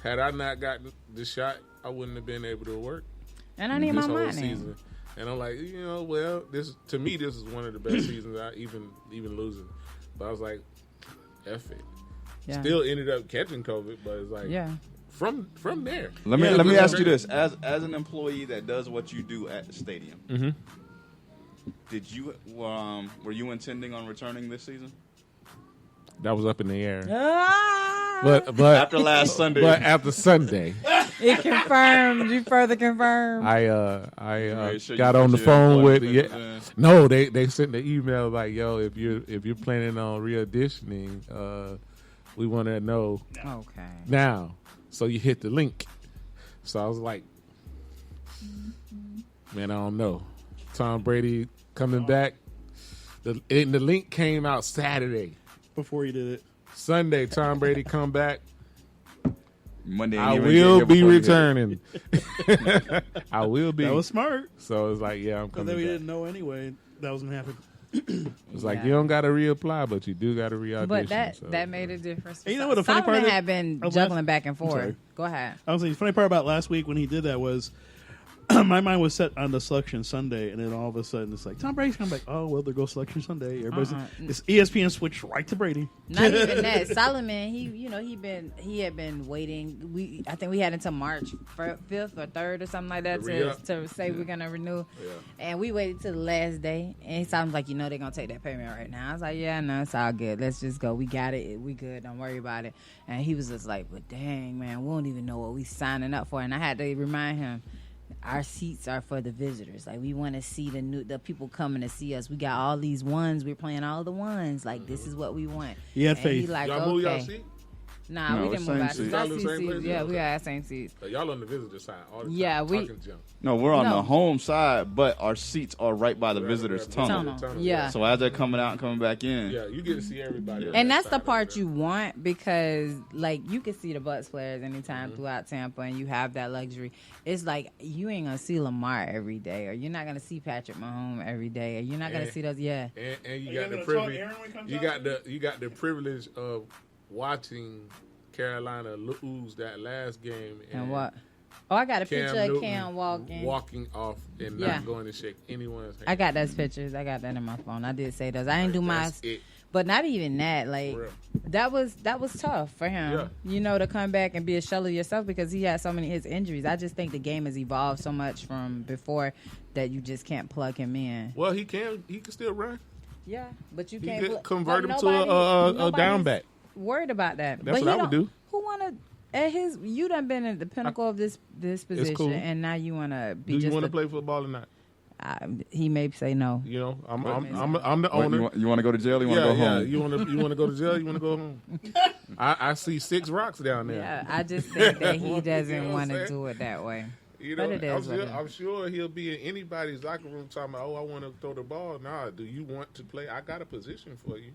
Had I not gotten the shot, I wouldn't have been able to work And I need this my whole money. season. And I'm like, well, this to me, this is one of the best seasons I even losing. But I was like, F it. Yeah. Still ended up catching COVID, but it's like, Yeah. from there. Let me Yeah, let me but- ask you this: as an employee that does what you do at the stadium, did you were you intending on returning this season? That was up in the air. Ah, But After last Sunday, but after Sunday, it confirmed. You further confirmed. I Right, sure you got put on the your phone with employee papers in. no, they sent the email like, yo, if you're planning on re-auditioning, we want to know Okay. now. So you hit the link. So I was like, man, I don't know. Tom Brady coming back. The link came out Saturday. Before you did it. Sunday, Tom Brady come back. Monday, I ain't even get will here be before you hit it. returning. I will be. That was smart. So it's like, yeah, I'm But coming then we back. didn't know anyway that was gonna happen. It's like Yeah. you don't got to reapply, but you do got to re-audition. But that so. made a difference. And you know what the funny Solomon part is? had been Oh, juggling last- back and sorry. forth. Go ahead. I was saying, the funny part about last week when he did that was my mind was set on the Selection Sunday, and then all of a sudden it's like Tom Brady's coming back. Oh well, there goes Selection Sunday. Everybody's it's ESPN switched right to Brady. Not even that. Solomon, he had been waiting. I think we had until March 5th or 3rd or something like that to say we're gonna renew. Yeah. And we waited till the last day. And Solomon was like, they're gonna take that payment right now. I was like, yeah, no, it's all good. Let's just go. We got it. We good. Don't worry about it. And he was just like, but dang, man, we don't even know what we signing up for. And I had to remind him, our seats are for the visitors. Like, we want to see the people coming to see us. We got all these ones. We're playing all the ones. Like, this is what we want. He had And faith. he like, Y'all move y'all okay. seat? Nah, No, we it's didn't move same out. seats. Y'all in the same place? Yeah, we Okay. got same seats. Y'all on the visitor side all the time. Yeah, we- talking junk. No, we're on No. the home side, but our seats are right by the visitors' tunnel. Tunnel. Yeah. So as they're coming out and coming back in, Yeah, you get to see everybody. on And that that's the side part over you want because, like, you can see the Bucks players anytime throughout Tampa, and you have that luxury. It's like you ain't gonna see Lamar every day, or you're not gonna see Patrick Mahomes every day, or you're not gonna And- see those. Yeah, there. And you you got the gonna talk privilege. Aaron when he comes You out? got the privilege of watching Carolina lose that last game. and what? Oh, I got a Cam picture of Newton Cam walking. off and Yeah. not going to shake anyone's hand. I got those pictures. I got that in my phone. I did say those. I didn't do my, That's it. but not even that. Like For real. that was tough for him. To come back and be a shell of yourself because he had so many his injuries. I just think the game has evolved so much from before that you just can't plug him in. Well, he can still run. Yeah, but you He can't could convert but him to a nobody's down back. Worried about that. That's but what he I would don't- do. Who wanna at his? You done been at the pinnacle of this position, cool. and now you wanna be Do you just. want to play football or not? He may say no. You know, I'm the What, owner. you want to go to jail? Or you want to go home? You want to go to jail? You want to go home? I see 6 rocks down there. Yeah, I just think that he You know doesn't what want I'm to saying? do it that way. You know, But it is what it is. I'm sure he'll be in anybody's locker room talking about, oh, I want to throw the ball. Nah, do you want to play? I got a position for you.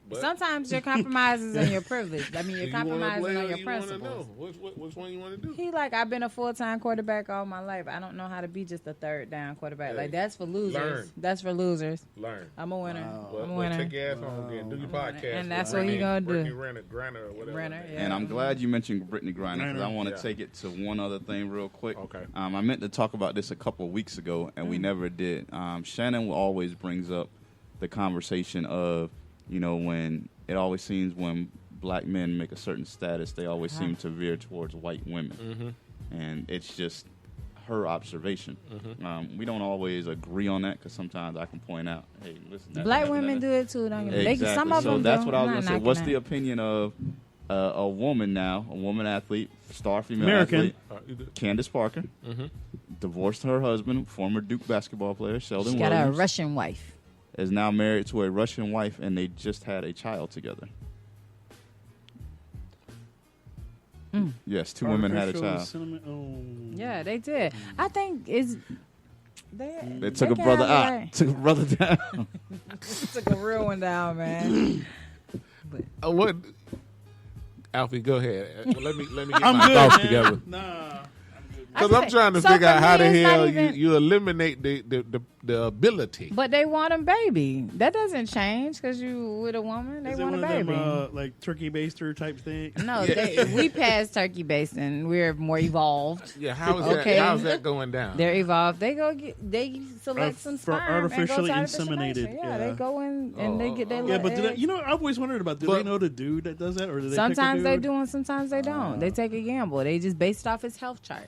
But Sometimes your compromises on your privilege. I mean, do you're you wanna compromising play on or your you wanna principles. know? Which one you want to do? He like, I've been a full-time quarterback all my life. I don't know how to be just a third down quarterback. Hey, Like, that's for losers. learn. That's for losers. Learn. I'm a winner. Well, I'm a well, winner. take your ass home again. Do your podcast. And that's with what he gonna do. Brittany Renner or whatever. Renner, yeah. And I'm glad you mentioned Brittany Griner because I want to Yeah. take it to one other thing real quick. Okay. I meant to talk about this a couple of weeks ago, and we never did. Shannon always brings up the conversation of, when it always seems when black men make a certain status, they always seem to veer towards white women. And it's just her observation. We don't always agree on that because sometimes I can point out, hey, listen. Black women do it too. Don't get me- they, Exactly. some of So them that's do. what I was I'm going not to say. knocking What's that. the opinion of a woman athlete, star female American. athlete, Candace Parker, divorced her husband, former Duke basketball player Sheldon She got a Williams, Russian wife. is now married to a Russian wife, and they just had a child together. Yes, 2 women had a Artificial child. insemination- Oh. Yeah, they did. I think it's They took a can brother have it, out, right? took a brother down. Took a real one down, man. What? Alfie, go ahead. Well, let me get I'm my good, thoughts man. together. Nah. Because I'm trying to So figure for out how me, the it's not hell even- you eliminate the ability. But they want a baby. That doesn't change because you with a woman. They Is it want one a of baby. them like turkey baster type thing? No, we passed turkey basting. We're more evolved. Yeah, how is Okay. that? How's that going down? They're evolved. They select some for sperm artificially and go to inseminated, artificial. yeah. They go in and they get their Yeah, but little eggs. I've always wondered about. Do But- they know the dude that does that, or do they? Sometimes pick they a dude? do and sometimes they don't. They take a gamble. They just based it off his health chart.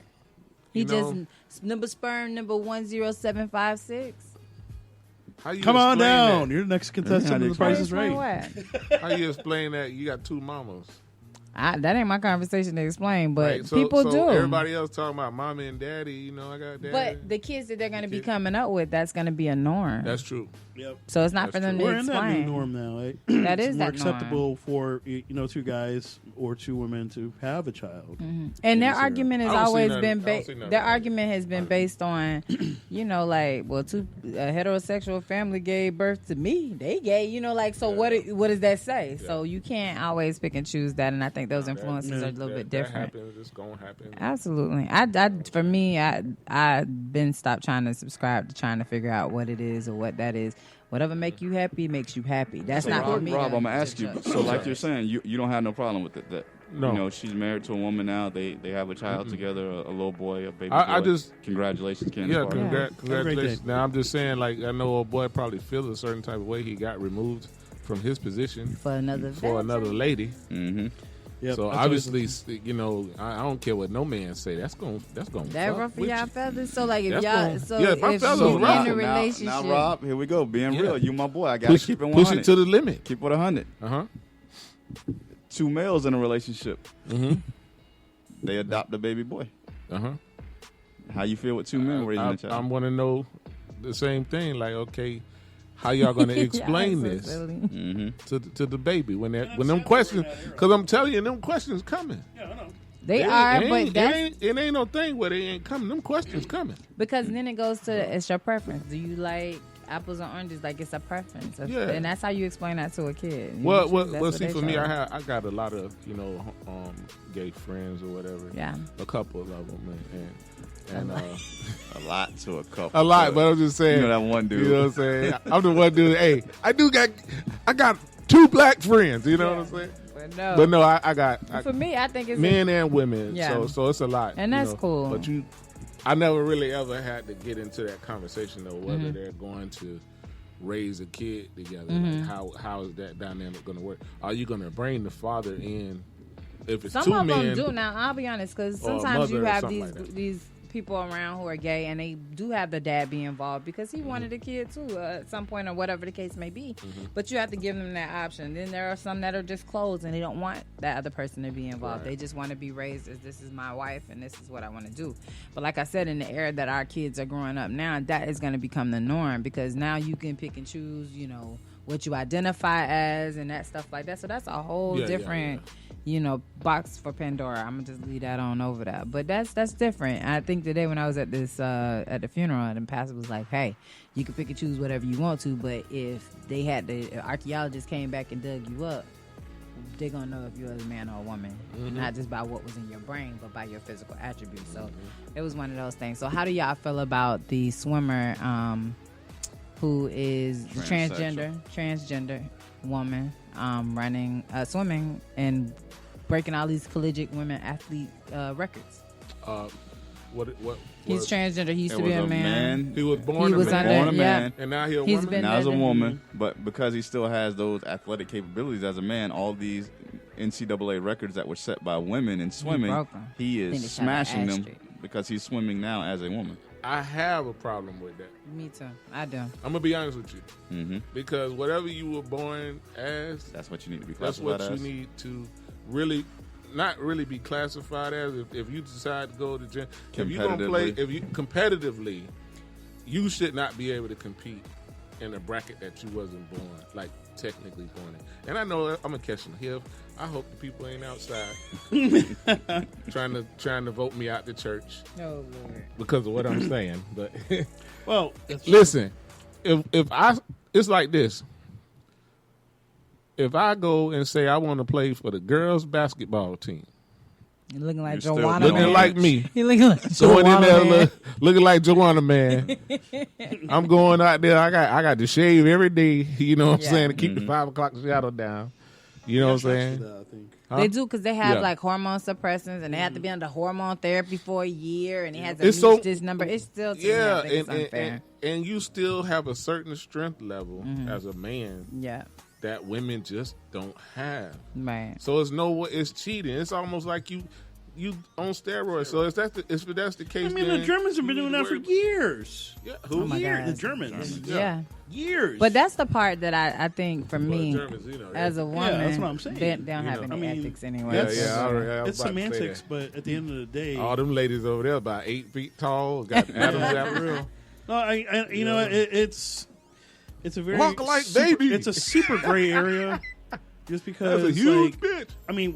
He You know- just sperm number 10756. How you Come on explain down. that? You're the next contestant of The Price is Right. What? How you explain that you got 2 mamas? That ain't my conversation to explain, but Right, so- people so do. Everybody else talking about mommy and daddy. I got daddy. But the kids that they're going to be coming up with, that's going to be a norm. That's true. Yep. So it's not That's for them true. We're to in that new explain. norm now. Right? That It's is more that norm. acceptable for 2 guys or 2 women to have a child. And their Yes, sir. argument has I don't see always nothing- been I don't see nothing their wrong with argument has been based on, a heterosexual family gave birth to me. They gay, so what does that say? So you can't always pick and choose that, and I think those influences are a little bit different. That happens. It's gonna happen. Absolutely. For me, I've been stopped trying to subscribe to trying to figure out what it is or what that is. Whatever make you happy makes you happy. That's So not for Rob, me. Rob, to- I'm gonna ask you. to- So, like you're saying, you don't have no problem with it. That No. she's married to a woman now. They have a child together, a little boy, a baby boy. I just- congratulations, Candace. Yeah, Parker. congratulations. day. Now I'm just saying, like I know a boy probably feels a certain type of way. He got removed from his position for another lady. Mm-hmm. Yep, So that's obviously, I don't care what no man say. That's gonna That fuck rough for with y'all you. fellas. So like if That's y'all, gonna- so yeah, my if fellas you is rough. in a Now, relationship, now, Rob, here we go. Being Yeah. real, you my boy. I gotta Push, keep it 100. push it to the limit. Keep it 100. Uh huh. 2 males in a relationship. Mm-hmm. They adopt a baby boy. Uh huh. How you feel with 2 men raising a child? I'm gonna know the same thing. Like, okay, how y'all gonna explain Y'all so this silly. Mm-hmm. to the baby when them questions? Because I'm telling you, them questions coming. They are, it but ain't, that's it ain't no thing where they ain't coming. Them questions coming. because then it goes to it's your preference. Do you like apples or oranges? Like it's a preference, Yeah. and that's how you explain that to a kid. You Well, choose- that's what see, they for me, chose. I got a lot of gay friends or whatever. Yeah. A couple of them, and A lot to a couple. a lot. But I'm just saying, You know that one dude. You know what I'm saying? I'm the one dude. Hey, I got 2 black friends. You know what I'm saying? But no, I got for me, I think it's men and women. Yeah. So it's a lot, And that's cool. But I never really ever had to get into that conversation of whether Mm-hmm. they're going to raise a kid together. Mm-hmm. Like how is that dynamic going to work? Are you going to bring the father in? If it's Some 2 of men, them do. Now, I'll be honest, because or a sometimes you mother or have something these like that. these people around who are gay, and they do have the dad be involved because he wanted a kid too at some point, or whatever the case may be. But you have to give them that option. Then there are some that are just closed, and they don't want that other person to be involved. Right. They just want to be raised as this is my wife, and this is what I want to do. But like I said, in the era that our kids are growing up now, that is going to become the norm because now you can pick and choose, what you identify as and that stuff like that. So that's a whole Yeah, different box for Pandora. I'm gonna just leave that on over that. But that's different. I think today when I was at this at the funeral, and the pastor was like, "Hey, you can pick and choose whatever you want to, but if they had the archaeologists came back and dug you up, they're gonna know if you're a man or a woman, not just by what was in your brain, but by your physical attributes." So it was one of those things. So how do y'all feel about the swimmer who is the transgender woman running swimming and breaking all these collegiate women athlete records? what He's transgender. He used It to was be a man. He was born He a was man. under- Born a yeah. man. And now he a He's woman. been- Now as a Mhm. woman, but because he still has those athletic capabilities as a man, all these NCAA records that were set by women in swimming, broke 'em. he Then is they tried to smashing them asterisk. because he's swimming now as a woman. I have a problem with that. Me too. I do. I'm gonna be honest with you, Mm-hmm. because whatever you were born as, That's what you need to be that's classified what you as. need to really, not really be classified as. If you decide to go to gym, if you're gonna play, Competitively. if you competitively, you should not be able to compete in a bracket that you wasn't born, like technically born in. And I know I'm gonna catch some hell. I hope the people ain't outside trying to vote me out the church Oh Lord. because of what I'm saying. But Well, listen, it's like this. If I go and say I want to play for the girls' basketball team, You're looking like You're still Joanna. looking looking Man. like me, You're looking like going in Joanna. there Man. looking like Joanna Man. I'm going out there. I got to shave every day. You know what I'm Yeah. saying, to keep the 5 o'clock shadow down. You know what I'm saying? I think. Huh? They do because they have Yeah. like hormone suppressants and they have to be under hormone therapy for a year and it has to It's reach so- this number. It's still to me, Yeah, I think it's unfair. and you still have a certain strength level as a man Yeah, that women just don't have. right. So it's cheating. It's almost like you on steroids. So if that's the case, I mean, then the Germans have been doing that for years. Yeah, who? Oh my Years. God. The Germans. Yeah. Years. But that's the part that I think for me, Germans, you know, as a woman, that's what I'm saying. they don't have You know. any I mean, ethics anyway. Yeah, That's- yeah. I was it's about to say semantics, that. but at the end of the day, All them ladies over there about 8 feet tall, got Adam's apple. no, I you know, it's a very Walk like super, baby. It's a super gray area, just because That's a huge like, bitch. I mean,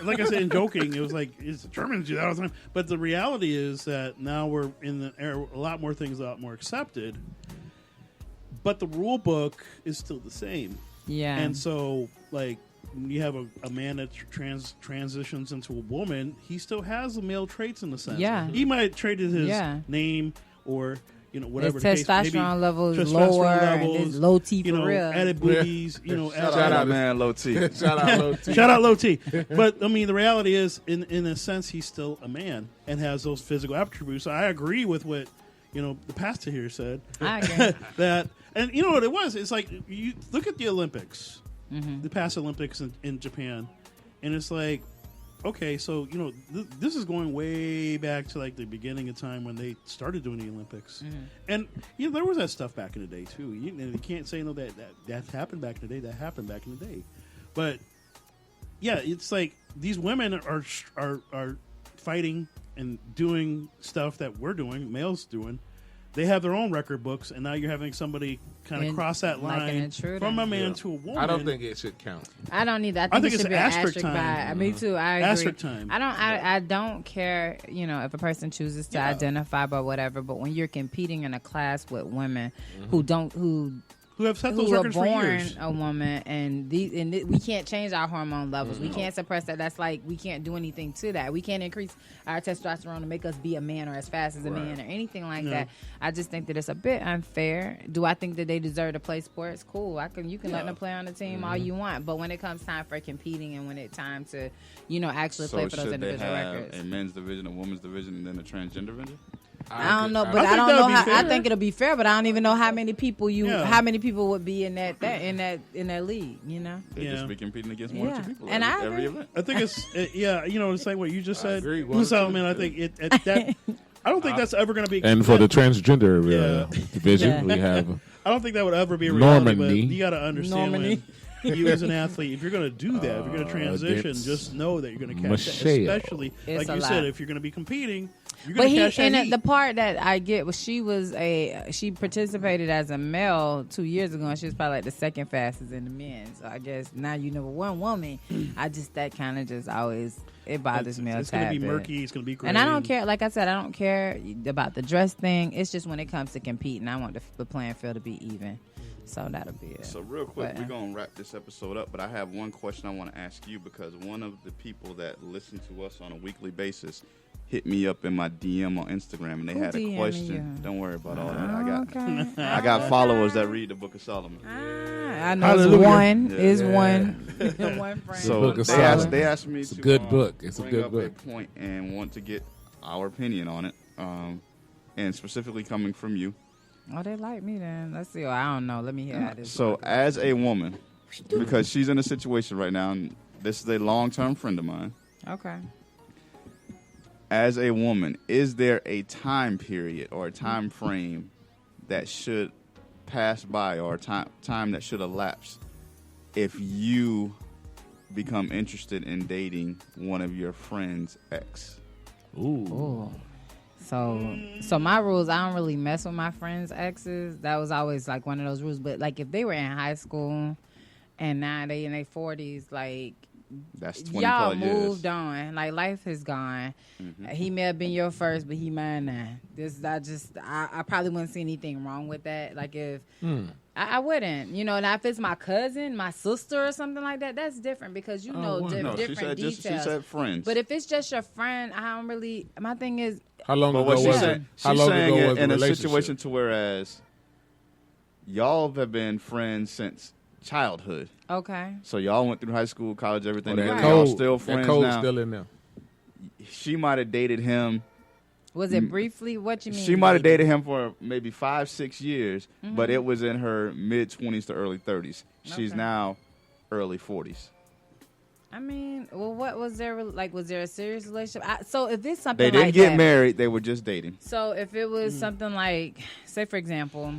like I said in joking, it was like it's the Germans do that all the time. But the reality is that now we're in the era, a lot more things, a lot more accepted. But the rule book is still the same. Yeah. And so, like, when you have a man that transitions into a woman, he still has the male traits in a sense. Yeah. He might trade his Yeah. name or, whatever his the case. Maybe testosterone level is testosterone lower and levels, his low T for real. added boobies, Shout added, out, man, Low T. Shout out Low T. shout out low T. But I mean, the reality is, in a sense, he's still a man and has those physical attributes. So I agree with what the pastor here said. I agree. That, and you know what it was? It's like you look at the Olympics, Mm-hmm. the past Olympics in Japan, and it's like, okay, so this is going way back to like the beginning of time when they started doing the Olympics, and there was that stuff back in the day too. You can't say that happened back in the day. That happened back in the day, but yeah, it's like these women are fighting and doing stuff that we're doing, males doing. They have their own record books, and now you're having somebody kind of And cross that like an line intruder. from a man to a woman. I don't think it should count. I don't either. I think, I think it it's should be an asterisk asterisk time. by. Me too. I agree. Asterisk time. I don't care. If a person chooses to identify by whatever. But when you're competing in a class with women who who have set those who are records for born years. a woman, and we can't change our hormone levels. We can't suppress that. That's like we can't do anything to that. We can't increase our testosterone to make us be a man or as fast as a man or anything like that. I just think that it's a bit unfair. Do I think that they deserve to play sports? Cool. You can let them play on the team all you want, but when it comes time for competing and when it's time to actually play for those should they individual have records. a men's division, a women's division, and then a transgender division? I don't know, but I I think don't that know would be how. I fair. think it'll be fair, but I don't even know how many people Yeah. how many people would be in that league. They Yeah. just be competing against more Yeah. two people And I every agree. event. I think it's the same way you just said. agree, Blue 1 or 2. Solomon, I think that. I don't think that's ever going to be. And for the transgender Yeah. division, Yeah. we have I don't think that would ever be a reality. Normandy. But you got to understand Normandy. when you as an athlete, if you're going to do that, if you're going to transition, against just know that you're going to catch Michelle. that. Especially It's like a you lot. said, if you're going to be competing, you're But going to catch that heat. the part that I get was she participated as a male 2 years ago, and she was probably like the second fastest in the men. So I guess now number one woman. I just that kind of just always it bothers me. It's going to be murky. It's going to be gray. And I don't care. Like I said, I don't care about the dress thing. It's just when it comes to competing, I want the playing field to be even. So that'll be it. So real quick, But, we're going to wrap this episode up, but I have one question I want to ask you because one of the people that listen to us on a weekly basis hit me up in my DM on Instagram, and they Who had a DM'ing question. you? Don't worry about all that. Okay. I got followers that read the Book of Solomon. I know Hallelujah. it's one. Yeah. Is Yeah. one. One friend. So Book of they Solomon. they asked me It's a to good book. It's a bring good up book. a point and want to get our opinion on it, and specifically coming from you. Oh, they like me then. Let's see. Oh, I don't know. Let me hear how this. So as a woman, because she's in a situation right now, and this is a long-term friend of mine. Okay. As a woman, is there a time period or a time frame that should pass by or a time that should elapse if you become interested in dating one of your friend's ex? Ooh. Oh. So my rules, I don't really mess with my friends' exes. That was always like one of those rules. But like if they were in high school and now they in their 40s, like That's 20 y'all plus years. moved on. Like life is gone. He may have been your first, but he mine now. I probably wouldn't see anything wrong with that. Like if I wouldn't, you know, and if it's my cousin, my sister, or something like that, that's different because you know No, she different said details. she said friends. But if it's just your friend, I don't really. My thing is, How long But ago what she was said, it? How she's long saying ago was the in a relationship? situation to whereas y'all have been friends since childhood. okay, So y'all went through high school, college, everything That together. Right. Y'all code, still that friends code's now. still in there. She might have dated him. was it briefly? What you mean? She might have dated him for maybe 5-6 years, but it was in her mid-20s to early 30s. She's Okay. now early 40s. I mean, well, what was there like? Was there a serious relationship? So if it's something They didn't like get that, married. They were just dating. So if it was something like, say for example,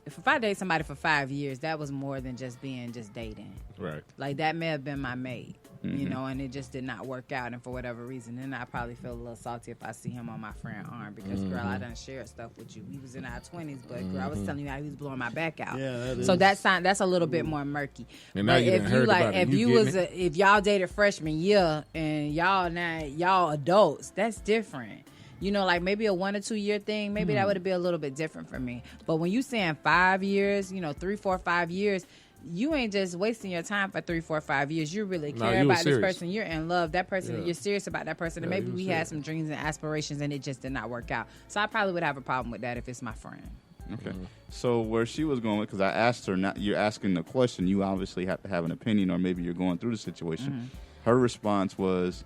if I date somebody for 5 years, that was more than just dating. Right. Like that may have been my mate, you know, and it just did not work out, and for whatever reason, then I probably feel a little salty if I see him on my friend arm because girl, I done shared stuff with you. We was in our 20s, but girl, I was telling you how he was blowing my back out. Yeah, that so is. that's a little bit more murky. And now But you done if heard you like, about it. if You you getting was if y'all dated freshman year and y'all adults, that's different. You know, like maybe a 1 or 2 year thing, maybe that would be a little bit different for me. But when you saying 5 years, you know, 3, 4, 5 years, you ain't just wasting your time for 3, 4, 5 years. You really No, care you was about this serious. person. You're in love. That person, Yeah. you're serious about that person. And Yeah, maybe you was we had serious. some dreams and aspirations and it just did not work out. So I probably would have a problem with that if it's my friend. Okay. So where she was going, because I asked her, not you're asking the question, you obviously have to have an opinion, or maybe you're going through the situation. Her response was,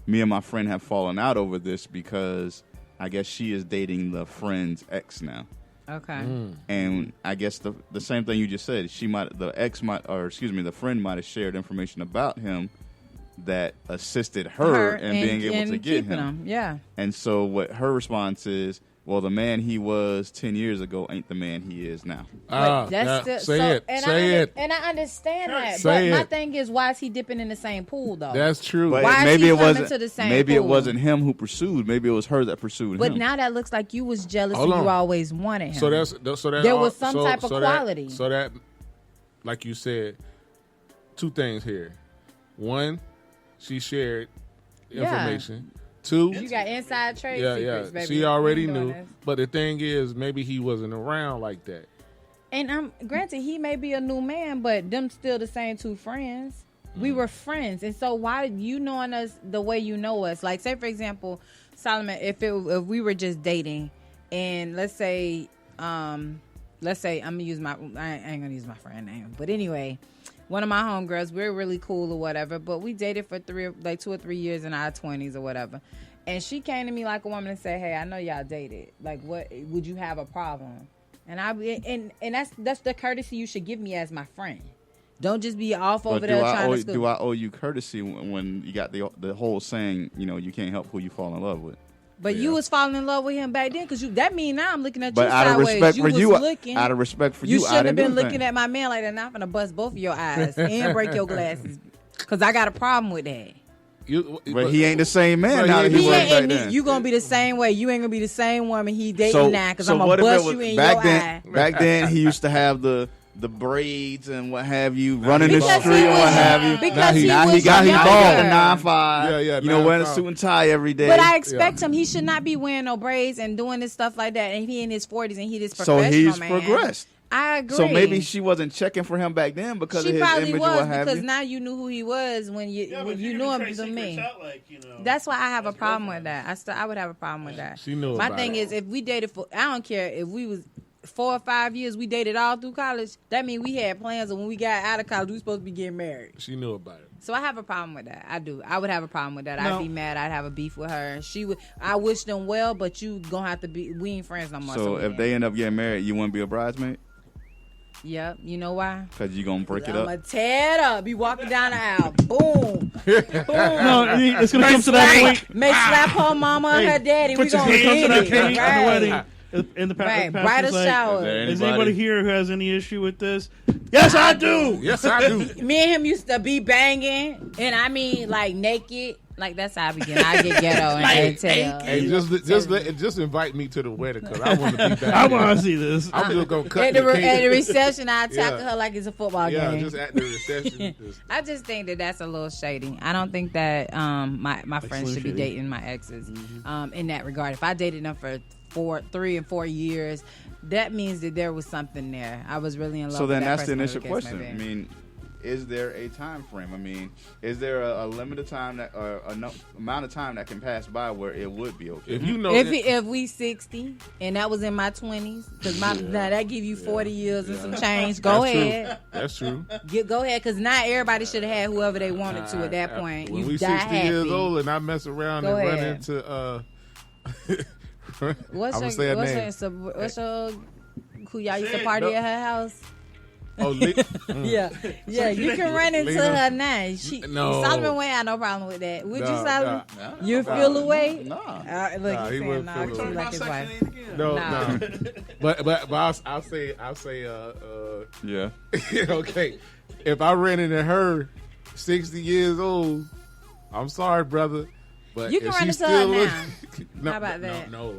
me and my friend have fallen out over this because I guess she is dating the friend's ex now. Okay. And I guess the same thing you just said, the friend might have shared information about him that assisted her in being able to get keeping him. Yeah. And so what her response is, well, the man he was 10 years ago ain't the man he is now. But that's still, say it. And Say it. And I understand that. Say but my it. thing is, why is he dipping in the same pool, though? That's true. But Why is maybe he it swimming wasn't. to the same Maybe it pool? wasn't him who pursued. Maybe it was her that pursued But him. now that looks like you was jealous Hold and you on. always wanted him. So that There was some type of quality. So that, like you said, two things here. One, she shared information. Two, you got inside trade yeah, secrets, yeah, baby. she already You doing knew. this. But the thing is, maybe he wasn't around like that. And granted, he may be a new man, but them still the same two friends. We were friends, and so why you knowing us the way you know us? Like, say for example, Solomon, if we were just dating, and let's say I'm gonna use I ain't gonna use my friend name, but anyway, one of my homegirls, we're really cool or whatever, but we dated for 2 or 3 years in our 20s or whatever, and she came to me like a woman and said, "Hey, I know y'all dated. Like, what would you have a problem?" And that's the courtesy you should give me as my friend. Don't just be off over But there trying to scoop. do I owe you courtesy when you got the whole saying, you can't help who you fall in love with? But you was falling in love with him back then, because that mean now I'm looking at But you out of sideways. respect for was you, looking. out of respect for You you, I shouldn't have didn't been do looking anything. at my man like that. Now I'm gonna bust both of your eyes and break your glasses, because I got a problem with that. But he ain't the same man But now that he he He was ain't, back and then. you gonna be the same way. You ain't gonna be the same woman he dating now, because I'm gonna what if it bust was- you in back your then, eye. Back then, he used to have the braids and what have you, running the Because street he and what was- have you. because he now was he got younger. the 9-5. Yeah, yeah, wearing a 9-5. suit and tie every day. But I expect him. He should not be wearing no braids and doing this stuff like that. And he in his 40s and he this so professional he's man. progressed. I agree. So maybe she wasn't checking for him back then because she of his probably image or was, what have because you. now you knew who he was when you knew him than me. That's why I have a problem with that. I would have a problem with that. She knew My about thing it. is, if we dated for, I don't care if we was 4 or 5 years, we dated all through college. That means we had plans, and when we got out of college, we supposed to be getting married. She knew about it. So I have a problem with that. I do. I would have a problem with that. No. I'd be mad. I'd have a beef with her. She would. I wish them well, but you gonna have to be. We ain't friends no more. So we if ain't. they end up getting married, you wouldn't be a bridesmaid Yep. You know why? because you gonna break it I'm up. gonna tear it up. Be walking down the aisle. Boom. No, it's gonna come to that point. May slap her mama and her daddy. We Put your gonna hand get to that it. cake at the Right. wedding. And the Right. pastor's Bridal like, shower. Is there Is anybody- anybody here who has any issue with this? Yes, I do. Yes, I do. Me and him used to be banging, and I mean like naked, Like that's how I begin. I get ghetto and tell. Hey, just invite me to the wedding because I want to be back. I there. want to see this. I'm just gonna cut At the the cake. reception, I tackle Yeah. her like it's a football game. just at the reception. Just, I just think that that's a little shady. I don't think that my friends Slim should be Shady? dating my exes in that regard. If I dated them for 3 and 4 years, that means that there was something there. I was really in love. So with then that that's the person, initial whatever the case question. may I be. mean, is there a time frame? I mean, is there a limited time that or amount of time that can pass by where it would be okay? if you know, If we 60 and that was in my 20s, because now that give you 40 years and some change. Go that's ahead. True. That's true. Go ahead, because not everybody should have had whoever they wanted to at that point. When You we die 60 happy. years old and I mess around Go and ahead. run into What's I'm your, gonna say her what's name. your, what's your, who y'all used to party at her house? Oh, Yeah, you can run into Lena. her now. No. Solomon Wayne had no problem with that. Would you, Nah, Solomon? Nah, You feel away? Nah. Look, Nah, he's he saying wouldn't no. feel He away. like his wife. no, Nah. no. But I'll say Yeah. okay. If I ran into her 60 years old, I'm sorry, brother. But You can if run she's into her still now. no, How about that? No.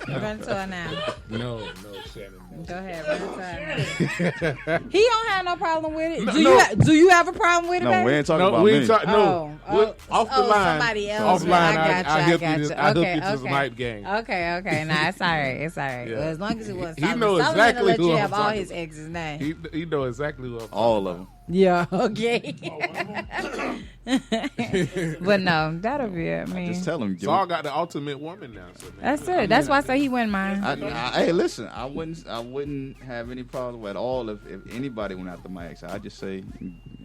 Run to her now. No, Shannon. No. Go ahead, run to her now. He don't have no problem with it. No. Do you have a problem with it, No, baby? we ain't talking No, about we me. ain't talking. No, off the line. Somebody else. Offline, I got I you. hook you to- I hook you to some hype gang. Okay. Nah, it's all right. It's all right. Yeah. Well, as long as it was He Solomon. know Solomon exactly let who you I'm have all talking his about. exes' name. He know exactly who I'm All of them. Yeah, okay. But no, that'll be it. I mean, Just tell them. Saul got the ultimate woman now. So man, that's it. That's why I say he wouldn't mind. Hey, listen. I wouldn't have any problem at all if anybody went after my ex. I just say,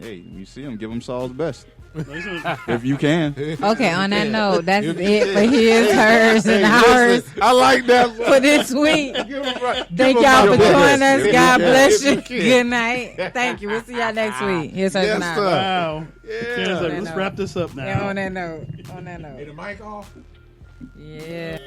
hey, you see him, give him Saul's best if you can. Okay, on that note, that's it for his, hers, and ours I like that. for this week. Give him right- Thank give him y'all right for best. joining us. If God you bless can. you. If you can. Good night. Thank you. We'll see y'all next week. Here's hers Yes, and ours. sir. Wow. Yeah. Tanner's like, let's wrap this up now. Yeah, on that note. Hey, the mic off. Yeah.